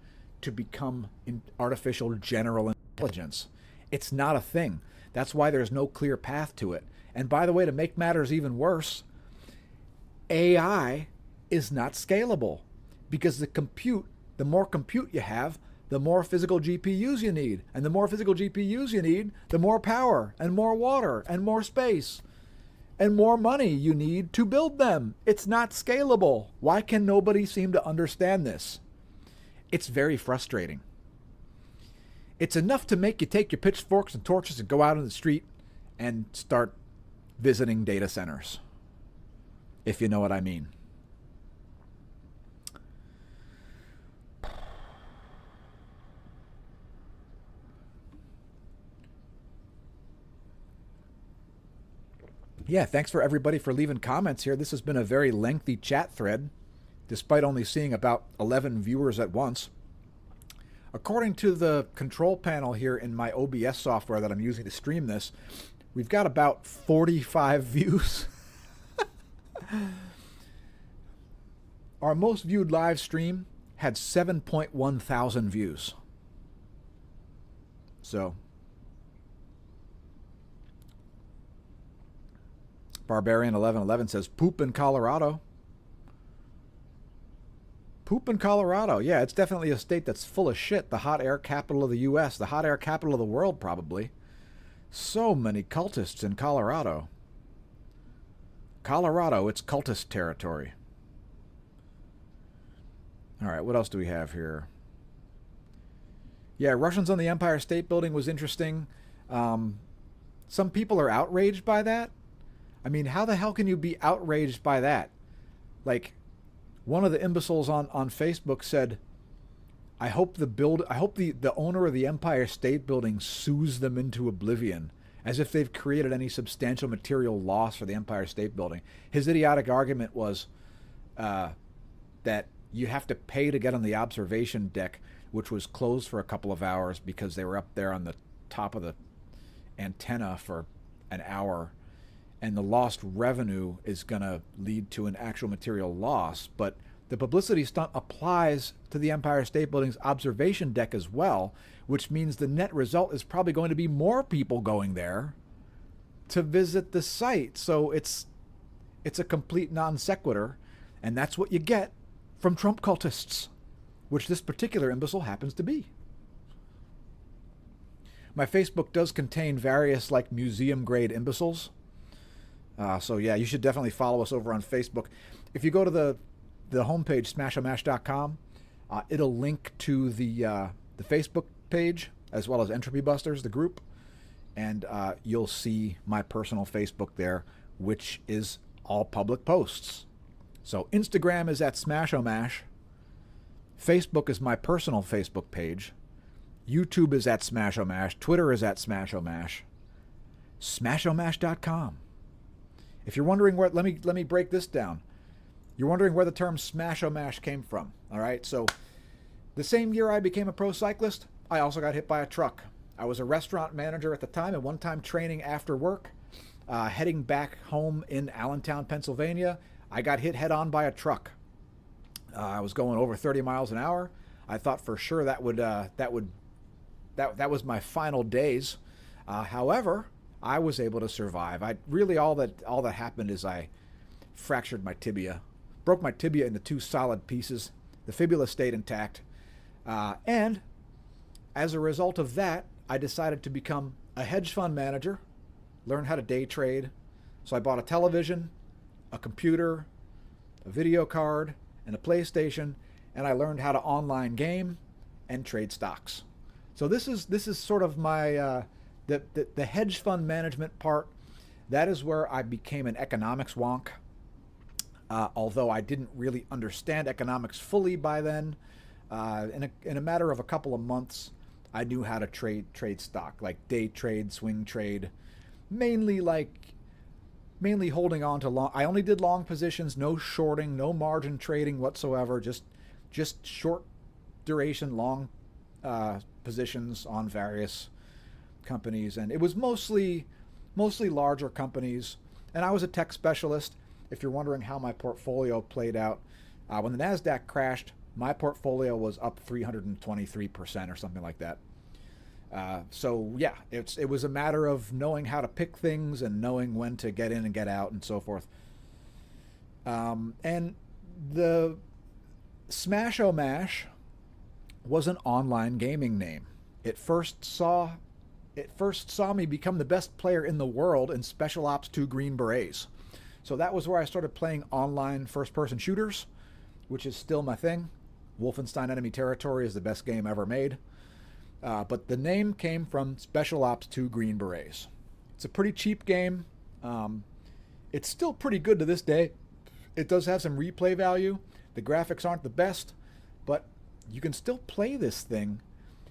to become artificial general intelligence. It's not a thing. That's why there's no clear path to it. And by the way, to make matters even worse, AI is not scalable because the more compute you have, the more physical GPUs you need. And the more physical GPUs you need, the more power and more water and more space and more money you need to build them. It's not scalable. Why can nobody seem to understand this? It's very frustrating. It's enough to make you take your pitchforks and torches and go out on the street and start visiting data centers, if you know what I mean. Yeah, thanks for everybody for leaving comments here. This has been a very lengthy chat thread, despite only seeing about 11 viewers at once. According to the control panel here in my OBS software that I'm using to stream this, we've got about 45 views. Our most viewed live stream had 7.1 thousand views. So, Barbarian1111 says, poop in Colorado. Poop in Colorado. Yeah, it's definitely a state that's full of shit. The hot air capital of the U.S., the hot air capital of the world, probably. So many cultists in Colorado. Colorado, it's cultist territory. All right, what else do we have here? Yeah, Russians on the Empire State Building was interesting. Some people are outraged by that. I mean, how the hell can you be outraged by that? Like, one of the imbeciles on Facebook said, I hope the owner of the Empire State Building sues them into oblivion. as if they've created any substantial material loss for the Empire State Building. His idiotic argument was that you have to pay to get on the observation deck, which was closed for a couple of hours because they were up there on the top of the antenna for an hour, and the lost revenue is going to lead to an actual material loss. But the publicity stunt applies to the Empire State Building's observation deck as well, which means the net result is probably going to be more people going there to visit the site. So it's a complete non sequitur, and that's what you get from Trump cultists, which this particular imbecile happens to be. My Facebook does contain various like museum grade imbeciles. So yeah, you should definitely follow us over on Facebook. If you go to the homepage, smashomash.com, it'll link to the Facebook page as well as Entropy Busters, the group, and you'll see my personal Facebook there, which is all public posts. So Instagram is at Smashomash. Facebook is my personal Facebook page. YouTube is at Smashomash. Twitter is at Smashomash. Smashomash.com. If you're wondering where, let me break this down. You're wondering where the term Smashomash came from. All right, so the same year I became a pro cyclist, I also got hit by a truck. I was a restaurant manager at the time, and one time training after work, heading back home in Allentown, Pennsylvania, I got hit head on by a truck. I was going over 30 miles an hour. I thought for sure that was my final days. However, I was able to survive. All that happened is I fractured my tibia, broke my tibia into two solid pieces. The fibula stayed intact, and as a result of that, I decided to become a hedge fund manager, learn how to day trade. So I bought a television, a computer, a video card, and a PlayStation, and I learned how to online game and trade stocks. So this is sort of my the hedge fund management part. That is where I became an economics wonk. Although I didn't really understand economics fully by then, in a matter of a couple of months, I knew how to trade stock, like day trade, swing trade, mainly holding on to long. I only did long positions, no shorting, no margin trading whatsoever, just short duration long positions on various companies, and it was mostly larger companies. And I was a tech specialist. If you're wondering how my portfolio played out, when the NASDAQ crashed, my portfolio was up 323% or something like that. So yeah, it was a matter of knowing how to pick things and knowing when to get in and get out and so forth. And the Smashomash was an online gaming name. It first saw me become the best player in the world in Special Ops 2 Green Berets. So that was where I started playing online first-person shooters, which is still my thing. Wolfenstein Enemy Territory is the best game ever made. But the name came from Special Ops 2 Green Berets. It's a pretty cheap game. It's still pretty good to this day. It does have some replay value. The graphics aren't the best, but you can still play this thing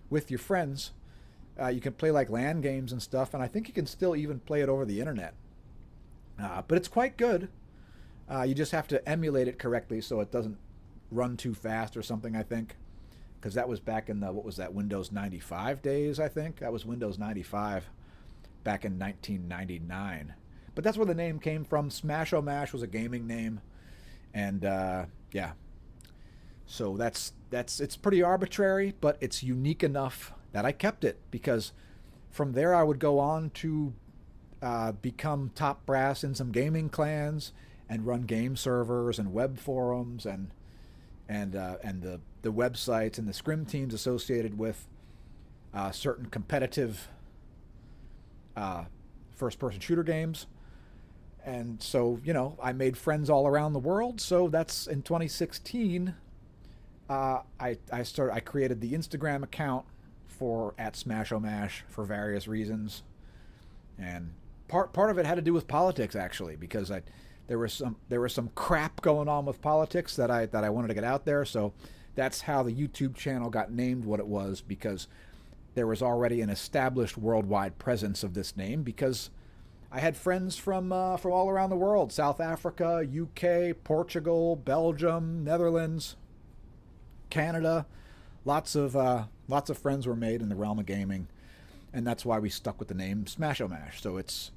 with your friends. You can play like LAN games and stuff, and I think you can still even play it over the internet. But it's quite good. You just have to emulate it correctly so it doesn't run too fast or something, I think. Because that was back in the, Windows 95 days, I think. That was Windows 95 back in 1999. But that's where the name came from. Smashomash was a gaming name. And, yeah. So it's pretty arbitrary, but it's unique enough that I kept it. Because from there I would go on to become top brass in some gaming clans and run game servers and web forums and the websites and the scrim teams associated with certain competitive first-person shooter games. And so, I made friends all around the world. So that's in 2016. I created the Instagram account for @Smashomash for various reasons, and part of it had to do with politics, actually, because there was some crap going on with politics that I wanted to get out there. So that's how the YouTube channel got named what it was, because there was already an established worldwide presence of this name because I had friends from all around the world: South Africa, UK, Portugal, Belgium, Netherlands, Canada. Lots of friends were made in the realm of gaming, and that's why we stuck with the name Smash-O-Mash. So it's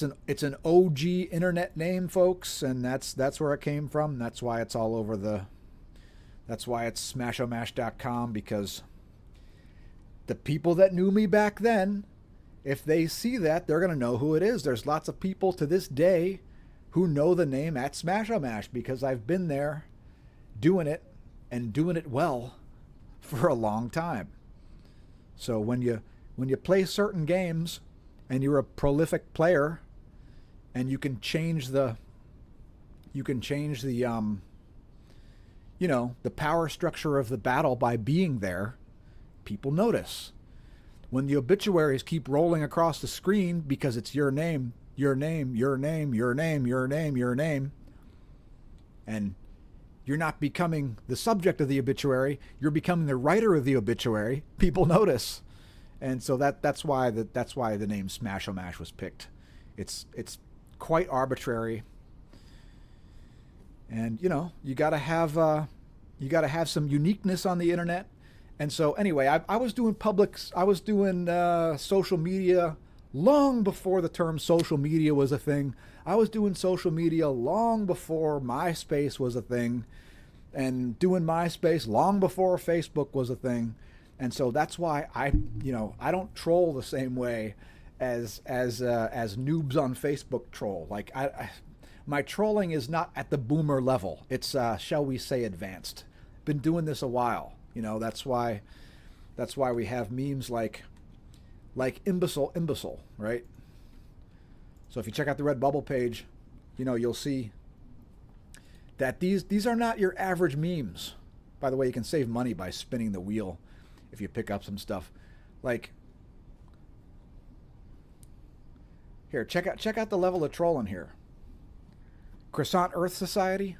an OG internet name, folks, and that's where it came from. That's why it's all over that's why it's smashomash.com, because the people that knew me back then, if they see that, they're going to know who it is. There's lots of people to this day who know the name at Smash-O-Mash because I've been there doing it, and doing it well, for a long time. So when you play certain games and you're a prolific player and you can change the the power structure of the battle by being there, people notice. When the obituaries keep rolling across the screen because it's your name, your name, your name, your name, your name, your name, and you're not becoming the subject of the obituary, you're becoming the writer of the obituary, people notice. And so that's why the name Smash-O-Mash was picked. It's quite arbitrary. And you got to have some uniqueness on the internet. And so anyway, I was doing social media long before the term social media was a thing. I was doing social media long before MySpace was a thing, and doing MySpace long before Facebook was a thing. And so that's why I don't troll the same way as noobs on Facebook troll. Like my trolling is not at the boomer level. It's shall we say advanced. Been doing this a while. That's why we have memes like imbecile, right? So if you check out the Redbubble page, you'll see that these are not your average memes. By the way, you can save money by spinning the wheel if you pick up some stuff. Like here, check out the level of trolling here. Croissant Earth Society.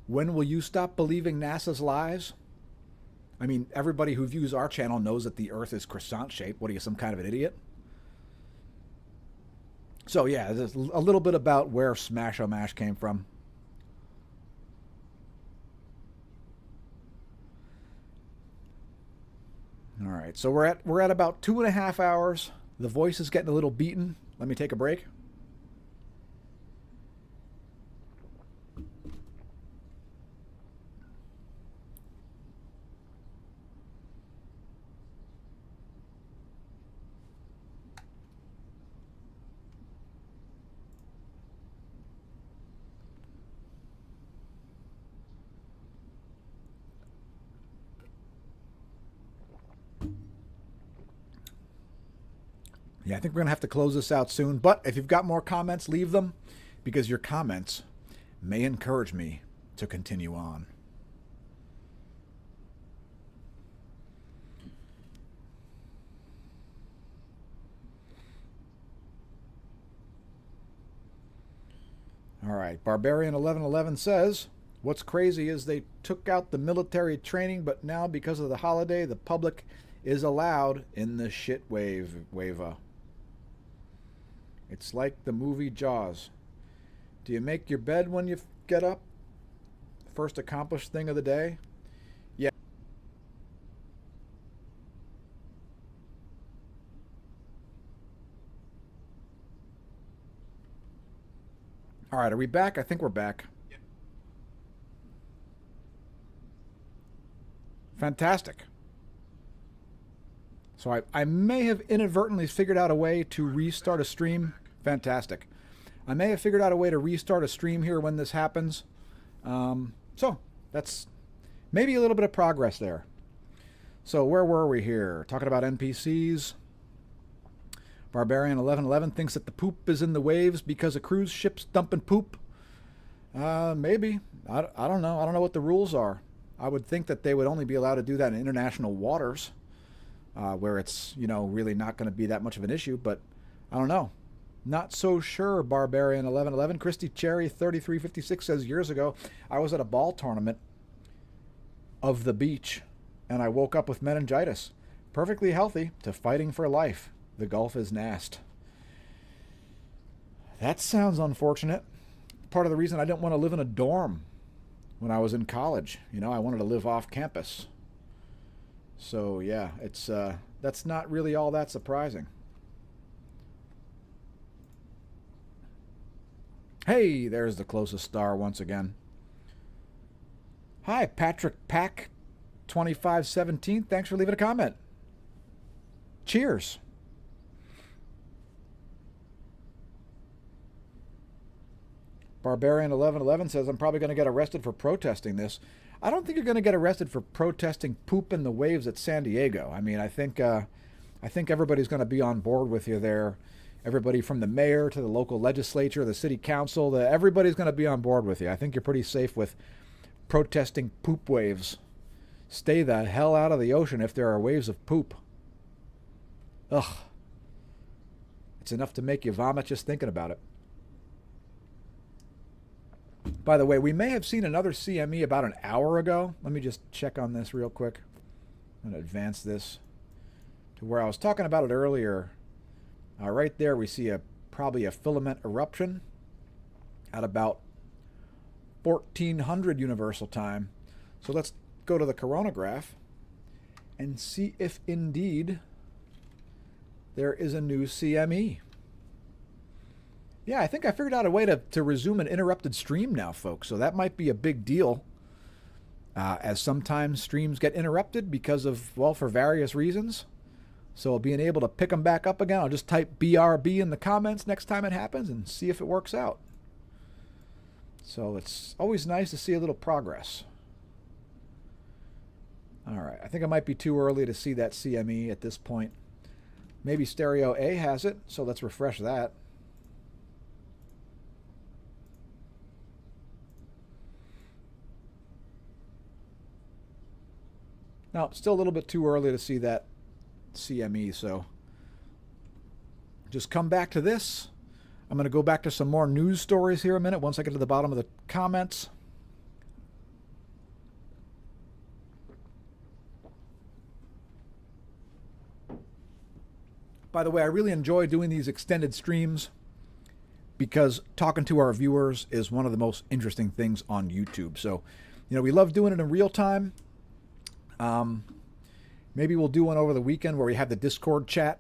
When will you stop believing NASA's lies? I mean, everybody who views our channel knows that the Earth is croissant-shaped. What are you, some kind of an idiot? So yeah, there's a little bit about where Smash-O-Mash came from. All right, so we're at about 2.5 hours. The voice is getting a little beaten. Let me take a break. Yeah, I think we're going to have to close this out soon. But if you've got more comments, leave them, because your comments may encourage me to continue on. All right, Barbarian1111 says, what's crazy is they took out the military training, but now because of the holiday, the public is allowed in the shit wave. It's like the movie Jaws. Do you make your bed when you get up? First accomplished thing of the day? Yeah. All right, are we back? I think we're back. Yep. Fantastic. So I may have inadvertently figured out a way to restart a stream. Fantastic. I may have figured out a way to restart a stream here when this happens. So that's maybe a little bit of progress there. So where were we here? Talking about NPCs. Barbarian1111 thinks that the poop is in the waves because a cruise ship's dumping poop. Maybe. I don't know. I don't know what the rules are. I would think that they would only be allowed to do that in international waters. Where it's, really not going to be that much of an issue, but I don't know. Not so sure, Barbarian1111. Christy Cherry 3356 says, years ago, I was at a ball tournament of the beach and I woke up with meningitis. Perfectly healthy to fighting for life. The Gulf is nasty. That sounds unfortunate. Part of the reason I didn't want to live in a dorm when I was in college. I wanted to live off campus. So yeah, it's that's not really all that surprising. Hey, there's the closest star once again. Hi, Patrick Pack 2517. Thanks for leaving a comment. Cheers. Barbarian 1111 says, I'm probably going to get arrested for protesting this. I don't think you're going to get arrested for protesting poop in the waves at San Diego. I mean, I think everybody's going to be on board with you there. Everybody from the mayor to the local legislature, the city council, everybody's going to be on board with you. I think you're pretty safe with protesting poop waves. Stay the hell out of the ocean if there are waves of poop. Ugh. It's enough to make you vomit just thinking about it. By the way, we may have seen another CME about an hour ago. Let me just check on this real quick. I'm going to advance this to where I was talking about it earlier. Right there we see probably a filament eruption at about 1400 Universal Time. So let's go to the coronagraph and see if indeed there is a new CME. Yeah, I think I figured out a way to resume an interrupted stream now, folks. So that might be a big deal, as sometimes streams get interrupted because of, well, for various reasons. So being able to pick them back up again, I'll just type BRB in the comments next time it happens and see if it works out. So it's always nice to see a little progress. All right, I think it might be too early to see that CME at this point. Maybe Stereo A has it, so let's refresh that. Now, still a little bit too early to see that CME, so just come back to this. I'm going to go back to some more news stories here a minute once I get to the bottom of the comments. By the way, I really enjoy doing these extended streams because talking to our viewers is one of the most interesting things on YouTube. So, we love doing it in real time. Maybe we'll do one over the weekend where we have the Discord chat.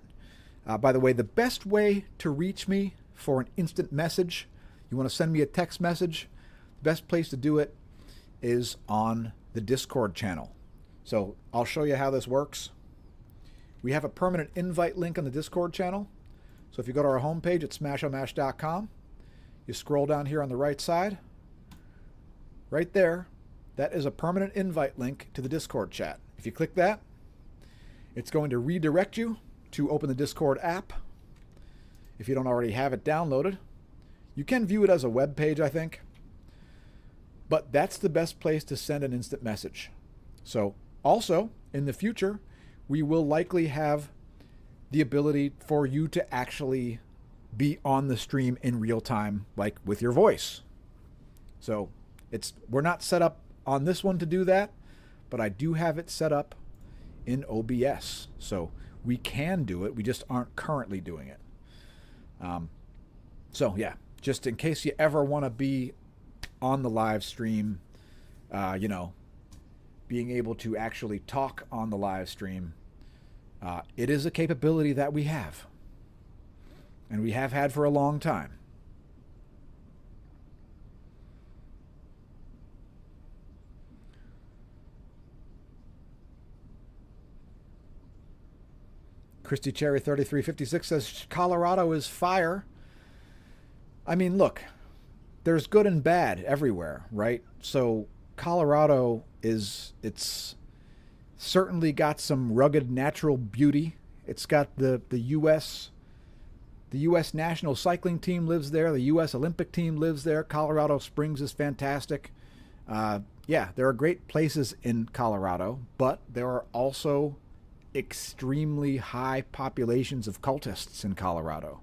By the way, the best way to reach me for an instant message, you want to send me a text message, the best place to do it is on the Discord channel. So I'll show you how this works. We have a permanent invite link on the Discord channel. So if you go to our homepage at smashomash.com, you scroll down here on the right side, right there, that is a permanent invite link to the Discord chat. If you click that, it's going to redirect you to open the Discord app. If you don't already have it downloaded, you can view it as a web page, I think. But that's the best place to send an instant message. So also, in the future, we will likely have the ability for you to actually be on the stream in real time, like with your voice. So we're not set up on this one to do that, but I do have it set up in OBS. So we can do it. We just aren't currently doing it. So yeah, just in case you ever want to be on the live stream, being able to actually talk on the live stream, it is a capability that we have. And we have had for a long time. Christy Cherry 3356 says Colorado is fire. I mean, look, there's good and bad everywhere, right? So Colorado it's certainly got some rugged natural beauty. It's got the U.S. national cycling team lives there. The U.S. Olympic team lives there. Colorado Springs is fantastic. Yeah, there are great places in Colorado, but there are also extremely high populations of cultists in Colorado.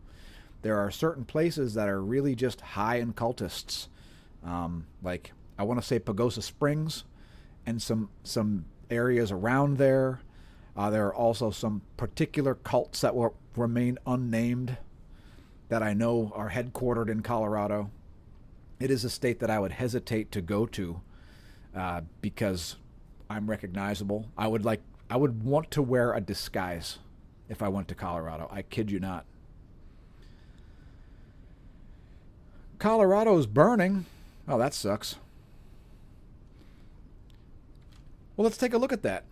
There are certain places that are really just high in cultists, like I want to say Pagosa Springs, and some areas around there. There are also some particular cults that will remain unnamed that I know are headquartered in Colorado. It is a state that I would hesitate to go to because I'm recognizable. I would want to wear a disguise if I went to Colorado. I kid you not. Colorado's burning. Oh, that sucks. Well, let's take a look at that.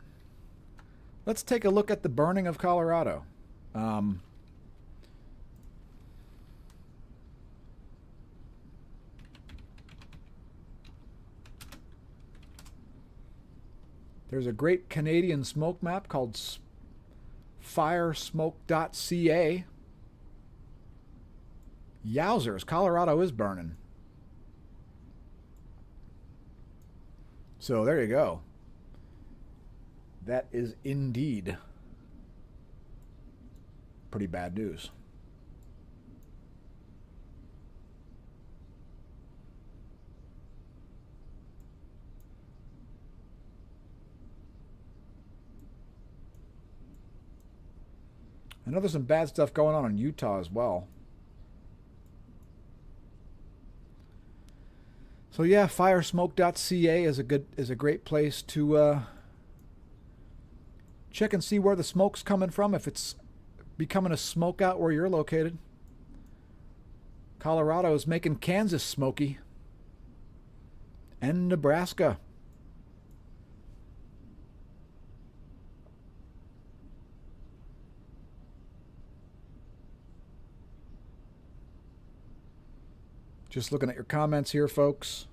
Let's take a look at the burning of Colorado. There's a great Canadian smoke map called firesmoke.ca. Yowzers, Colorado is burning. So there you go. That is indeed pretty bad news. I know there's some bad stuff going on in Utah as well. So yeah, firesmoke.ca is a great place to check and see where the smoke's coming from, if it's becoming a smoke out where you're located. Colorado is making Kansas smoky. And Nebraska. Just looking at your comments here, folks.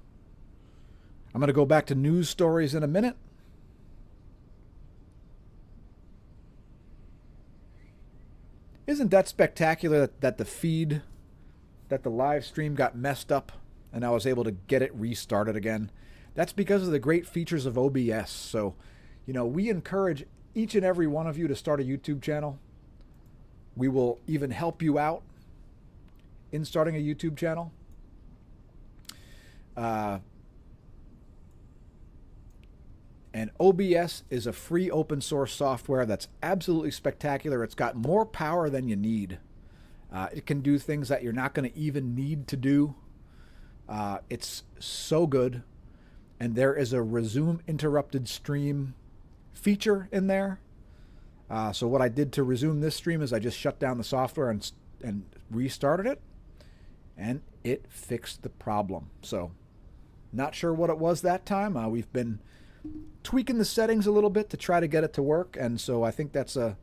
I'm going to go back to news stories in a minute. Isn't that spectacular that the feed, that the live stream got messed up and I was able to get it restarted again? That's because of the great features of OBS. So, we encourage each and every one of you to start a YouTube channel. We will even help you out in starting a YouTube channel. And OBS is a free open source software that's absolutely spectacular. It's got more power than you need. It can do things that you're not going to even need to do. It's so good. And there is a resume interrupted stream feature in there. So what I did to resume this stream is I just shut down the software and restarted it. And it fixed the problem. So not sure what it was that time. We've been tweaking the settings a little bit to try to get it to work, and so I think that's a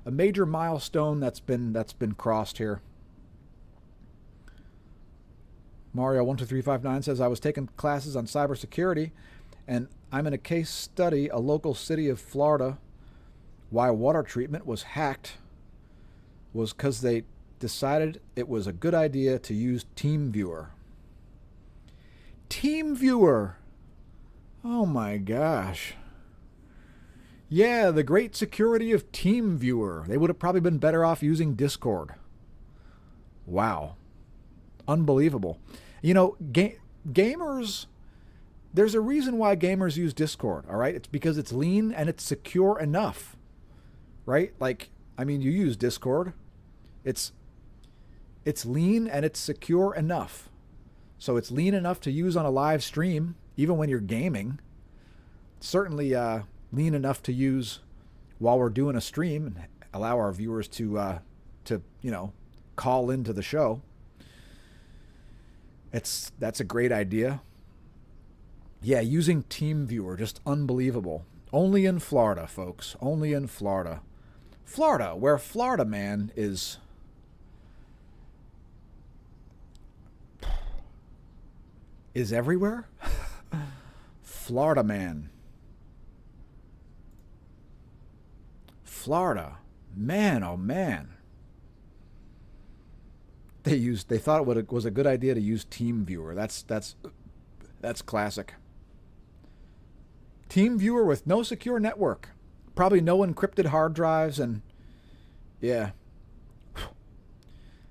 major milestone that's been crossed here. Mario12359 says, I was taking classes on cybersecurity, and I'm in a case study, a local city of Florida, why water treatment was hacked was because they decided it was a good idea to use TeamViewer. TeamViewer! Oh my gosh. Yeah, the great security of TeamViewer. They would have probably been better off using Discord. Wow. Unbelievable. Gamers, there's a reason why gamers use Discord, all right? It's because it's lean and it's secure enough, right? You use Discord. It's lean and it's secure enough. So it's lean enough to use on a live stream, even when you're gaming. Certainly lean enough to use while we're doing a stream and allow our viewers to call into the show. That's a great idea. Yeah, using TeamViewer, just unbelievable. Only in Florida, folks. Only in Florida. Florida, where Florida Man is everywhere. Florida Man. Florida. Man, oh man. They thought it was a good idea to use TeamViewer. That's classic. TeamViewer with no secure network. Probably no encrypted hard drives, and yeah.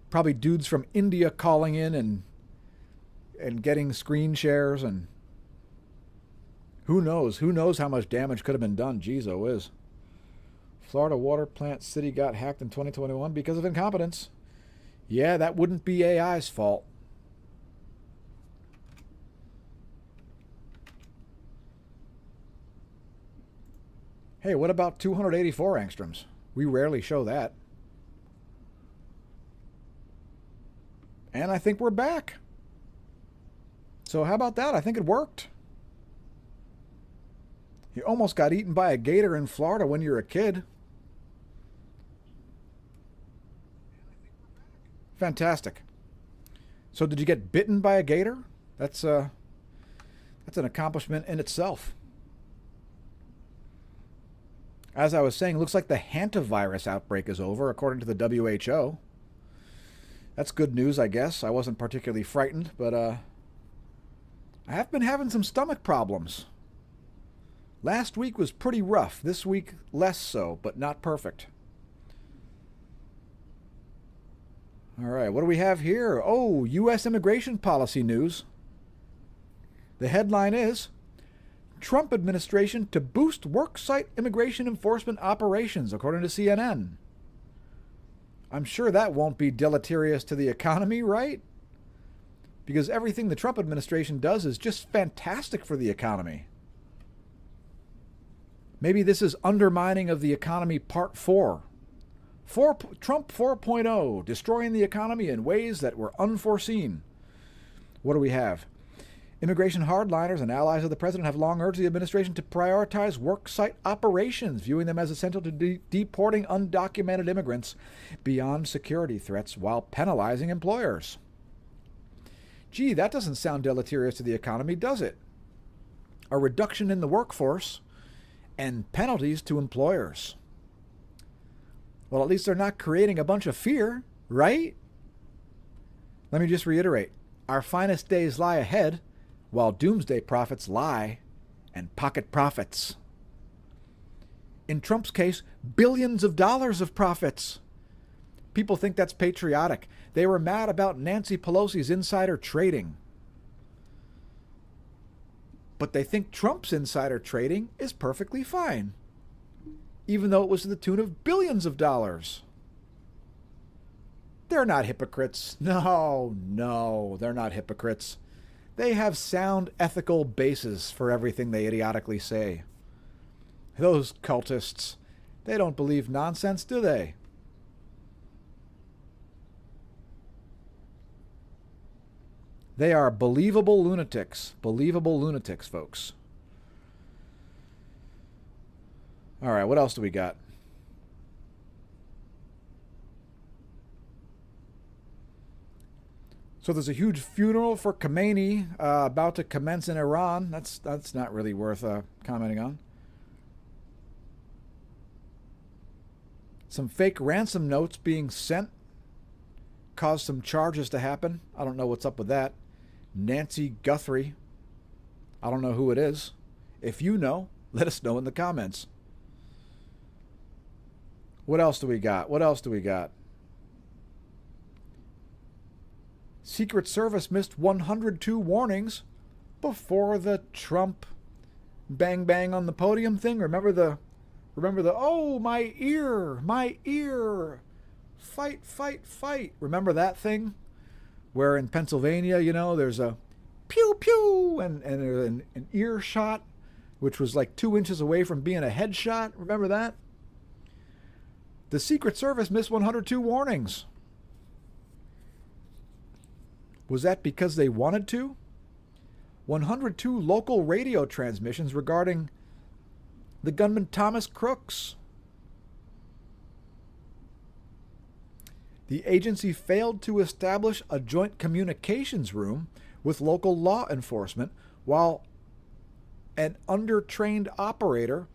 Probably dudes from India calling in and getting screen shares, and Who knows? Who knows how much damage could have been done? Jeez, oh whiz. Florida water plant city got hacked in 2021 because of incompetence. Yeah, that wouldn't be AI's fault. Hey, what about 284 angstroms? We rarely show that. And I think we're back. So how about that? I think it worked. You almost got eaten by a gator in Florida when you were a kid. Fantastic. So did you get bitten by a gator? That's an accomplishment in itself. As I was saying, it looks like the hantavirus outbreak is over, according to the WHO. That's good news, I guess. I wasn't particularly frightened, but I have been having some stomach problems. Last week was pretty rough. This week, less so, but not perfect. All right, what do we have here? Oh, U.S. immigration policy news. The headline is, Trump administration to boost worksite immigration enforcement operations, according to CNN. I'm sure that won't be deleterious to the economy, right? Because everything the Trump administration does is just fantastic for the economy. Maybe this is undermining of the economy part 4. Trump 4.0, destroying the economy in ways that were unforeseen. What do we have? Immigration hardliners and allies of the president have long urged the administration to prioritize worksite operations, viewing them as essential to deporting undocumented immigrants beyond security threats while penalizing employers. Gee, that doesn't sound deleterious to the economy, does it? A reduction in the workforce and penalties to employers. Well, at least they're not creating a bunch of fear, right? Let me just reiterate. Our finest days lie ahead, while doomsday prophets lie and pocket profits. In Trump's case, billions of dollars of profits. People think that's patriotic. They were mad about Nancy Pelosi's insider trading. But they think Trump's insider trading is perfectly fine, even though it was to the tune of billions of dollars. They're not hypocrites. No, they're not hypocrites. They have sound ethical basis for everything they idiotically say. Those cultists, they don't believe nonsense, do they? They are believable lunatics. Believable lunatics, folks. All right, what else do we got? So there's a huge funeral for Khamenei about to commence in Iran. That's not really worth commenting on. Some fake ransom notes being sent caused some charges to happen. I don't know what's up with that. Nancy Guthrie. I don't know who it is. If you know, let us know in the comments. What else do we got? Secret Service missed 102 warnings before the Trump bang bang on the podium thing. Remember the oh, my ear, fight. Remember that thing where in Pennsylvania, there's a pew pew and an ear shot, which was like 2 inches away from being a headshot. Remember that? The Secret Service missed 102 warnings. Was that because they wanted to? 102 local radio transmissions regarding the gunman Thomas Crooks. The agency failed to establish a joint communications room with local law enforcement, while an under-trained operator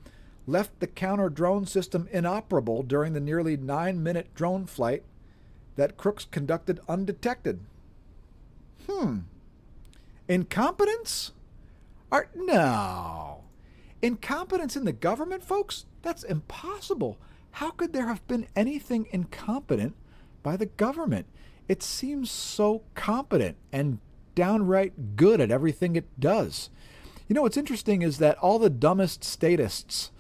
left the counter-drone system inoperable during the nearly 9-minute drone flight that Crooks conducted undetected. Incompetence? No. Incompetence in the government, folks? That's impossible. How could there have been anything incompetent by the government? It seems so competent and downright good at everything it does. You know what's interesting is that all the dumbest statists,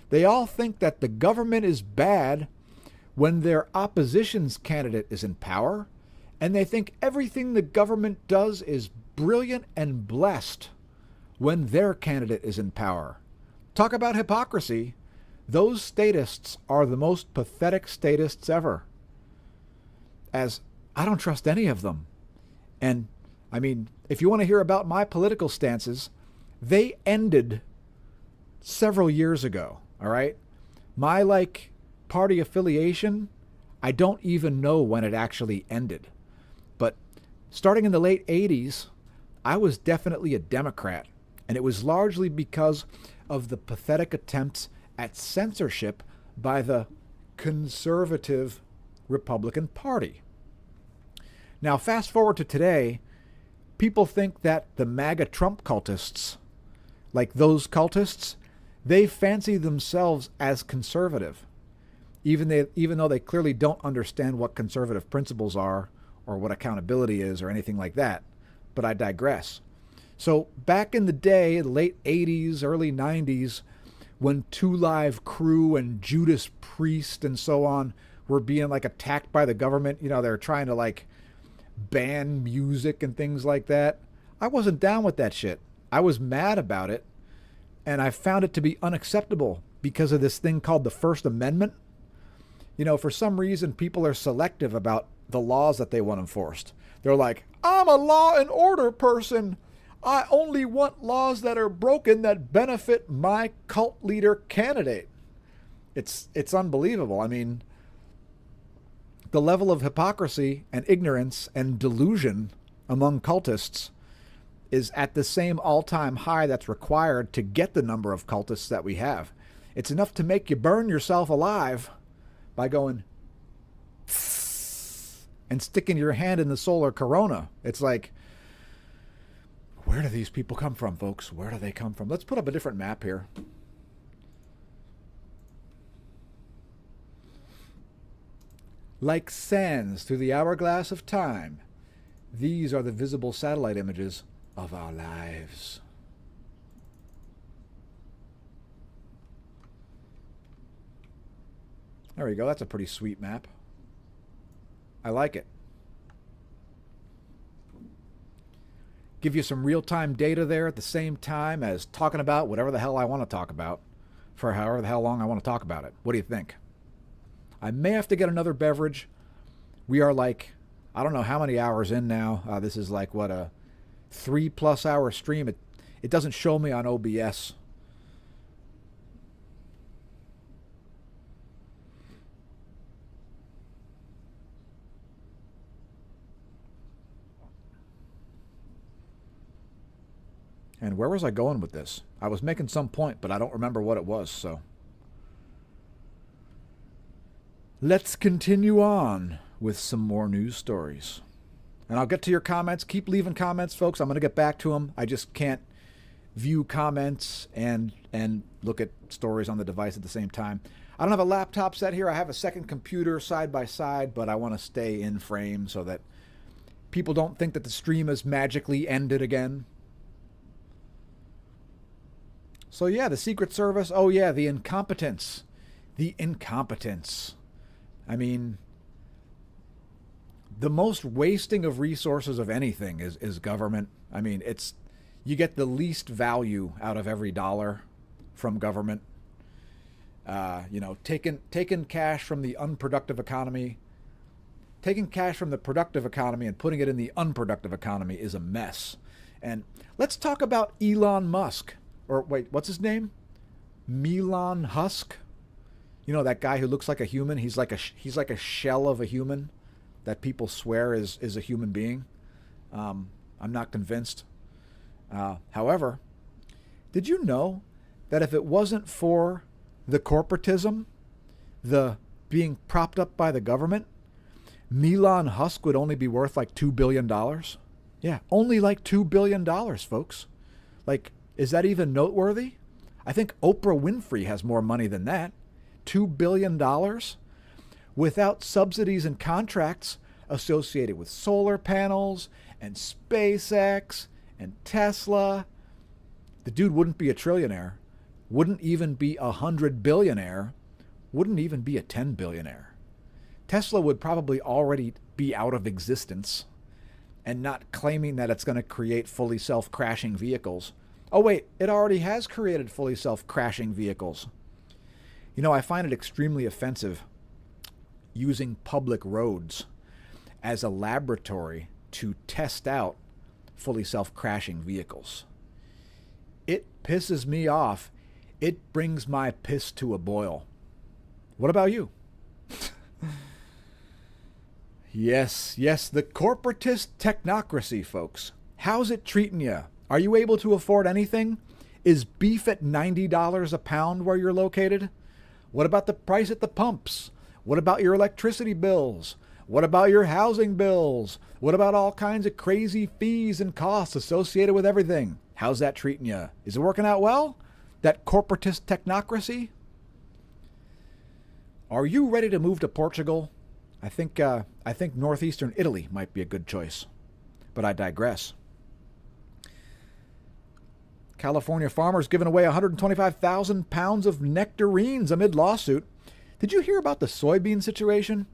they all think that the government is bad when their opposition's candidate is in power, and they think everything the government does is brilliant and blessed when their candidate is in power. Talk about hypocrisy. Those statists are the most pathetic statists ever, as I don't trust any of them. And I mean, if you want to hear about my political stances, they ended several years ago, all right? My party affiliation, I don't even know when it actually ended. But starting in the late 80s, I was definitely a Democrat, and it was largely because of the pathetic attempts at censorship by the conservative Republican Party. Now, fast forward to today, people think that the MAGA Trump cultists, like those cultists, they fancy themselves as conservative, even though they clearly don't understand what conservative principles are or what accountability is or anything like that. But I digress. So back in the day, the late 80s, early 90s, when 2 Live Crew and Judas Priest and so on were being attacked by the government, they're trying to ban music and things like that. I wasn't down with that shit. I was mad about it, and I found it to be unacceptable because of this thing called the First Amendment. For some reason, people are selective about the laws that they want enforced. They're like, I'm a law and order person. I only want laws that are broken that benefit my cult leader candidate. It's unbelievable. I mean, the level of hypocrisy and ignorance and delusion among cultists is at the same all-time high that's required to get the number of cultists that we have. It's enough to make you burn yourself alive by going and sticking your hand in the solar corona. It's like, where do these people come from, folks? Where do they come from? Let's put up a different map here. Like sands through the hourglass of time, these are the visible satellite images of our lives. There we go. That's a pretty sweet map. I like it. Give you some real-time data there at the same time as talking about whatever the hell I want to talk about for however the hell long I want to talk about it. What do you think? I may have to get another beverage. We are I don't know how many hours in now. This is a 3+ hour stream. It doesn't show me on OBS. And where was I going with this? I was making some point, but I don't remember what it was, so. Let's continue on with some more news stories. And I'll get to your comments. Keep leaving comments, folks. I'm going to get back to them. I just can't view comments and look at stories on the device at the same time. I don't have a laptop set here. I have a second computer side by side, but I want to stay in frame so that people don't think that the stream has magically ended again. So yeah, the Secret Service. Oh yeah, the incompetence. The incompetence. I mean, the most wasting of resources of anything is government. I mean, you get the least value out of every dollar from government. Taking cash from the unproductive economy, taking cash from the productive economy and putting it in the unproductive economy is a mess. And let's talk about Elon Musk. Or wait, what's his name? Elon Husk. That guy who looks like a human. He's like a shell of a human that people swear is a human being. I'm not convinced. However, did you know that if it wasn't for the corporatism, the being propped up by the government, Elon Husk would only be worth $2 billion? Yeah, only $2 billion, folks. Is that even noteworthy? I think Oprah Winfrey has more money than that. $2 billion without subsidies and contracts associated with solar panels and SpaceX and Tesla. The dude wouldn't be a trillionaire, wouldn't even be 100 billionaire, wouldn't even be a 10 billionaire. Tesla would probably already be out of existence and not claiming that it's going to create fully self-crashing vehicles. Oh wait, it already has created fully self-crashing vehicles. You know, I find it extremely offensive using public roads as a laboratory to test out fully self-crashing vehicles. It pisses me off. It brings my piss to a boil. What about you? Yes, the corporatist technocracy, folks. How's it treating you? Are you able to afford anything? Is beef at $90 a pound where you're located? What about the price at the pumps? What about your electricity bills? What about your housing bills? What about all kinds of crazy fees and costs associated with everything? How's that treating you? Is it working out well? That corporatist technocracy? Are you ready to move to Portugal? I think northeastern Italy might be a good choice. But I digress. California farmers giving away 125,000 pounds of nectarines amid lawsuit. Did you hear about the soybean situation?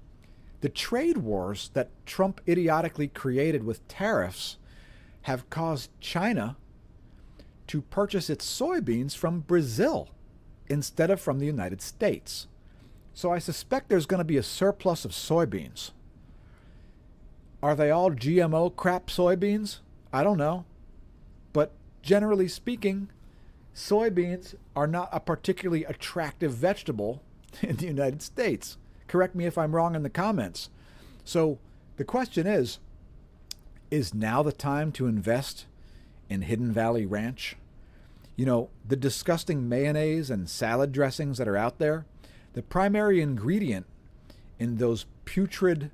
The trade wars that Trump idiotically created with tariffs have caused China to purchase its soybeans from Brazil instead of from the United States. So I suspect there's going to be a surplus of soybeans. Are they all GMO crap soybeans? I don't know. But generally speaking, soybeans are not a particularly attractive vegetable in the United States. Correct me if I'm wrong in the comments. So the question is now the time to invest in Hidden Valley Ranch? You know, the disgusting mayonnaise and salad dressings that are out there, the primary ingredient in those putrid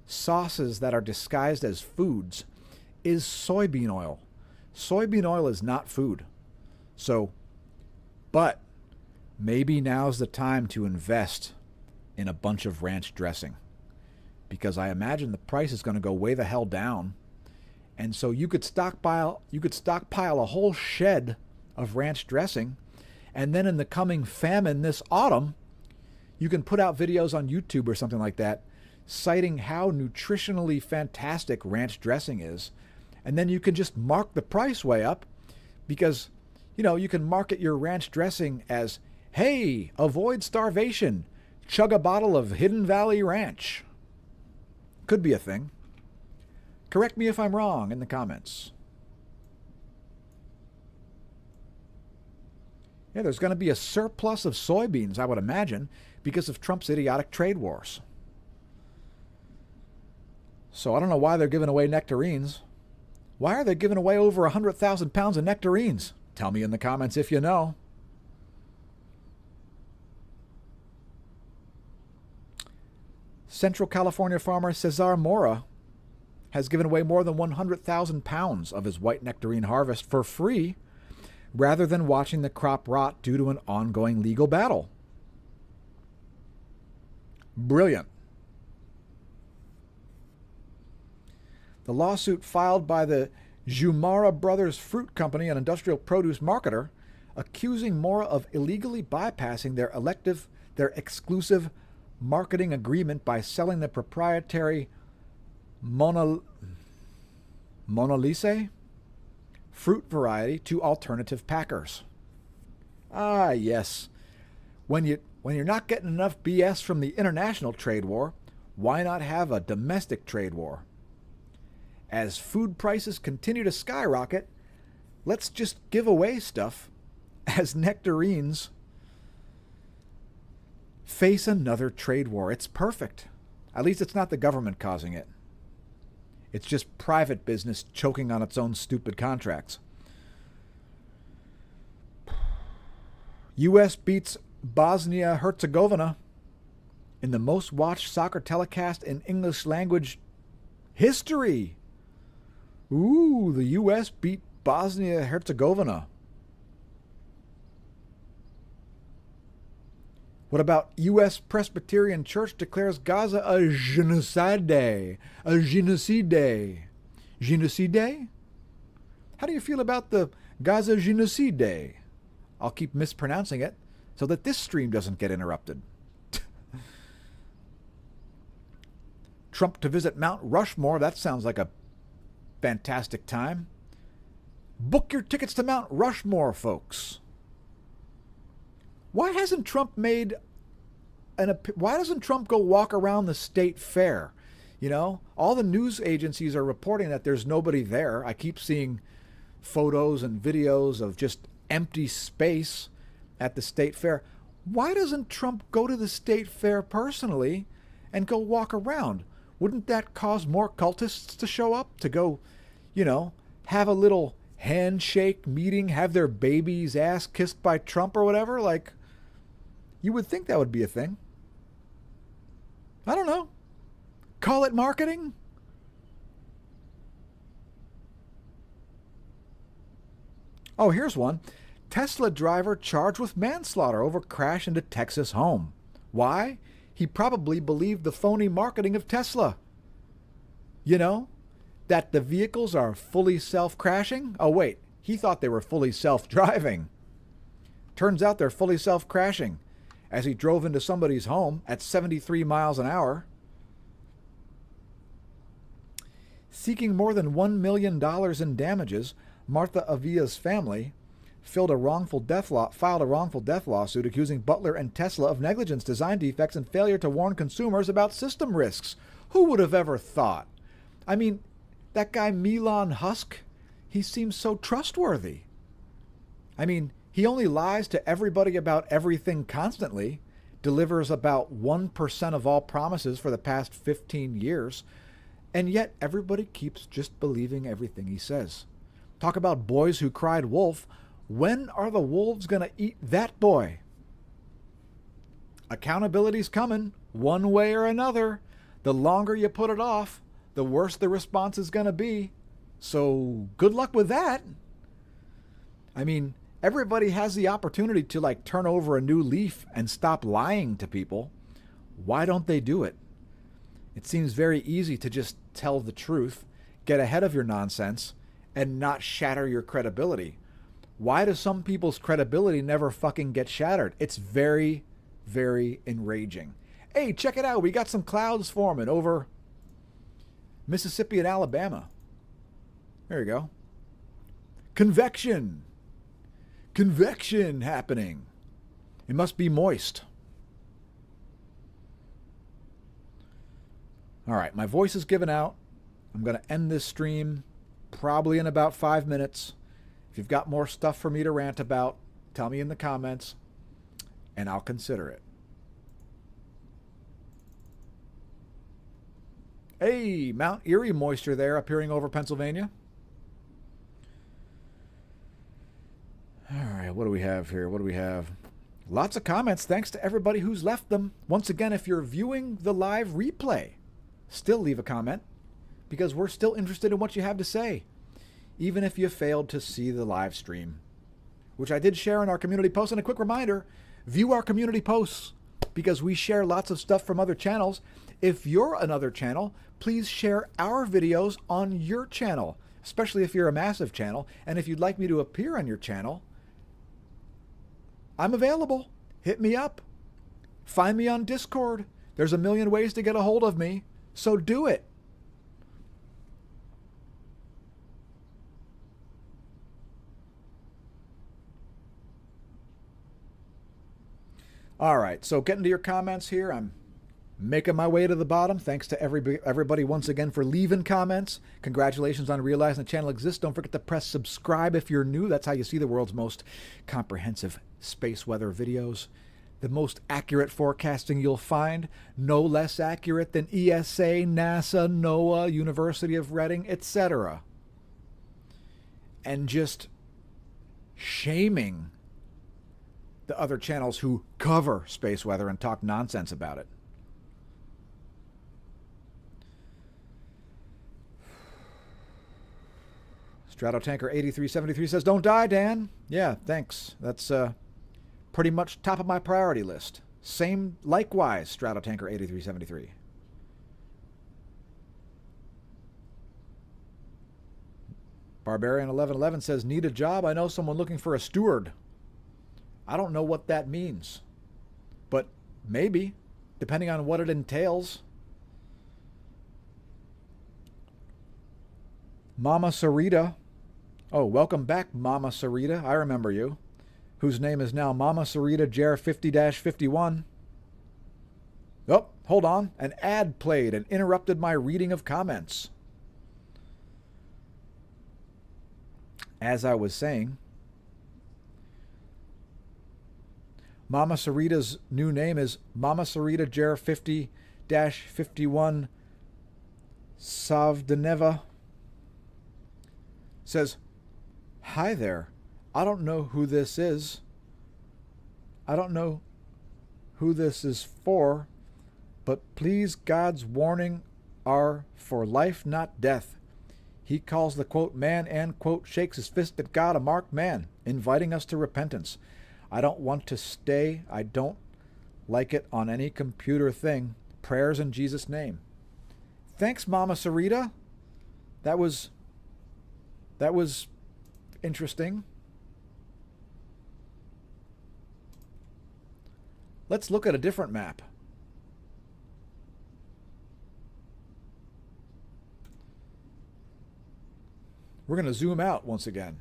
sauces that are disguised as foods is soybean oil. Soybean oil is not food. So, but maybe now's the time to invest in a bunch of ranch dressing, because I imagine the price is going to go way the hell down. And so you could stockpile a whole shed of ranch dressing, and then in the coming famine this autumn, you can put out videos on YouTube or something like that citing how nutritionally fantastic ranch dressing is. And then you can just mark the price way up, because, you know, you can market your ranch dressing as, hey, avoid starvation, chug a bottle of Hidden Valley Ranch. Could be a thing. Correct me if I'm wrong in the comments. Yeah, there's going to be a surplus of soybeans, I would imagine, because of Trump's idiotic trade wars. So I don't know why they're giving away nectarines. Why are they giving away over 100,000 pounds of nectarines? Tell me in the comments if you know. Central California farmer Cesar Mora has given away more than 100,000 pounds of his white nectarine harvest for free, rather than watching the crop rot due to an ongoing legal battle. Brilliant. The lawsuit filed by the Jumara Brothers Fruit Company, an industrial produce marketer, accusing Mora of illegally bypassing their exclusive marketing agreement by selling the proprietary Mona Lisa fruit variety to alternative packers. Ah, yes. When you're not getting enough BS from the international trade war, why not have a domestic trade war? As food prices continue to skyrocket, let's just give away stuff as nectarines face another trade war. It's perfect. At least it's not the government causing it. It's just private business choking on its own stupid contracts. U.S. beats Bosnia-Herzegovina in the most watched soccer telecast in English language history. Ooh, the U.S. beat Bosnia-Herzegovina. What about U.S. Presbyterian Church declares Gaza a genocide? A genocide? Genocide? How do you feel about the Gaza Genocide. I'll keep mispronouncing it so that this stream doesn't get interrupted. Trump to visit Mount Rushmore. That sounds like a fantastic time. Book your tickets to Mount Rushmore, folks. Why hasn't Trump why doesn't Trump go walk around the state fair? You know, all the news agencies are reporting that there's nobody there. I keep seeing photos and videos of just empty space at the state fair. Why doesn't Trump go to the state fair personally and go walk around? Wouldn't that cause more cultists to show up, to go, you know, have a little handshake meeting, have their baby's ass kissed by Trump or whatever? Like, you would think that would be a thing. I don't know. Call it marketing? Oh, here's one. Tesla driver charged with manslaughter over crash into Texas home. Why? He probably believed the phony marketing of Tesla. You know, that the vehicles are fully self-crashing? Oh, wait, he thought they were fully self-driving. Turns out they're fully self-crashing as he drove into somebody's home at 73 miles an hour. Seeking more than $1 million in damages, Martha Avila's family filed a wrongful death lawsuit accusing Butler and Tesla of negligence, design defects, and failure to warn consumers about system risks. Who would have ever thought? I mean, that guy Elon Musk, he seems so trustworthy. I mean, he only lies to everybody about everything constantly, delivers about 1% of all promises for the past 15 years, and yet everybody keeps just believing everything he says. Talk about boys who cried wolf. When are the wolves going to eat that boy? Accountability's coming, one way or another. The longer you put it off, the worse the response is going to be. So good luck with that. I mean, everybody has the opportunity to like turn over a new leaf and stop lying to people. Why don't they do it? It seems very easy to just tell the truth, get ahead of your nonsense, and not shatter your credibility. Why do some people's credibility never fucking get shattered? It's very, very enraging. Hey, check it out. We got some clouds forming over Mississippi and Alabama. There you go. Convection. Convection happening. It must be moist. All right, my voice is giving out. I'm going to end this stream probably in about 5 minutes. If you've got more stuff for me to rant about, tell me in the comments, and I'll consider it. Hey, Mount Erie moisture there appearing over Pennsylvania. All right, what do we have here? What do we have? Lots of comments. Thanks to everybody who's left them. Once again, if you're viewing the live replay, still leave a comment because we're still interested in what you have to say, even if you failed to see the live stream, which I did share in our community post. And a quick reminder, view our community posts because we share lots of stuff from other channels. If you're another channel, please share our videos on your channel, especially if you're a massive channel. And if you'd like me to appear on your channel, I'm available. Hit me up. Find me on Discord. There's a million ways to get a hold of me, so do it. All right, so getting to your comments here, I'm making my way to the bottom. Thanks to everybody once again for leaving comments. Congratulations on realizing the channel exists. Don't forget to press subscribe if you're new. That's how you see the world's most comprehensive space weather videos. The most accurate forecasting you'll find. No less accurate than ESA, NASA, NOAA, University of Reading, etc. And just shaming the other channels who cover space weather and talk nonsense about it. Stratotanker 8373 says, "Don't die, Dan." Yeah, thanks. That's pretty much top of my priority list. Same, likewise, Stratotanker 8373. Barbarian1111 says, need a job? I know someone looking for a steward. I don't know what that means, but maybe, depending on what it entails. Mama Sarita. Oh, welcome back, Mama Sarita. I remember you. Whose name is now Mama Sarita Jer 50-51. Oh, hold on. An ad played and interrupted my reading of comments. As I was saying, Mama Sarita's new name is Mama Sarita Jer 50-51 Savdaneva. Says, hi there. I don't know who this is. I don't know who this is for, but please, God's warning are for life, not death. He calls the, quote, man and, quote, shakes his fist at God, a marked man, inviting us to repentance. I don't want to stay. I don't like it on any computer thing. Prayers in Jesus' name. Thanks, Mama Sarita. That was interesting. Let's look at a different map. We're going to zoom out once again.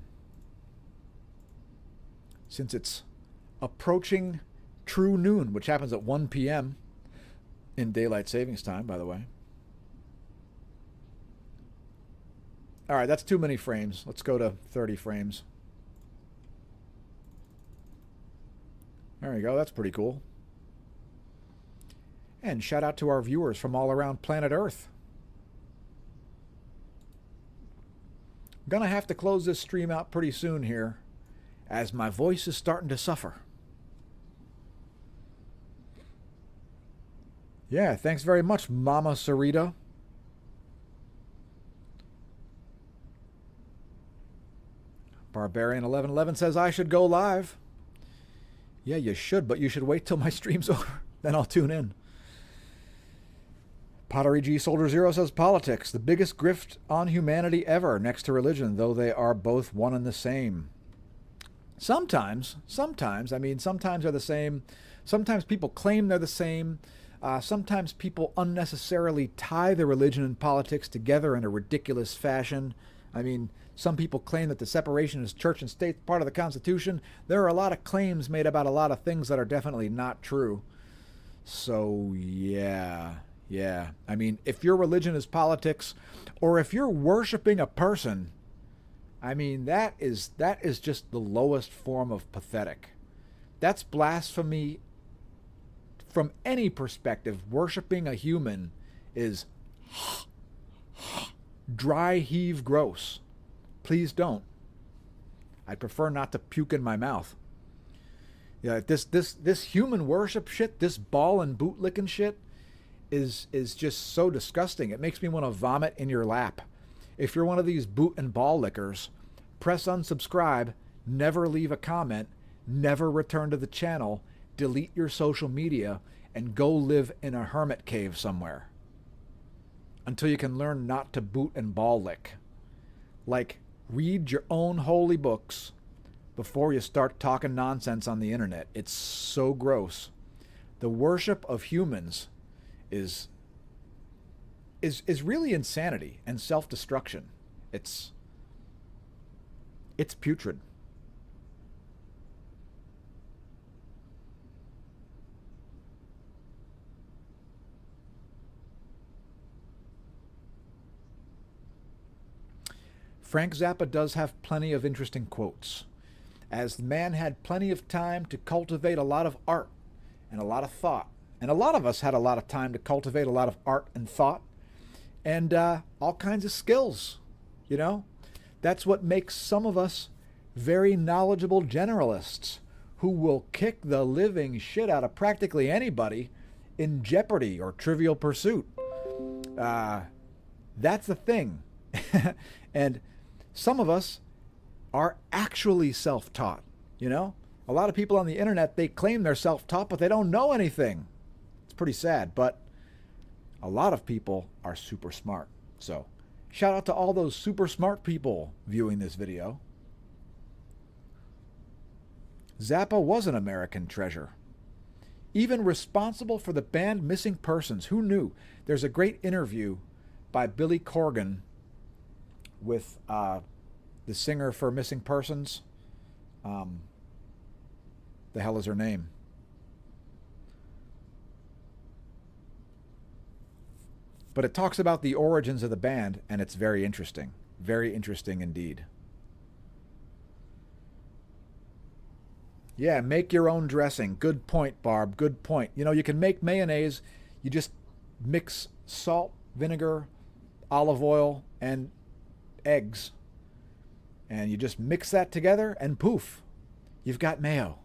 Since it's approaching true noon, which happens at 1 p.m. in daylight savings time, by the way. All right, that's too many frames. Let's go to 30 frames. There we go. That's pretty cool. And shout out to our viewers from all around planet Earth. I'm going to have to close this stream out pretty soon here, as my voice is starting to suffer. Yeah, thanks very much, Mama Sarita. Barbarian1111 says I should go live. Yeah, you should, but you should wait till my stream's over. Then I'll tune in. Pottery G Soldier Zero says politics, the biggest grift on humanity ever, next to religion, though they are both one and the same. Sometimes, I mean, sometimes they're the same. Sometimes people claim they're the same. Sometimes people unnecessarily tie the religion and politics together in a ridiculous fashion. I mean, some people claim that the separation of church and state is part of the Constitution. There are a lot of claims made about a lot of things that are definitely not true. So, yeah. I mean, if your religion is politics, or if you're worshiping a person, I mean, that is just the lowest form of pathetic. That's blasphemy from any perspective. Worshiping a human is dry heave gross. Please don't. I'd prefer not to puke in my mouth. Yeah, this human worship shit, this ball and boot licking shit is just so disgusting. It makes me want to vomit in your lap. If you're one of these boot and ball lickers, press unsubscribe, never leave a comment, never return to the channel, delete your social media, and go live in a hermit cave somewhere until you can learn not to boot and ball lick. Like, read your own holy books before you start talking nonsense on the internet. It's so gross. The worship of humans is really insanity and self-destruction. It's putrid. Frank Zappa does have plenty of interesting quotes. As the man had plenty of time to cultivate a lot of art and a lot of thought, and a lot of us had a lot of time to cultivate a lot of art and thought and all kinds of skills, you know? That's what makes some of us very knowledgeable generalists who will kick the living shit out of practically anybody in Jeopardy or Trivial Pursuit. That's the thing. And some of us are actually self-taught, you know? A lot of people on the internet, they claim they're self-taught, but they don't know anything. It's pretty sad, but a lot of people are super smart. So Shout out to all those super smart people viewing this video. Zappa was an American treasure. Even responsible for the band Missing Persons. Who knew? There's a great interview by Billy Corgan with the singer for Missing Persons. The hell is her name? But it talks about the origins of the band, and it's very interesting. Very interesting indeed. Yeah, make your own dressing. Good point, Barb. Good point. You know, you can make mayonnaise. You just mix salt, vinegar, olive oil, and eggs. And you just mix that together, and poof, you've got mayo.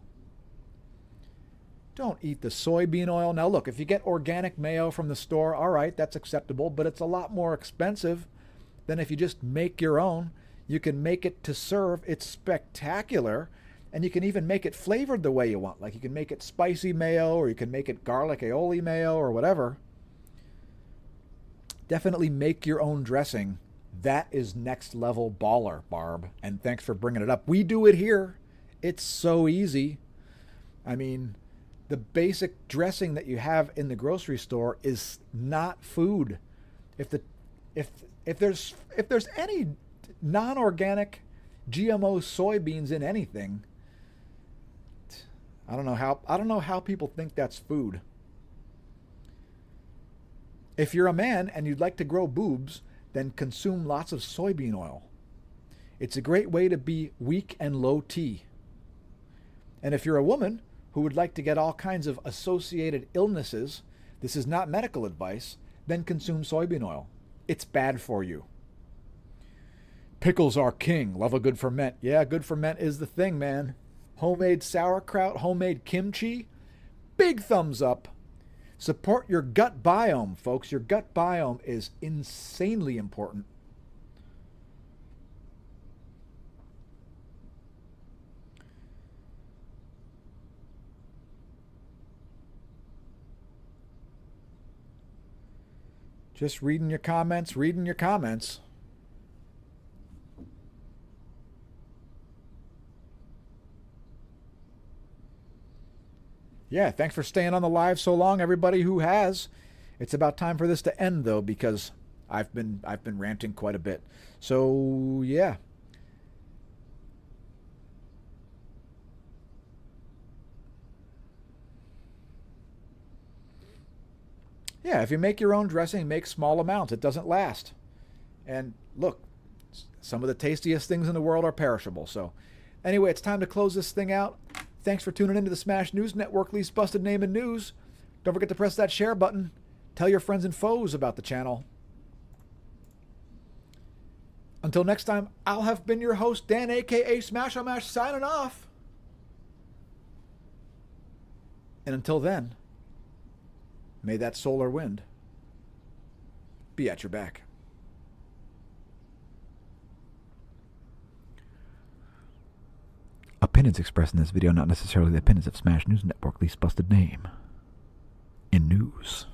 Don't eat the soybean oil. Now look, if you get organic mayo from the store, all right, that's acceptable, but it's a lot more expensive than if you just make your own. You can make it to serve. It's spectacular. And you can even make it flavored the way you want. Like you can make it spicy mayo, or you can make it garlic aioli mayo, or whatever. Definitely make your own dressing. That is next level baller, Barb. And thanks for bringing it up. We do it here. It's so easy. I mean, the basic dressing that you have in the grocery store is not food. If there's any non-organic GMO soybeans in anything, I don't know how people think that's food. If you're a man and you'd like to grow boobs, then consume lots of soybean oil. It's a great way to be weak and low T. And if you're a woman who would like to get all kinds of associated illnesses, this is not medical advice, then consume soybean oil. It's bad for you. Pickles are king. Love a good ferment. Yeah, good ferment is the thing, man. Homemade sauerkraut, homemade kimchi, big thumbs up. Support your gut biome, folks. Your gut biome is insanely important. Just reading your comments. Yeah, thanks for staying on the live so long, everybody who has. It's about time for this to end, though, because I've been ranting quite a bit. So yeah. Yeah, if you make your own dressing, make small amounts. It doesn't last. And look, some of the tastiest things in the world are perishable. So anyway, it's time to close this thing out. Thanks for tuning into the Smash News Network, least busted name in news. Don't forget to press that share button. Tell your friends and foes about the channel. Until next time, I'll have been your host, Dan, a.k.a. Smash-O-Mash, signing off. And until then, may that solar wind be at your back. Opinions expressed in this video not necessarily the opinions of Smash News Network, least busted name in news.